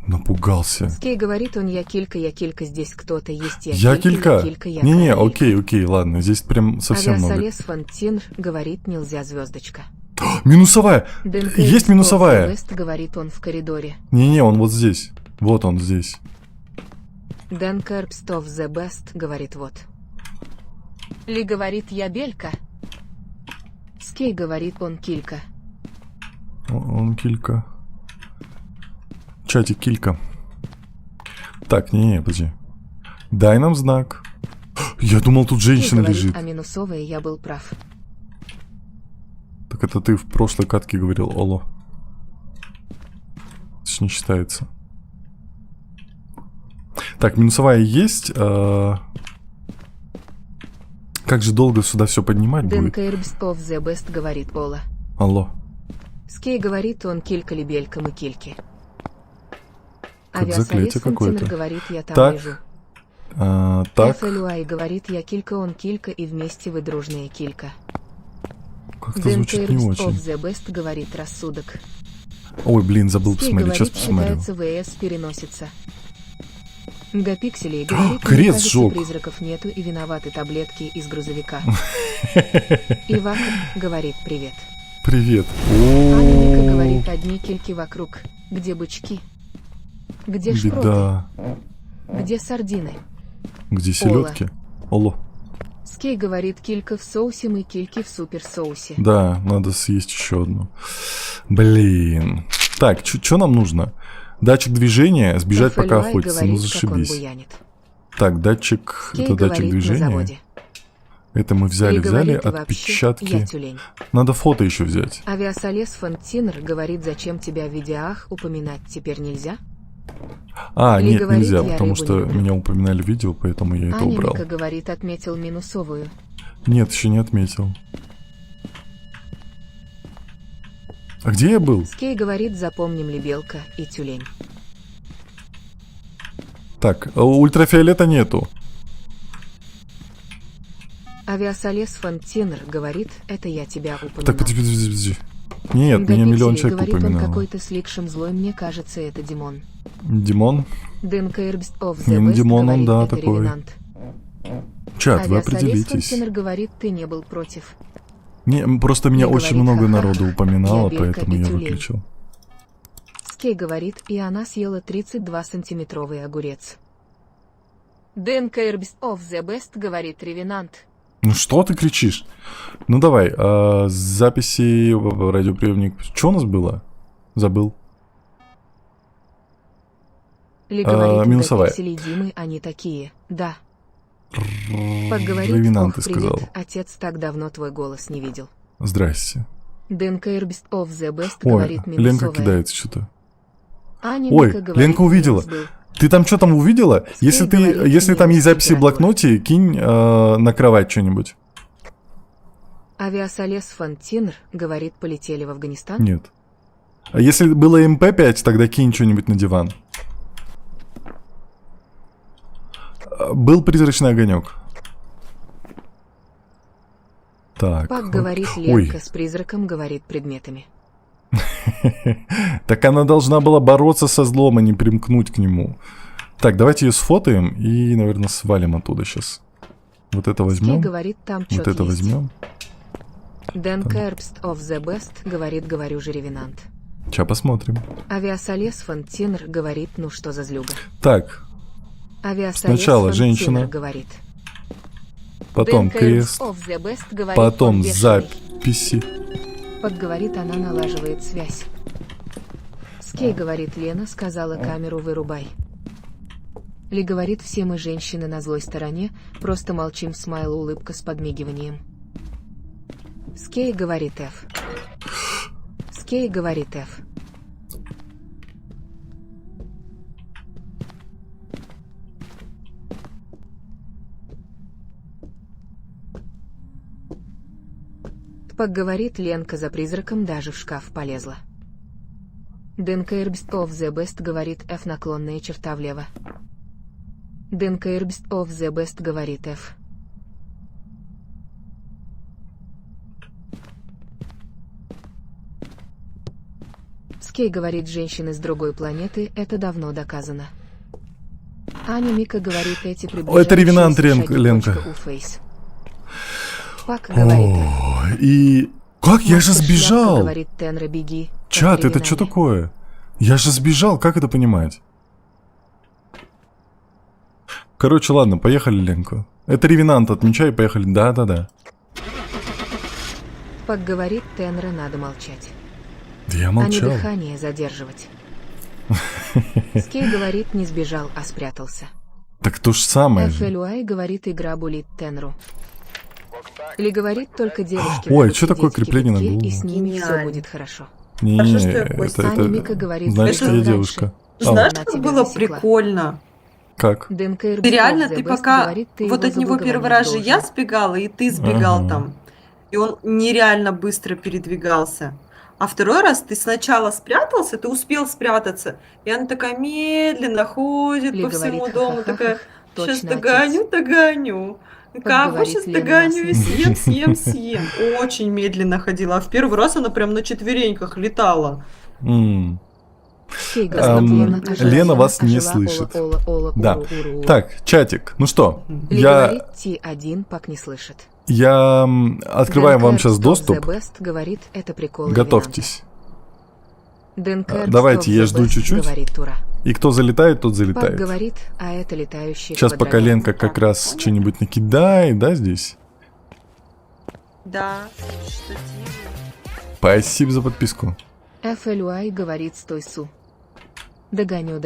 Напугался. Скей говорит, он я килька, здесь кто-то есть, Я килька. я Не-не, король. окей, ладно. Здесь прям совсем много. Авиасолес Фонтинер говорит, нельзя звездочка. Минусовая! Дэн Есть Кэрпст минусовая. of the Best говорит, он в коридоре. Не-не, он вот здесь. Вот он здесь. Дэн Кэрпст of the Best говорит, вот. Ли говорит, я белька. Скей говорит, он килька. Он килька. Чатик килька. Так, не, подожди. Дай нам знак. Я думал, тут Скей женщина говорит, лежит. а минусовая я был прав. Так это ты в прошлой катке говорил, Оло. Это ж не считается. Так, минусовая есть. Как же долго сюда все поднимать будет? Дэн Кейрбс of the Best говорит Ола. Алло. Скей говорит, он килька лебелька мы кильки. Как заклятие какое-то. говорит, я там Так. лежу. Так, FLUI говорит, я килька, он килька, и вместе вы дружная килька. как-то Дэн звучит не Кейрбс of очень. the Best говорит рассудок. Ой, блин, забыл Скей посмотреть, сейчас говорит, посмотрю. считается ВС переносится. Гапикселей говорит, мне крест кажется, сжёг. призраков нету и виноваты таблетки из грузовика. Ивака говорит привет. Привет. Анника О, говорит, одни кильки вокруг. Где бычки? Где шпроты? беда. Где сардины? Где селедки? Алло. Скей говорит, килька в соусе, мы кильки в суперсоусе. Да, надо съесть еще одну. Блин. Так, что нам нужно? Датчик движения, сбежать пока FLUI охотиться. Ну говорит, как он зашибись. буянит. Так, датчик, Скей это датчик говорит, на движения. заводе. Это мы Или взяли говорит, и вообще, отпечатки. я тюлень. Надо фото еще взять. Авиасолес Фонтинер говорит, зачем тебя в видеах упоминать теперь нельзя? Или Нет, говорит, нельзя, я потому рыбу что не люблю. меня упоминали в видео, поэтому я это убрал. Анника говорит, отметил минусовую. Нет, еще не отметил. А где я был? Скей говорит, запомним лебелка и тюлень. Так, ультрафиолета нету. Авиасолес Фонтинер говорит, это я тебя упоминал. Так, подожди. Нет, меня миллион человек говорит, он упоминало. какой-то слишком злой, мне кажется, это Димон. Димон? Дэн Кейрбс of Не, the ну Best Димон, он, говорит, да, это такой. Ревенант. Чат, вы Авиасолес определитесь. Фонтинер говорит, ты не был против. Просто меня Не очень говорит, много ха-ха. народу упоминало, Я белька поэтому и я тюлень. выключил. Скей говорит, и она съела 32-сантиметровый огурец. Дэн Кейрбс of the Best говорит, Ревенант. Ну что ты кричишь? Ну давай, записи в радиоприемник. Что у нас было? Забыл. Ли говорит, минусовая. Гапиксели Димы, они такие. Да. Поговорит, Ревенант, ох, ты привет, сказал. отец так давно твой голос не видел. Здрасте. Дэн Кейрбс of the Best Ой, говорит, Ленка минусовая. кидается что-то. Аня Ой, Мика говорит, Ленка увидела. минус был. Ты там что там увидела? Если говорит, если там минус есть записи в температура. блокноте, кинь на кровать что-нибудь. Авиасолес Фонтинер говорит, полетели в Афганистан. Нет. А если было МП5, тогда кинь что-нибудь на диван. Был призрачный огонек. Так. Пак говорит, Ой. Ленка с призраком говорит предметами. Так она должна была бороться со злом, а не примкнуть к нему. Так, давайте ее сфотаем и, наверное, свалим оттуда сейчас. Вот это Скей возьмем. говорит, там Вот что-то это есть. возьмем. Дэн Кейрбс of the Best говорит, говорю же, Ревенант. Сейчас посмотрим. Авиасолес Фонтинер говорит, ну что за злюга. Так, Авиасолес Сначала Фонтинер женщина, говорит. потом Дэн Кейрбс крест, of the Best говорит, потом он бешеный. записи. Подговорит, она налаживает связь. Скей говорит, Лена сказала, камеру вырубай. Ли говорит, все мы женщины на злой стороне, просто молчим, смайл, улыбка с подмигиванием. Скей говорит F. Скей говорит F. Поговорит, Ленка за призраком даже в шкаф полезла. Дэн Кейрбс of the Best говорит F, наклонная черта влево. Дэн Кейрбс of the Best говорит F. Скей говорит, женщины с другой планеты, это давно доказано. Аня Мика говорит, эти это Ревенант, приближающиеся шаги, Ленка. точка, у фейс. Пак говорит F. О, и... Как? Я же Мастер сбежал! Шляпка говорит, Тенра, беги. как Чат, это что временами. такое? Я же сбежал, как это понимать? Короче, ладно, поехали, Ленка. Это Ревенант, отмечай, поехали. Да-да-да. Пак говорит, Тенра, надо молчать. Да я А не молчал. дыхание задерживать. Скей говорит, не сбежал, а спрятался. Так то же самое же. FLUI говорит, игра булит Тенру. Или говорит только девушки. Ой, могут что такое сидеть в крепление на кибитке, голову? И с ними все Гениально. будет хорошо. Не, Хорошо, что я это, Костя. Аня Мика говорит, значит, что я раньше. девушка. Знаешь, Она как тебя было засекла. прикольно? Как? ДНК Ты реально, The ты Best пока говорит, ты вот его от него заблаговонить первый раз же должен. я сбегала, и ты сбегал Ага. там. И он нереально быстро передвигался. А второй раз ты сначала спрятался, ты успел спрятаться, и она такая медленно ходит Ли по всему говорит, дому, ха-ха-ха, такая, точно сейчас отец. догоню. Кого говорит сейчас Лена догоню и Маслин. съем. Очень медленно ходила. А в первый раз она прям на четвереньках летала. М. Скей говорит, Лена ожила, Лена вас не ожила, слышит. Ола, Да. уру. Так, чатик, ну что, Ли я, говорит, T1 пак не слышит. открываем вам ДНК сейчас Stop доступ. The Best говорит, это прикол. Готовьтесь. ДНК Давайте, Stop я The жду Best чуть-чуть. говорит Тура. И кто залетает, тот Пак залетает. говорит, а это летающий Сейчас пока квадрат. Ленка как раз что-нибудь накидает, да, здесь? Да, что делать? Спасибо за подписку. FLUI говорит, стой су. Догоню.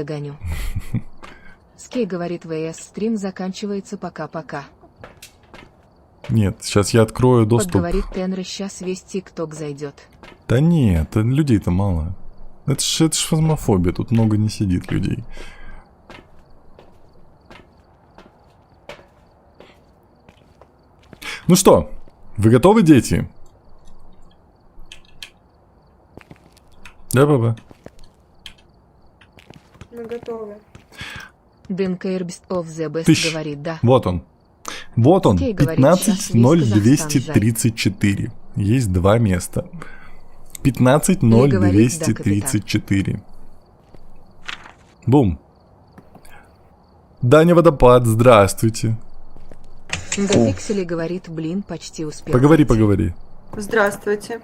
Скей говорит, ВС стрим заканчивается, пока-пока. Нет, сейчас я открою Пак доступ. говорит, Тенра, сейчас весь ТикТок зайдет. Да нет, людей-то мало. Это ж фазмофобия, тут много не сидит людей. Ну что, вы готовы, дети? Да, баба? Мы готовы. ДНК Herbst of the Best Тыщ. говорит, да. Вот он. Вот он, Скей говорит, щас весь 15.0234. Есть два места. Ли говорит, да, 15.0234. Бум. Даня Водопад, здравствуйте. До Пикселей говорит, блин, почти успел. Поговори. Здравствуйте.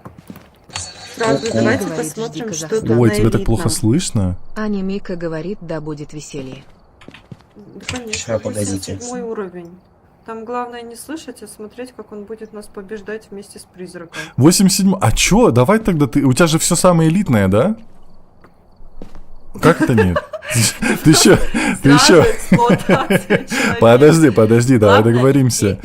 Сразу давайте Говорит, посмотрим, жди что Казахстан. тут Ой, на тебя так плохо элитном. слышно. Аня Мика говорит, да будет веселье. Да, конечно, Ща, погодите. 87 уровень. Там главное не слышать, а смотреть, как он будет нас побеждать вместе с призраком. 87. А чё? Давай тогда ты. У тебя же все самое элитное, да? Как это нет? Ты еще. Ты еще. Подожди, давай Ладно, договоримся.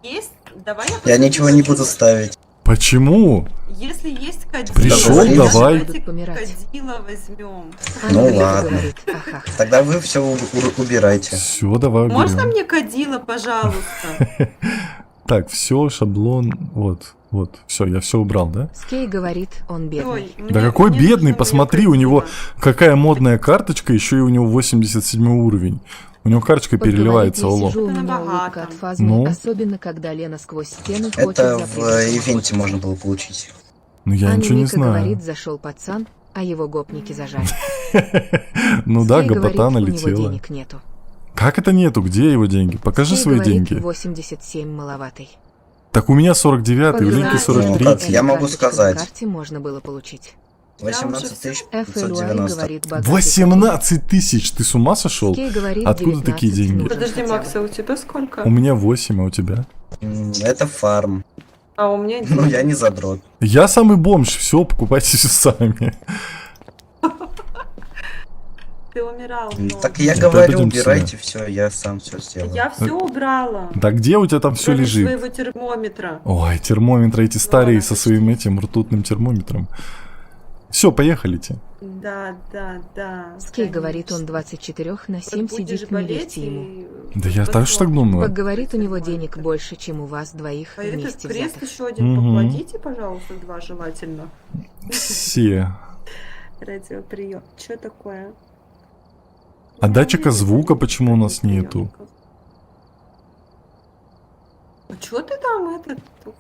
Есть? Давай Я посмотрю. ничего не буду ставить. Почему? Если есть кадила, Пришел, Договорились? давай. Будут помирать. Кадила возьмем. Аня Ну Мика ладно. говорит, ахаха. Тогда вы все убирайте. Все, давай Можно уберем. мне кадила, пожалуйста? Так, все, шаблон. Вот. Все, я все убрал, да? Скей говорит, он бедный. Ой, Да мне- какой мне бедный, нужно мне посмотри, у него кадила. какая модная карточка, еще и у него 87 уровень. У него карточка Пак говорит, переливается, я алло. сижу, у Это меня набагато. улыбка от фазмы, Ну? особенно когда Лена сквозь стену хочет Это за в призраком ивенте охотиться. можно было получить. Ну я Аня ничего не Мика знаю. говорит, зашел пацан, а его гопники зажали. Ну да, Скей говорит, гопота у него налетела. денег нету. Как это нету? Где его деньги? Покажи Скей свои говорит, деньги. 87 маловатый. Так у меня 49, у Ленки Погнали. 43. Ну, как я могу Карточку на сказать. карте можно было получить. 18 FLY 590. говорит, богатый 18 тысяч, ты с ума сошел? Скей говорит, Откуда такие 19 деньги? нужно Подожди, хотя бы. Макса, у тебя сколько? У меня 8, а у тебя? Это фарм. А у меня Ну, я не задрот. Я самый бомж, все, покупайте все сами. Ты умирал. но. Так я Ну, говорю, пойдем убирайте все, я сам все сделаю. Я все убрала. Да где у тебя там все Кроме лежит? своего термометра. Ой, термометры эти старые Ладно, со своим почти. этим ртутным термометром. Все, поехали. Да. Скей конечно. говорит, он 24 на 7 Вот будешь сидит, не болеть верьте ему. и Да я тоже так посмотрим. думаю. Пак говорит, у него Нормально. денег больше, чем у вас двоих А этот вместе крест взятых. еще один Мгм. покладите, пожалуйста, 2 желательно. Все. Радиоприем. Что такое? А датчика звука почему у нас нету? А чё ты там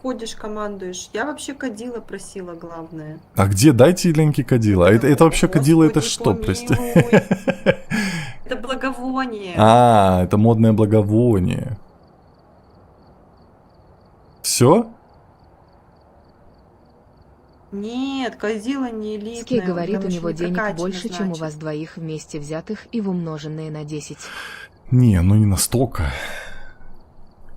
ходишь, командуешь? Я вообще кадила просила, главное. А где? Дайте Ленке кадила. А это вообще кадила, это что, Господи, прости? помилуй. Это благовоние. А, это модное благовоние. Все? Нет, кадила не элитная. Скей говорит, там у ещё него не денег прокачано, больше, чем у значит. вас двоих вместе взятых и в умноженное на 10. Не, ну не настолько.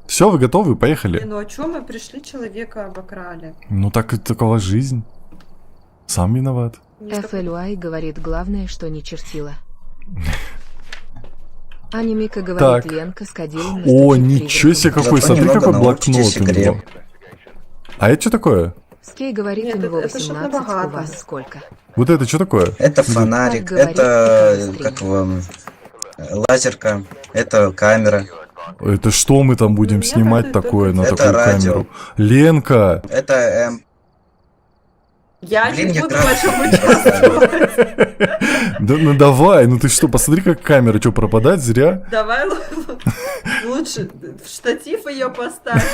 Все, вы готовы? Блин, Поехали. ну а чё мы пришли, человека обокрали? Ну так и такова жизнь. Сам виноват. Не с какой- FLY говорит, главное, что не чертила. Анимика говорит, Так. Ленка с кадилом О, наступит ничего себе, призраком. какой, Зато смотри, немного какой научитесь блокнот у игре. него. А это что такое? Скей говорит, Нет, у него это что-то 18, у набагато. вас сколько? Вот это что такое? Это фонарик, Как говорит, это такая как вам лазерка, это камера, Это что мы там будем У меня снимать радует такое на это такую радио. камеру? Ленка! это Я Блин, не я буду в график этом не участвовать. Да ну давай, ну ты что, посмотри, как камера, что, пропадать зря? Давай лучше в штатив ее поставь.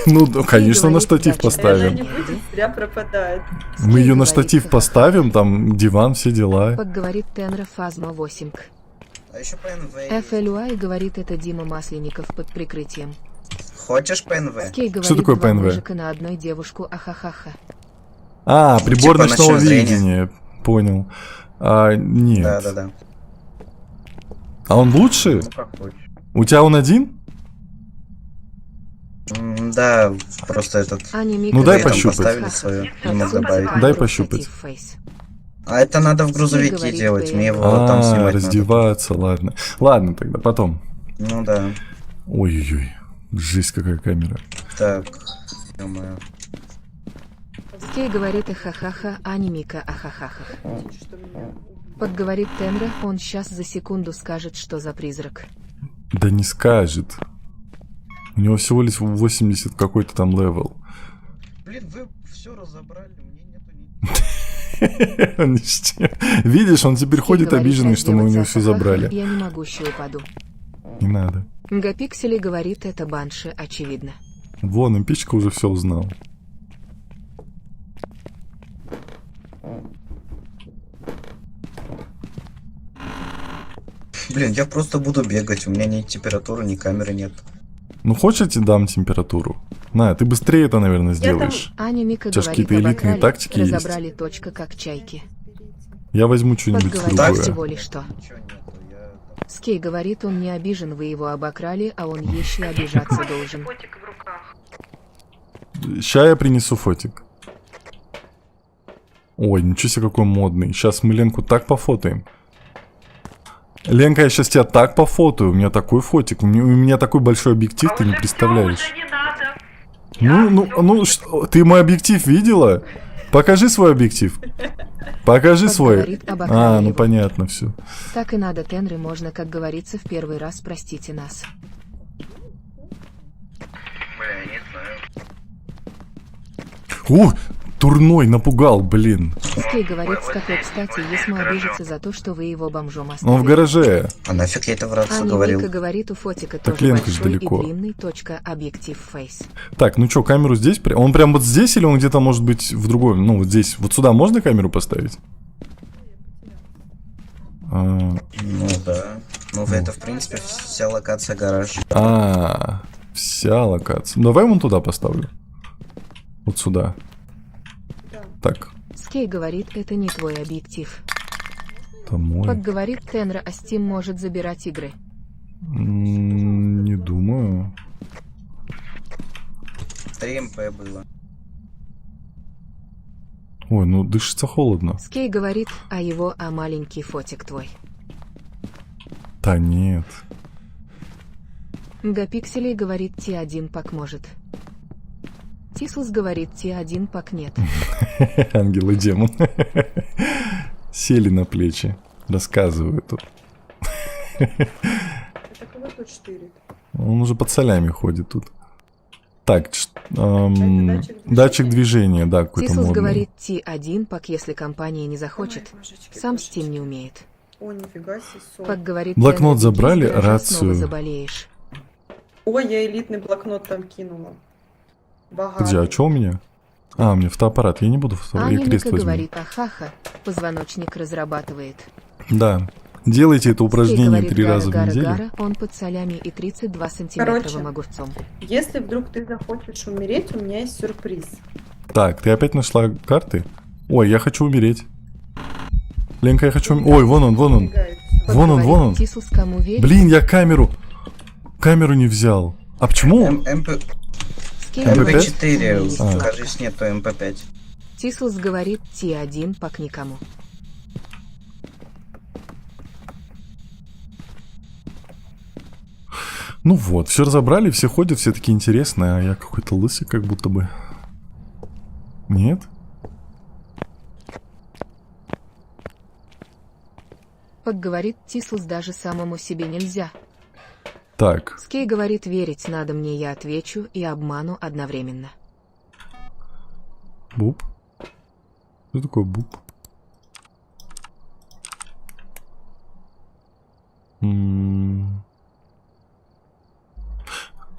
Ну, конечно, на говорит, штатив да, И она поставим. не будет зря пропадать. Мы ее на говорит, штатив ха-ха. поставим, там диван, все дела. Как говорит Тенра Фазма 8. А еще ПНВ. FLUI говорит, это Дима Масленников под прикрытием. Хочешь ПНВ? Скей говорит, Что такое два ПНВ? мужика на одной девушку, ахахаха. А, прибор Типа ночного ночное зрение. видения. Понял. Нет. Да. А он лучше? Ну как хочешь. У тебя он один? Да, просто этот. Анимика Ну, дай говорит, пощупать. Поставили ха-ха. свое, Как не мог будто добавить. камеру Дай в пощупать. штатив фейс. А это надо в грузовике говорит, делать, да. мне его там снимать надо. Раздеваться, ладно. Ладно, тогда потом. Ну да. Ой-ой-ой. Жесть, какая камера. Так. ё-моё. Скей говорит, ахахаха, анимика, ахахаха. Что меня- Как говорит Тенра, он сейчас за секунду скажет, что за призрак. Да не скажет. У него всего лишь 80 какой-то там левел. Блин, вы все разобрали, у меня нету ни... Ништяк. Видишь, он теперь ходит Говорит, обиженный, что мы у него все разделаться, ахахаха, забрали. Я не могу, ща упаду. Не надо. Гапиксели говорит, это банши, очевидно. Вон, импичка уже все узнал. Блин, я просто буду бегать, у меня ни температуры, ни камеры нет. Ну, хочешь, я тебе дам температуру? На, ты быстрее это, наверное, сделаешь. Аня Мика У тебя ж говорит, какие-то элитные обокрали, тактики есть. разобрали точка как чайки. Я возьму что-нибудь Подговорить Так. другое. всего лишь что. Ничего нету, я... Скей говорит, он не обижен, вы его обокрали, а он еще обижаться должен. Ща я принесу фотик. Ой, ничего себе, какой модный. Сейчас мы Ленку так пофотаем. Ленка, я сейчас тебя так пофотаю. У меня такой фотик. У меня такой большой объектив, ты не представляешь. Ну, ты мой объектив видела? Покажи свой объектив. Покажи свой. Подговорит, обокрали А, ну его. понятно, все. Так и надо, Тенры, можно, как говорится, в первый раз простите нас. Бля, я не знаю. О, турной напугал, блин. Скей говорит, с какой кстати, Есма обижется за то, что вы его бомжом Он в оставили. гараже. А нафиг я это враться Аня говорил? Мика говорит, у фотика Так тоже Ленка ж большой далеко. и длинный, точка, объектив фейс. Так, ну что, камеру здесь? Он прям вот здесь или он где-то может быть в другом? Ну, вот здесь. Вот сюда можно камеру поставить? Ну да. Ну это в принципе вся локация гараж. Вся локация. Ну, давай вон туда поставлю. Вот сюда. Так, Скей говорит, это не твой объектив. это мой. Как говорит Тенра, а Steam может забирать игры. Не думаю. 3 МП было. Ой, ну дышится холодно. Скей говорит, а его, а маленький фотик твой. Да нет. Гапикселей говорит, Т1 пак может. Тислс говорит, Т1 пак нет. Ангел и демон. Сели на плечи. Рассказывают тут. Это кого тут штырит? Он уже под солями ходит тут. Так, датчик датчик движения, да, какой-то Тислс модный. говорит, Т1 пак, если компания не захочет. Ой, божечки, Сам божечки. Steam не умеет. О, нифига себе, сон. Как говорит Блокнот Тенра, забрали, «Беги, рацию. снова заболеешь». Ой, я элитный блокнот там кинула. Богатый. Подожди, а что у меня? У меня фотоаппарат. Я не буду фотоаппарат. Я Аня крест Мика возьму. говорит, ахаха, позвоночник разрабатывает. Да. Делайте это Скей упражнение говорит, 3 гара, раза в гара, неделю. гара, он под солями и 32 сантиметра Короче. огурцом. Если вдруг ты захочешь умереть, у меня есть сюрприз. Так, ты опять нашла карты? Ой, я хочу умереть. Ленка, я хочу... Ой, вон он, вон он. Убегает. Вон он, вон он. Тислс, кому верить? Блин, я камеру не взял. А почему? МП... Скей MP5? говорит, МП4, «У меня есть А. лапка». кажется, нету МП5. Тислс говорит, Т1 пак никому. Ну вот, все разобрали, все ходят, все такие интересные, а я какой-то лысый как будто бы. Нет? Как говорит Тислс, даже самому себе нельзя. Так, Скей говорит, верить надо мне, я отвечу, и обману одновременно. буб. Что такое буб?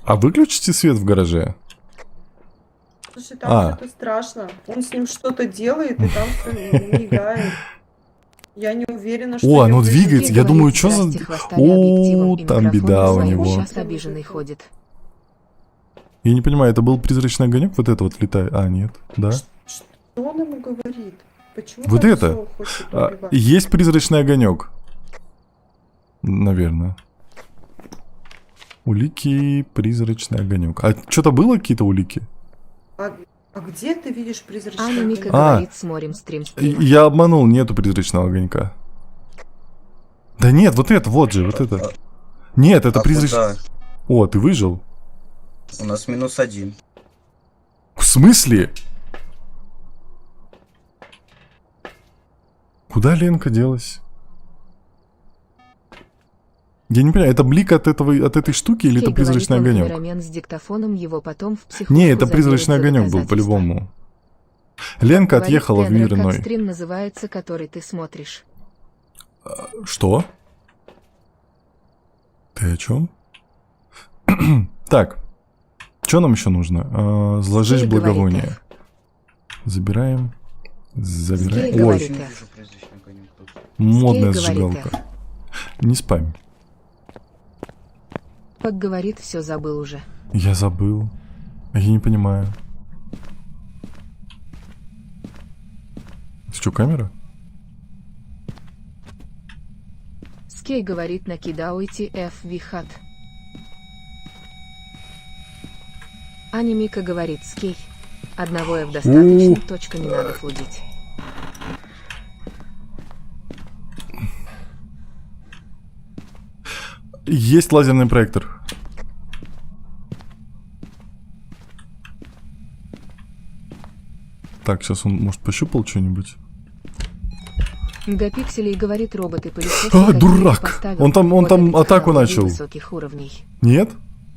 А выключите свет в гараже? Слушай, там А. что-то страшно. Он с ним что-то делает, и там все мигает. Я не уверена, что... О, я оно выживу. двигается. Я думаю, что за... «Здрасте, хвостами, объективом О, и там микрофоном беда у своим него. Сейчас обиженный ходит. Я не понимаю, это был призрачный огонек? Вот это вот летает? А, нет. Да? Что он ему говорит? Почему Вот это? Кольцо хочет А, убивать? есть призрачный огонек. Наверное. Улики, призрачный огонек. А что-то было, какие-то улики? А где ты видишь призрачный Аня Мика огонек? говорит, смотрим стрим. Я обманул, нету призрачного огонька. Да нет, вот это, вот же, вот это. Нет, это призрачный... Куда? О, ты выжил? У нас -1. В смысле? Куда Ленка делась? Я не понимаю, это блик от этой штуки или Скей это призрачный говорит, он огонек? камерамен с диктофоном, его потом в психушку Не, это заберут призрачный за огонек был доказательства. по-любому. Ленка Говорит отъехала в Тенра, мир как иной. стрим называется, который ты смотришь. Что? Ты о чем? Так, что нам еще нужно? Сложить Скей благовоние. говорит, Забираем. Скей Забираем. Ой, говорит, Не F. вижу призрачный огонек тут. модная Скей говорит, зажигалка. Не спам. Как говорит, все забыл уже. Я забыл. Я не понимаю. Это что, камера? Скей говорит, накидауйте FV хат. Аня Мика говорит, Скей. Одного F достаточно, точка, не надо флудить. Есть лазерный проектор. Так, сейчас он, может, пощупал что-нибудь? Мегапикселей говорит, роботы пылесосы. А, какие дурак! поставил Он там под атаку технологии начал. высоких уровней. Нет?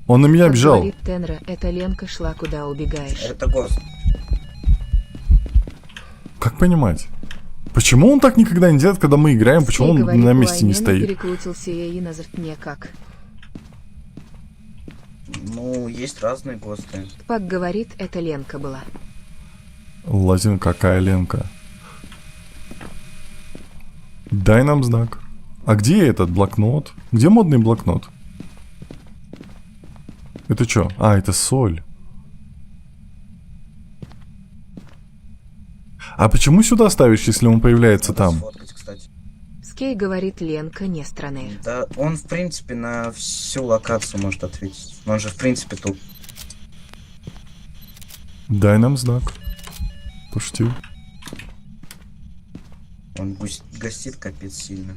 Он на меня Как бежал. говорит Тенра, эта Ленка шла, куда убегаешь. Это ГОСТ. Как понимать? Почему он так никогда не делает, когда мы играем? Почему Скей он говорит, на у месте не Айнена стоит? перекрутился и назад никак. Ну, есть разные ГОСТы. Пак говорит, это Ленка была. Лазин, какая Ленка? Дай нам знак. А где этот блокнот? Где модный блокнот? Это что? А, это соль. А почему сюда ставишь, если он появляется Надо там? сфоткать, кстати. Скей говорит, Ленка не странная. Да, он, в принципе, на всю локацию может ответить. Он же, в принципе, тут. Дай нам знак. Пошутил. Он гостит капец сильно.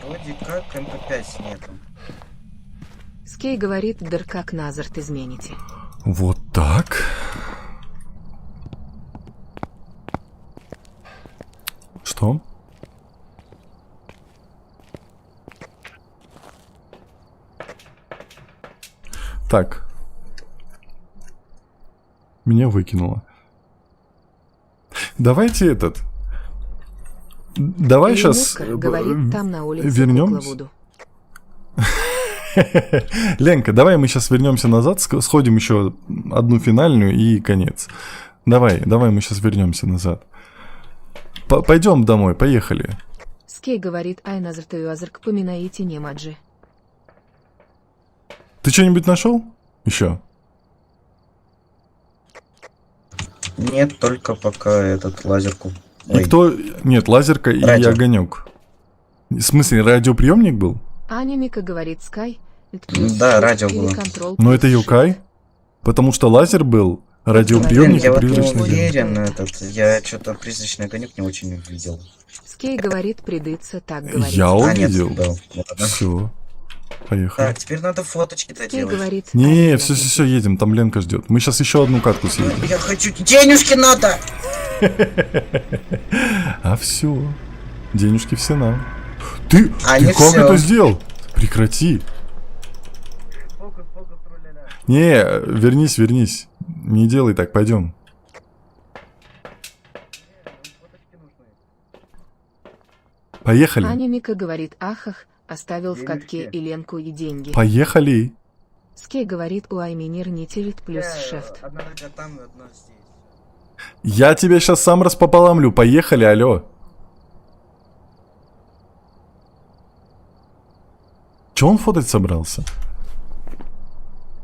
Вроде как МП5 нету. Скей говорит, дыр как Назарт измените. Вот так. Что? Так. Меня выкинуло. Давайте этот. Давай сейчас Мурка говорит, там на улице вернемся. кукла Вуду. Ленка, давай мы сейчас вернемся назад, сходим еще одну финальную и конец. Давай мы сейчас вернемся назад. Пойдем домой, поехали. Скей говорит, ай Назартаю Азарк поминаете не маджи. Ты что-нибудь нашел? Еще? Нет, только пока этот лазерку. И Ой, кто? Нет, лазерка и Радио. огонек. В смысле, радиоприемник был? Аня Мика говорит, Скай. Да, радио было. Но это Юкай. Потому что лазер был Радиоприемник и Я вот не призрачный огонек. уверен, я что-то призрачный огонек не очень увидел. Скей говорит, придется так говорить. Я А, нет, увидел. был. Ладно. Все. Поехали. Так, теперь надо фоточки-то Скей делать. говорит... Не, «Алина все, Питер». все, едем, там Ленка ждет. Мы сейчас еще одну катку съедем. Я хочу... Денежки надо! А все. Денежки все нам. Ты А не как всё. это сделал? Прекрати. Не, вернись. Не делай так, пойдем. Поехали. Аня Мика говорит ахах, оставил в катке и Ленку и деньги. Поехали. Скей говорит у Айминир не телит плюс шефт. Одна нога там и одна здесь. Я тебя сейчас сам распополамлю. Поехали, алло. Че он фотать собрался?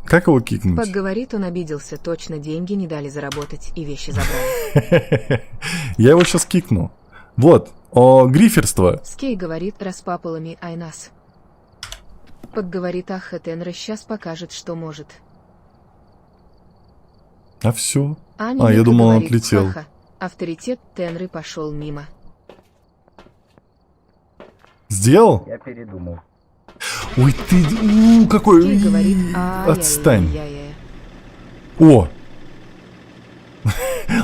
Как его кикнуть? Пак говорит, он обиделся, точно деньги не дали заработать и вещи забрали. Я его сейчас кикну. Вот, гриферство. Скей говорит распапалами Айнас. Пак говорит ах, Тенра сейчас покажет, что может. А все. Аня А, я Мика думал, он говорит, отлетел. «Ха-ха». Авторитет Тенры пошел мимо. Сделал? Я передумал. Ой, ты... какой... Скей говорит Отстань. ай-яй-яй-яй. О!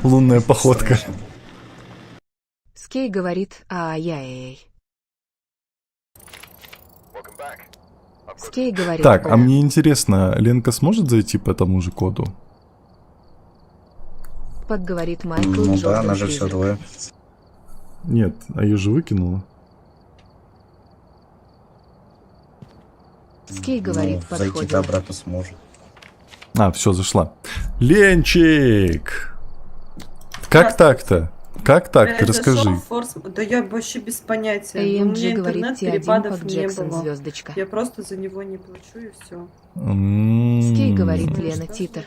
Лунная походка. Скей говорит ай-яй-яй. Скей говорит... Так, а «О». мне интересно, Ленка сможет зайти по тому же коду? Пак говорит Майкл Ну да, она Джордан же все призрак. двое. Нет, а ее же выкинула. Скей говорит, Ну, зайти-то подходит. обратно сможет. А, все, зашла. Ленчик! Как так-то? Как так? Ты Я зашла расскажи. в форс... Да я вообще без понятия. У AMG меня говорит T1 интернет-перепадов Пак не Джексон было. звездочка. Я просто за него не плачу и все. Скей говорит Лена Титер.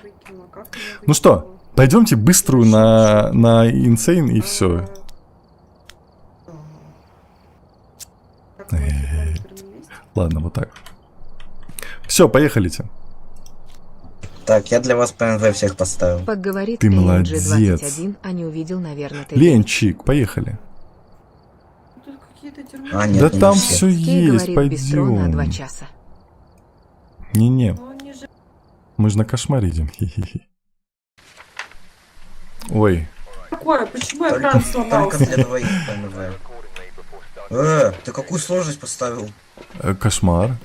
Ну что, пойдемте быструю на инсейн и все. Ладно, вот так. Все, поехали-те. Так, я для вас ПНВ всех поставил. Пак говорит Ты AMG молодец. 21, а не увидел, наверное, ты. Ленчик, поехали. А, нет, Да не там все. все Скей есть, говорит бистро на 2 пойдем. часа. Не-не, Ну, они же... мы же на кошмар идем. Хи-хи-хи. Ой, Такое, почему экран Только сломался? для двоих ПНВ. Ты какую сложность поставил? кошмар.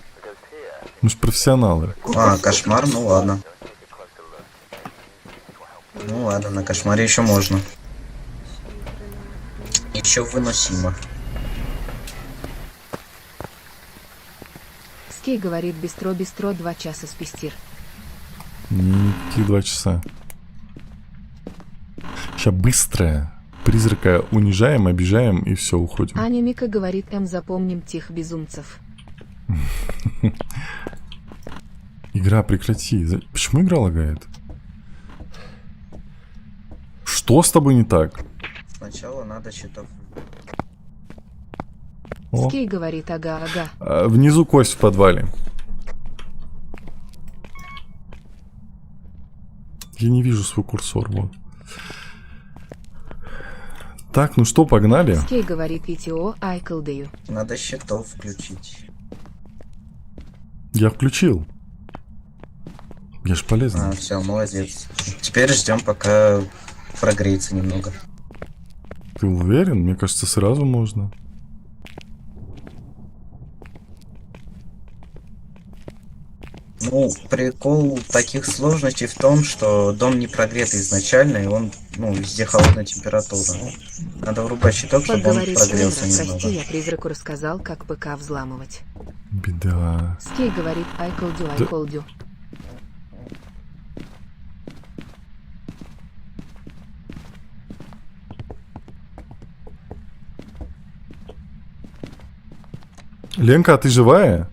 Мы же профессионалы. А, кошмар, ну ладно. Ну ладно, на кошмаре еще можно. Еще выносимо. Скей говорит бистро 2 часа спистир. Никаких 2 часа. Сейчас быстрое. Призрака унижаем, обижаем и все, уходим. Аня Мика говорит запомним тех безумцев. Игра, прекрати. Почему игра лагает? Что с тобой не так? Сначала надо счетов. О, Скей говорит ага. внизу кость в подвале. Я не вижу свой курсор, вот. Так, ну что, погнали? Скей говорит ИТО Айколдею. Надо счетов включить. Я включил. Я ж полезный. А, все, молодец. Теперь ждем, пока прогреется немного. Ты уверен? Мне кажется, сразу можно. Ну, прикол таких сложностей в том, что дом не прогретый изначально, и он, ну, везде холодная температура. Надо врубать щиток, Пак чтобы он говорит прогрелся Тенра, немного. прости, я призраку рассказал, как ПК взламывать. Беда. Скей говорит Айколдю. Ленка, а ты живая?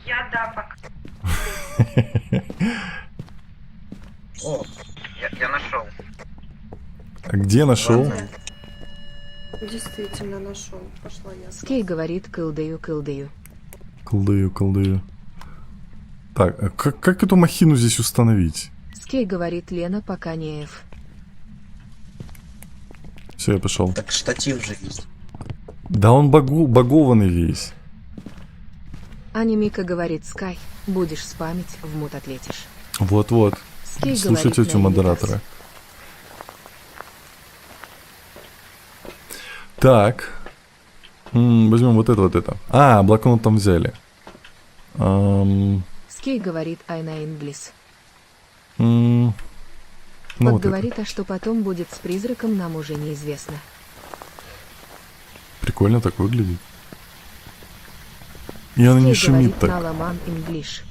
Я да, пока. О, я нашел. А где нашел? Ладно. Действительно нашел. Пошла я. Скей говорит Кылдею. Колдую. Так, а как эту махину здесь установить? Скей говорит Лена, пока не F. Все, я пошел. Так штатив же есть. Да он багованный весь. Аня Мика говорит Скай, будешь спамить, в мут ответишь. Вот-вот. Скей Слушайте говорит тетю на модератора. Так. Возьмем вот это. А, блокнот там взяли. Скей говорит Айна Инглис. Ну, Кот вот это. говорит, а что потом будет с призраком, нам уже неизвестно. Прикольно так выглядит. И она не Скей шумит говорит так. Наламан Инглиш.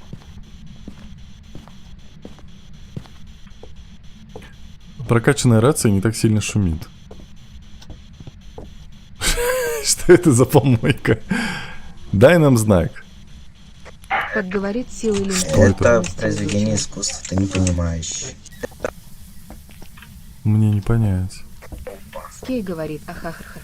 Прокачанная рация не так сильно шумит. Что это за помойка? Дай нам знак. Кот говорит силы Линки. Что это? Это произведение искусства, ты не понимаешь. Мне не понять. Скей говорит ахахаха.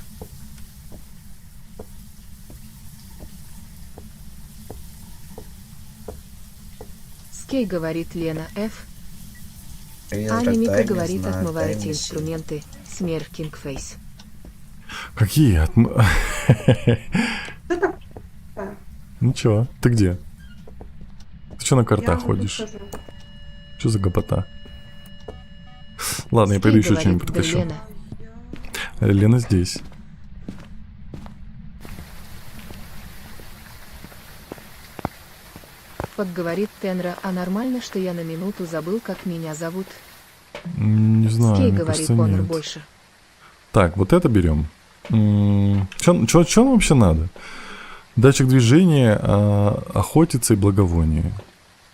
Скей говорит Лена F. Аня Мика говорит, отмываете инструменты. Смерть Кингфейс. Какие? Что такое? Ничего. Ты где? Ты что на Я картах уже ходишь? подхожу. Что за гопота? Ладно, я пойду еще Скей что-нибудь говорит, да, притащу. Лена. Лена здесь. Кот говорит Тенра, а нормально, что я на минуту забыл, как меня зовут? Не знаю, Скей мне говорит кажется, Конор нет. больше. Так, вот это берем. Что нам вообще надо? Датчик движения, охотиться и благовоние.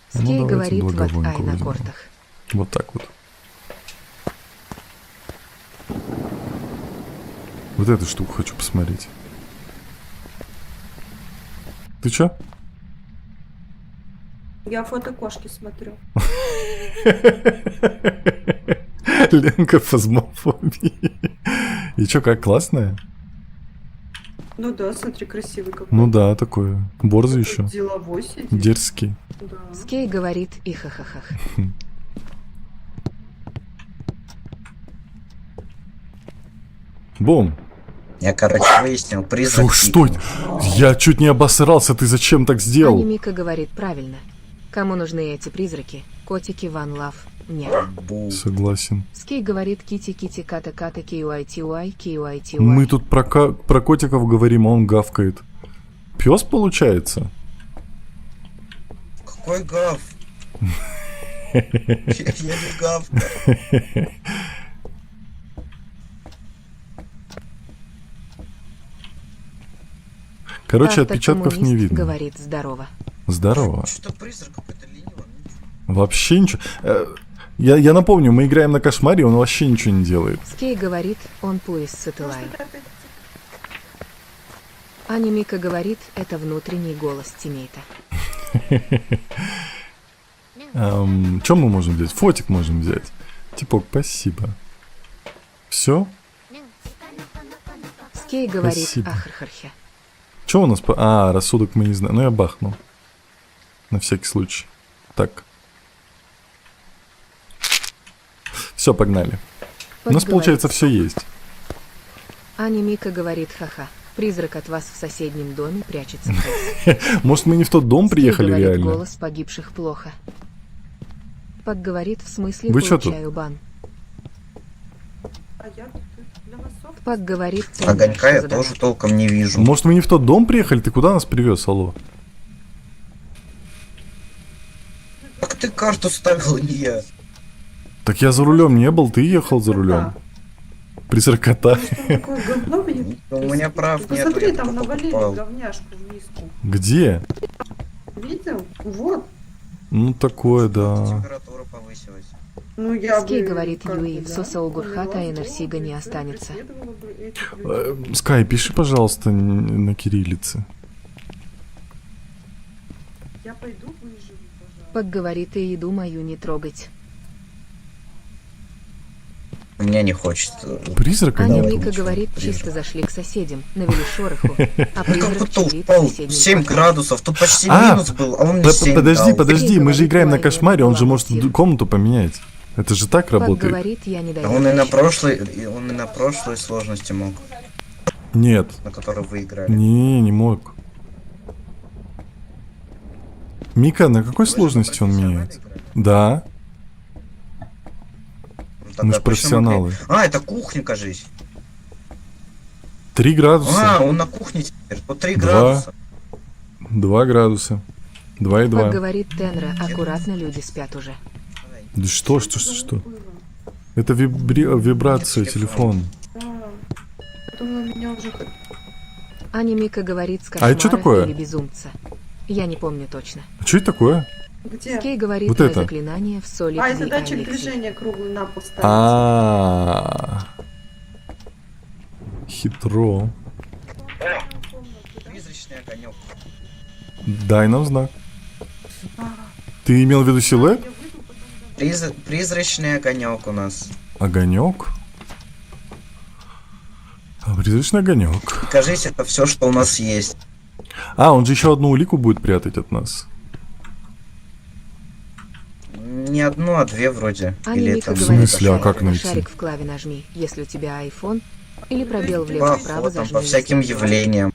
Скей Ну, давайте говорит вот благовоньку Ай на возьмем. кортах. Вот так вот. Вот эту штуку хочу посмотреть. Ты чё? Я фото кошки смотрю. Ленка фазмофобии. И чё, как классная? Ну да, смотри, красивый какой. Ну да, такое. Борзый еще. Деловой сидит. Дерзкий. Да. Скей говорит и хахахах. Ну, Бум. Я, короче, выяснил, призрак... Что это? Я чуть не обосрался, ты зачем так Аня сделал? Мика говорит правильно. Кому нужны эти призраки? Котики Ван Лав. Нет. Бу. Согласен. Скей говорит кити-кити ката-ката киуай-тиуай киуай-тиуай. Мы тут про котиков говорим, а он гавкает. Пес получается? Какой гав? Я не гав. Автор Короче, отпечатков не коммунист видно. говорит здорово. Здорово. Что-то призрак какой-то ленивый. Вообще ничего. Я напомню, мы играем на кошмаре, он вообще ничего не делает. Скей говорит, он поезд сателлайн. Аня Мика говорит, это внутренний голос тиммейта. Что мы можем взять? Фотик можем взять. Типок, спасибо. Все? Скей говорит, Спасибо. ахархархе. Что у нас по... А, рассудок мы не знаем. Ну, я бахнул. На всякий случай. Так. Все, погнали. У нас, получается, все есть. Аня Мика говорит, ха-ха. Призрак от вас в соседнем доме прячется. Может, мы не в тот дом приехали говорит, реально? голос погибших плохо. Пак говорит, в смысле Вы чё тут? получаю бан. А я тут для массов. Пак говорит, Огонька я что за тоже донат? толком не вижу. Может, мы не в тот дом приехали? Ты куда нас привез, алло? Как ты карту ставил, не я? Так я за рулем не был, ты ехал за рулем. Призрак кота. Такое говно мне. У меня прав Ты нету, посмотри, я там только навалили покупал. говняшку в миску. Где? Видел? Вот. Ну, такое, да. Температура повысилась. Ну, я Скей бы, говорит, как Юи, бы, да, Соса Угурхата поняла, и Нарсига не что останется. преследовала бы этих людей. Скай, пиши, пожалуйста, на кириллице. Я пойду выживу, пожалуйста. Пак говорит, и еду мою не трогать. Мне не хочется. Призрака Аня нет. Мика ничего, говорит, призрак. чисто зашли к соседям, навели шороху, а Ну призрак как-то чилит в упал соседнем 7 квартале. градусов, тут почти А, минус был, а он мне 7 Подожди, дал. подожди, мы же играем на говорит, кошмаре, он же может Владимир. комнату поменять. Это же так Как работает. говорит, я не А даю. он и пищу. на прошлой сложности мог, Нет, на которой вы играли. не мог. Мика, на какой Вы же сложности он профессионально меняет? играли. Да, Ну, мы тогда же точно профессионалы. могли. А, это кухня, кажись. 3 А, градуса, он на кухне теперь. Вот 3 Два. градуса. 2 градуса, 2 и Как 2. говорит Тенра, аккуратно, люди спят уже. Да что? Это вибрация телефона. Я думала, меня уже... Аня Мика говорит с А это что кошмара такое? или безумца. Я не помню точно. А что это такое? Где? Скей говорит, Вот твое это. заклинание в соли. А, это датчик движения круглый на пол ставить. А, хитро. Призрачный огонек. Дай нам знак. Ты имел в виду силуэт? Призрачный огонек у нас. Огонек. Призрачный огонек. Кажись, это все, что у нас есть. А, он же еще одну улику будет прятать от нас. Не одну, а 2 вроде. Аня Или Мика там... В говорит, смысле, а как на найти? шарик в клаве нажми, если у тебя iPhone, или пробел По влево-вправо охотам, зажми. по всяким если- явлениям.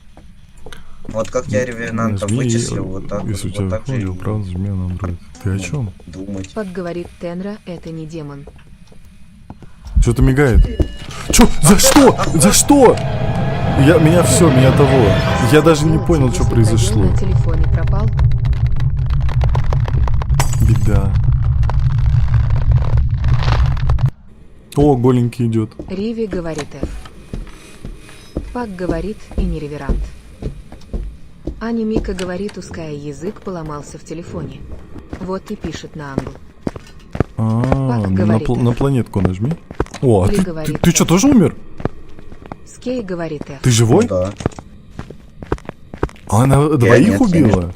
Вот как я ревенанта Нажми, вычислил, вот так если у вот, тебя вот так же выходил, и правда, жми на Android. Ты о чем? думать. Как говорит Тенра, это не демон. Что-то мигает. Чё? За что? За что? Меня все, меня того. Я даже не Делать, понял, что если произошло. пробел на телефоне пропал, Беда. О, голенький идет. Риви говорит F. Пак говорит и не реверант. Аня Мика говорит, уская язык, поломался в телефоне. Вот и пишет на англ. А, Пак на, говорит. на планетку нажми. О, а Или ты говорит что, F. тоже умер? Скей говорит F. Ты живой? Ну да. А она двоих нет, убила?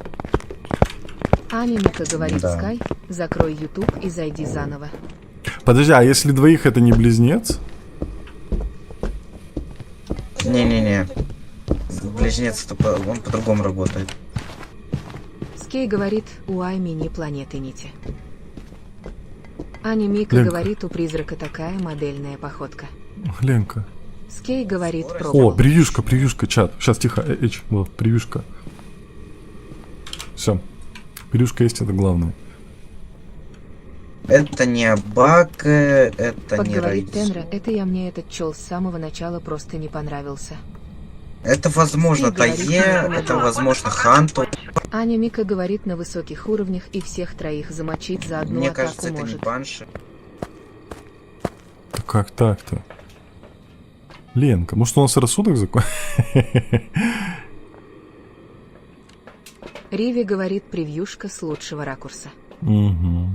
Аня Мика говорит Да. Скай, закрой YouTube и зайди заново. Подожди, а если двоих это не близнец? Не-не-не. Близнец, он по-другому работает. Скей говорит, у Айми не планеты нити. Аня Мика Ленка. говорит, у призрака такая модельная походка. Ленка. Скей говорит, О, пробовал. превьюшка, чат. Сейчас, тихо, вот, превьюшка. Все. Превьюшка есть, это главное. Это не баг, это Как не говорит рейд. Тенра, это мне этот чел с самого начала просто не понравился. Это возможно Ты говоришь, Тае, не это возможно Ханту. Аня Мика говорит на высоких уровнях и всех троих замочить за одну Мне атаку кажется, это не может. Банши. Как так-то? Ленка, может у нас рассудок закончился? Риви говорит, превьюшка с лучшего ракурса. Угу.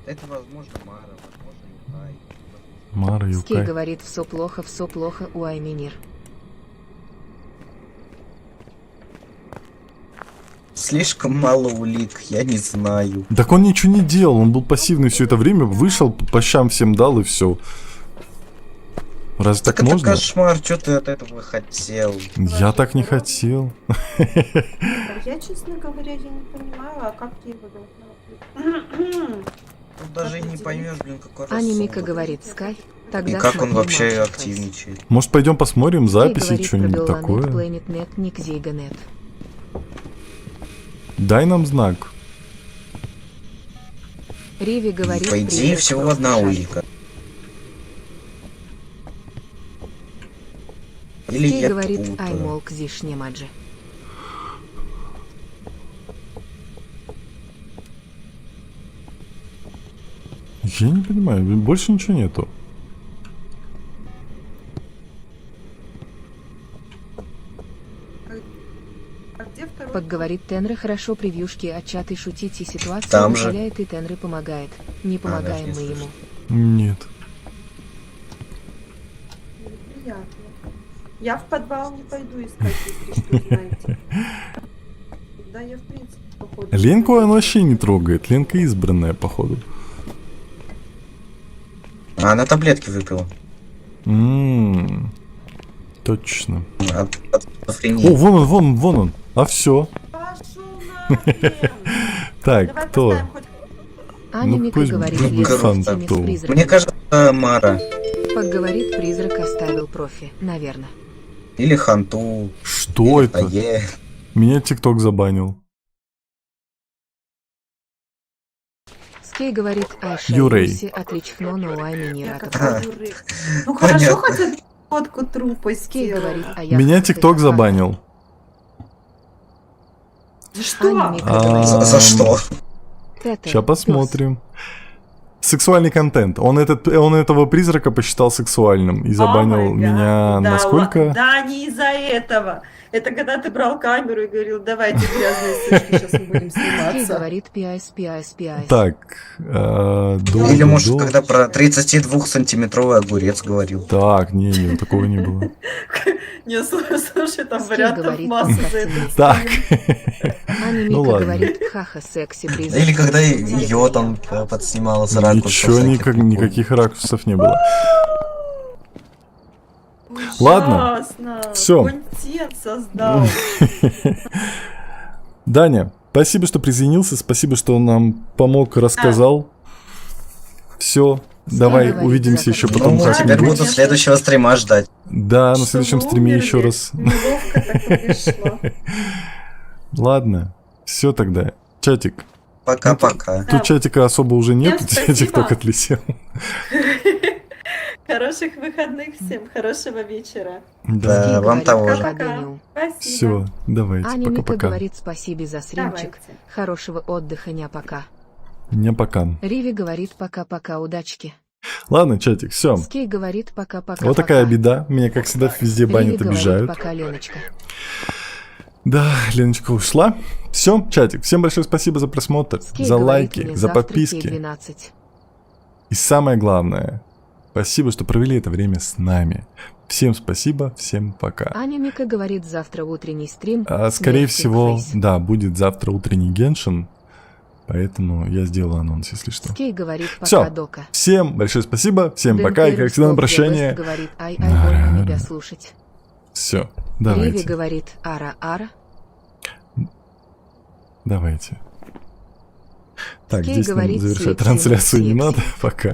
Это возможно Мара, возможно Юхай. Мара, Скей Юкай. говорит, все плохо, у Айминир. Слишком мало улик, я не знаю. Так он ничего не делал, он был пассивный все это время, вышел, по щам всем дал и все. Разве так это можно? кошмар, что ты от этого хотел? Я так не хотел. Я, честно говоря, я не понимаю, а как я его должна... Тут даже и не поймешь, блин, какой Аня рассудок. Мика говорит, Скай, тогда И как он смотри вообще Marshall Face. активничает. Может пойдем посмотрим Скей записи, говорит, что-нибудь пробел такое? Planet Net, Ник Зейганет. Дай нам знак. Риви говорит, По идее, призрак всего просто одна шарик. улика. Или Скей я говорит, путаю. Аймолк Зишне Маджи. Я не понимаю, больше ничего нету. А где второй? Как говорит Тенры, хорошо превьюшки от чата и шутить, и ситуацию Там же. управляет, и Тенры помогает. Не помогаем даже мы не ему. Нет. Неприятно. Я в подвал не пойду искать, если что, знаете. Да, я в принципе, походу... Ленку он вообще не трогает. Ленка избранная, походу. А она таблетки выпила. Точно. От шизофрении. О, вон он. А все. Пошел нахрен. Так, Давай кто? поставим хоть... Аня Мика пусть говорит, будет лес Фантом. с этими призраками. Мне кажется, Мара. Говорит, призрак оставил профи, наверное. Или Ханту. Что или это? Тае. Меня ТикТок забанил. Скей говорит, Айша Юрей. Юси отлично, но Айми не Я рада. как дурак. Ну хорошо, хотя фотку трупа Скей сделал. говорит, а я... Меня ТикТок забанил. За что? Аня Мика А, говорит, За что? Тета, Сейчас посмотрим. Сексуальный контент. Он этого призрака посчитал сексуальным и забанил О май гад. меня Да, на сколько? Да, не из-за этого. Это когда ты брал камеру и говорил, давайте грязные сучки, сейчас мы будем Скей сниматься. говорит, пиайс. Так. Или может, когда про 32-сантиметровый огурец говорил. Так, не, такого не было. Не, слушай, там Скей вариантов говорит, масса как за это. Так. Аня Ну Мика ладно. говорит, хаха, секси, призрак. Или когда Где-то ее я. там подснимала с ракурса. Ничего, всяких. никаких ракурсов не было. Ладно. Ужасно. Всё. Контент создал. Даня, спасибо, что присоединился, спасибо, что нам помог, рассказал. Все, давай говорит, увидимся еще закат. потом Ну, как-нибудь. теперь как-нибудь. буду следующего стрима ждать. Да, на Что следующем вы стриме умерли? еще раз. Неловко так вышло. Ладно, все тогда. Чатик. Пока-пока. Тут чатика особо уже нет, Всем чатик спасибо. только отлетел. Хороших выходных всем, хорошего вечера. Да, Скей вам говорит, того же. пока, Пока. Дэниел. Спасибо. Все, давайте, Аня Мика пока-пока. говорит, спасибо за стримчик. Давайте. Хорошего отдыха, не пока. Не пока. Риви говорит, пока-пока, удачки. Ладно, чатик, все. Скей говорит, пока-пока. Вот такая беда. Меня, как всегда, везде Риви банят, говорит, обижают. пока, Леночка. Да, Леночка ушла. Все, чатик, всем большое спасибо за просмотр, Скей за говорит, лайки, мне за завтра подписки. Кей-12. И самое главное, спасибо, что провели это время с нами. Всем спасибо, всем пока. Аня Мика говорит, завтра утренний стрим. Скорее Смерть всего, Фейс. да, будет завтра утренний Геншин. Поэтому я сделал анонс, если что. Скей говорит, Всё. пока, Дока. Всем большое спасибо, всем Дэн пока. И Пермс как всегда на Топ прощание. Вест говорит, больно тебя слушать. Все, Риви давайте, говорит, ара-ара. давайте. Так, Скей здесь нам говорит, завершать секси, трансляцию не секси. надо, пока.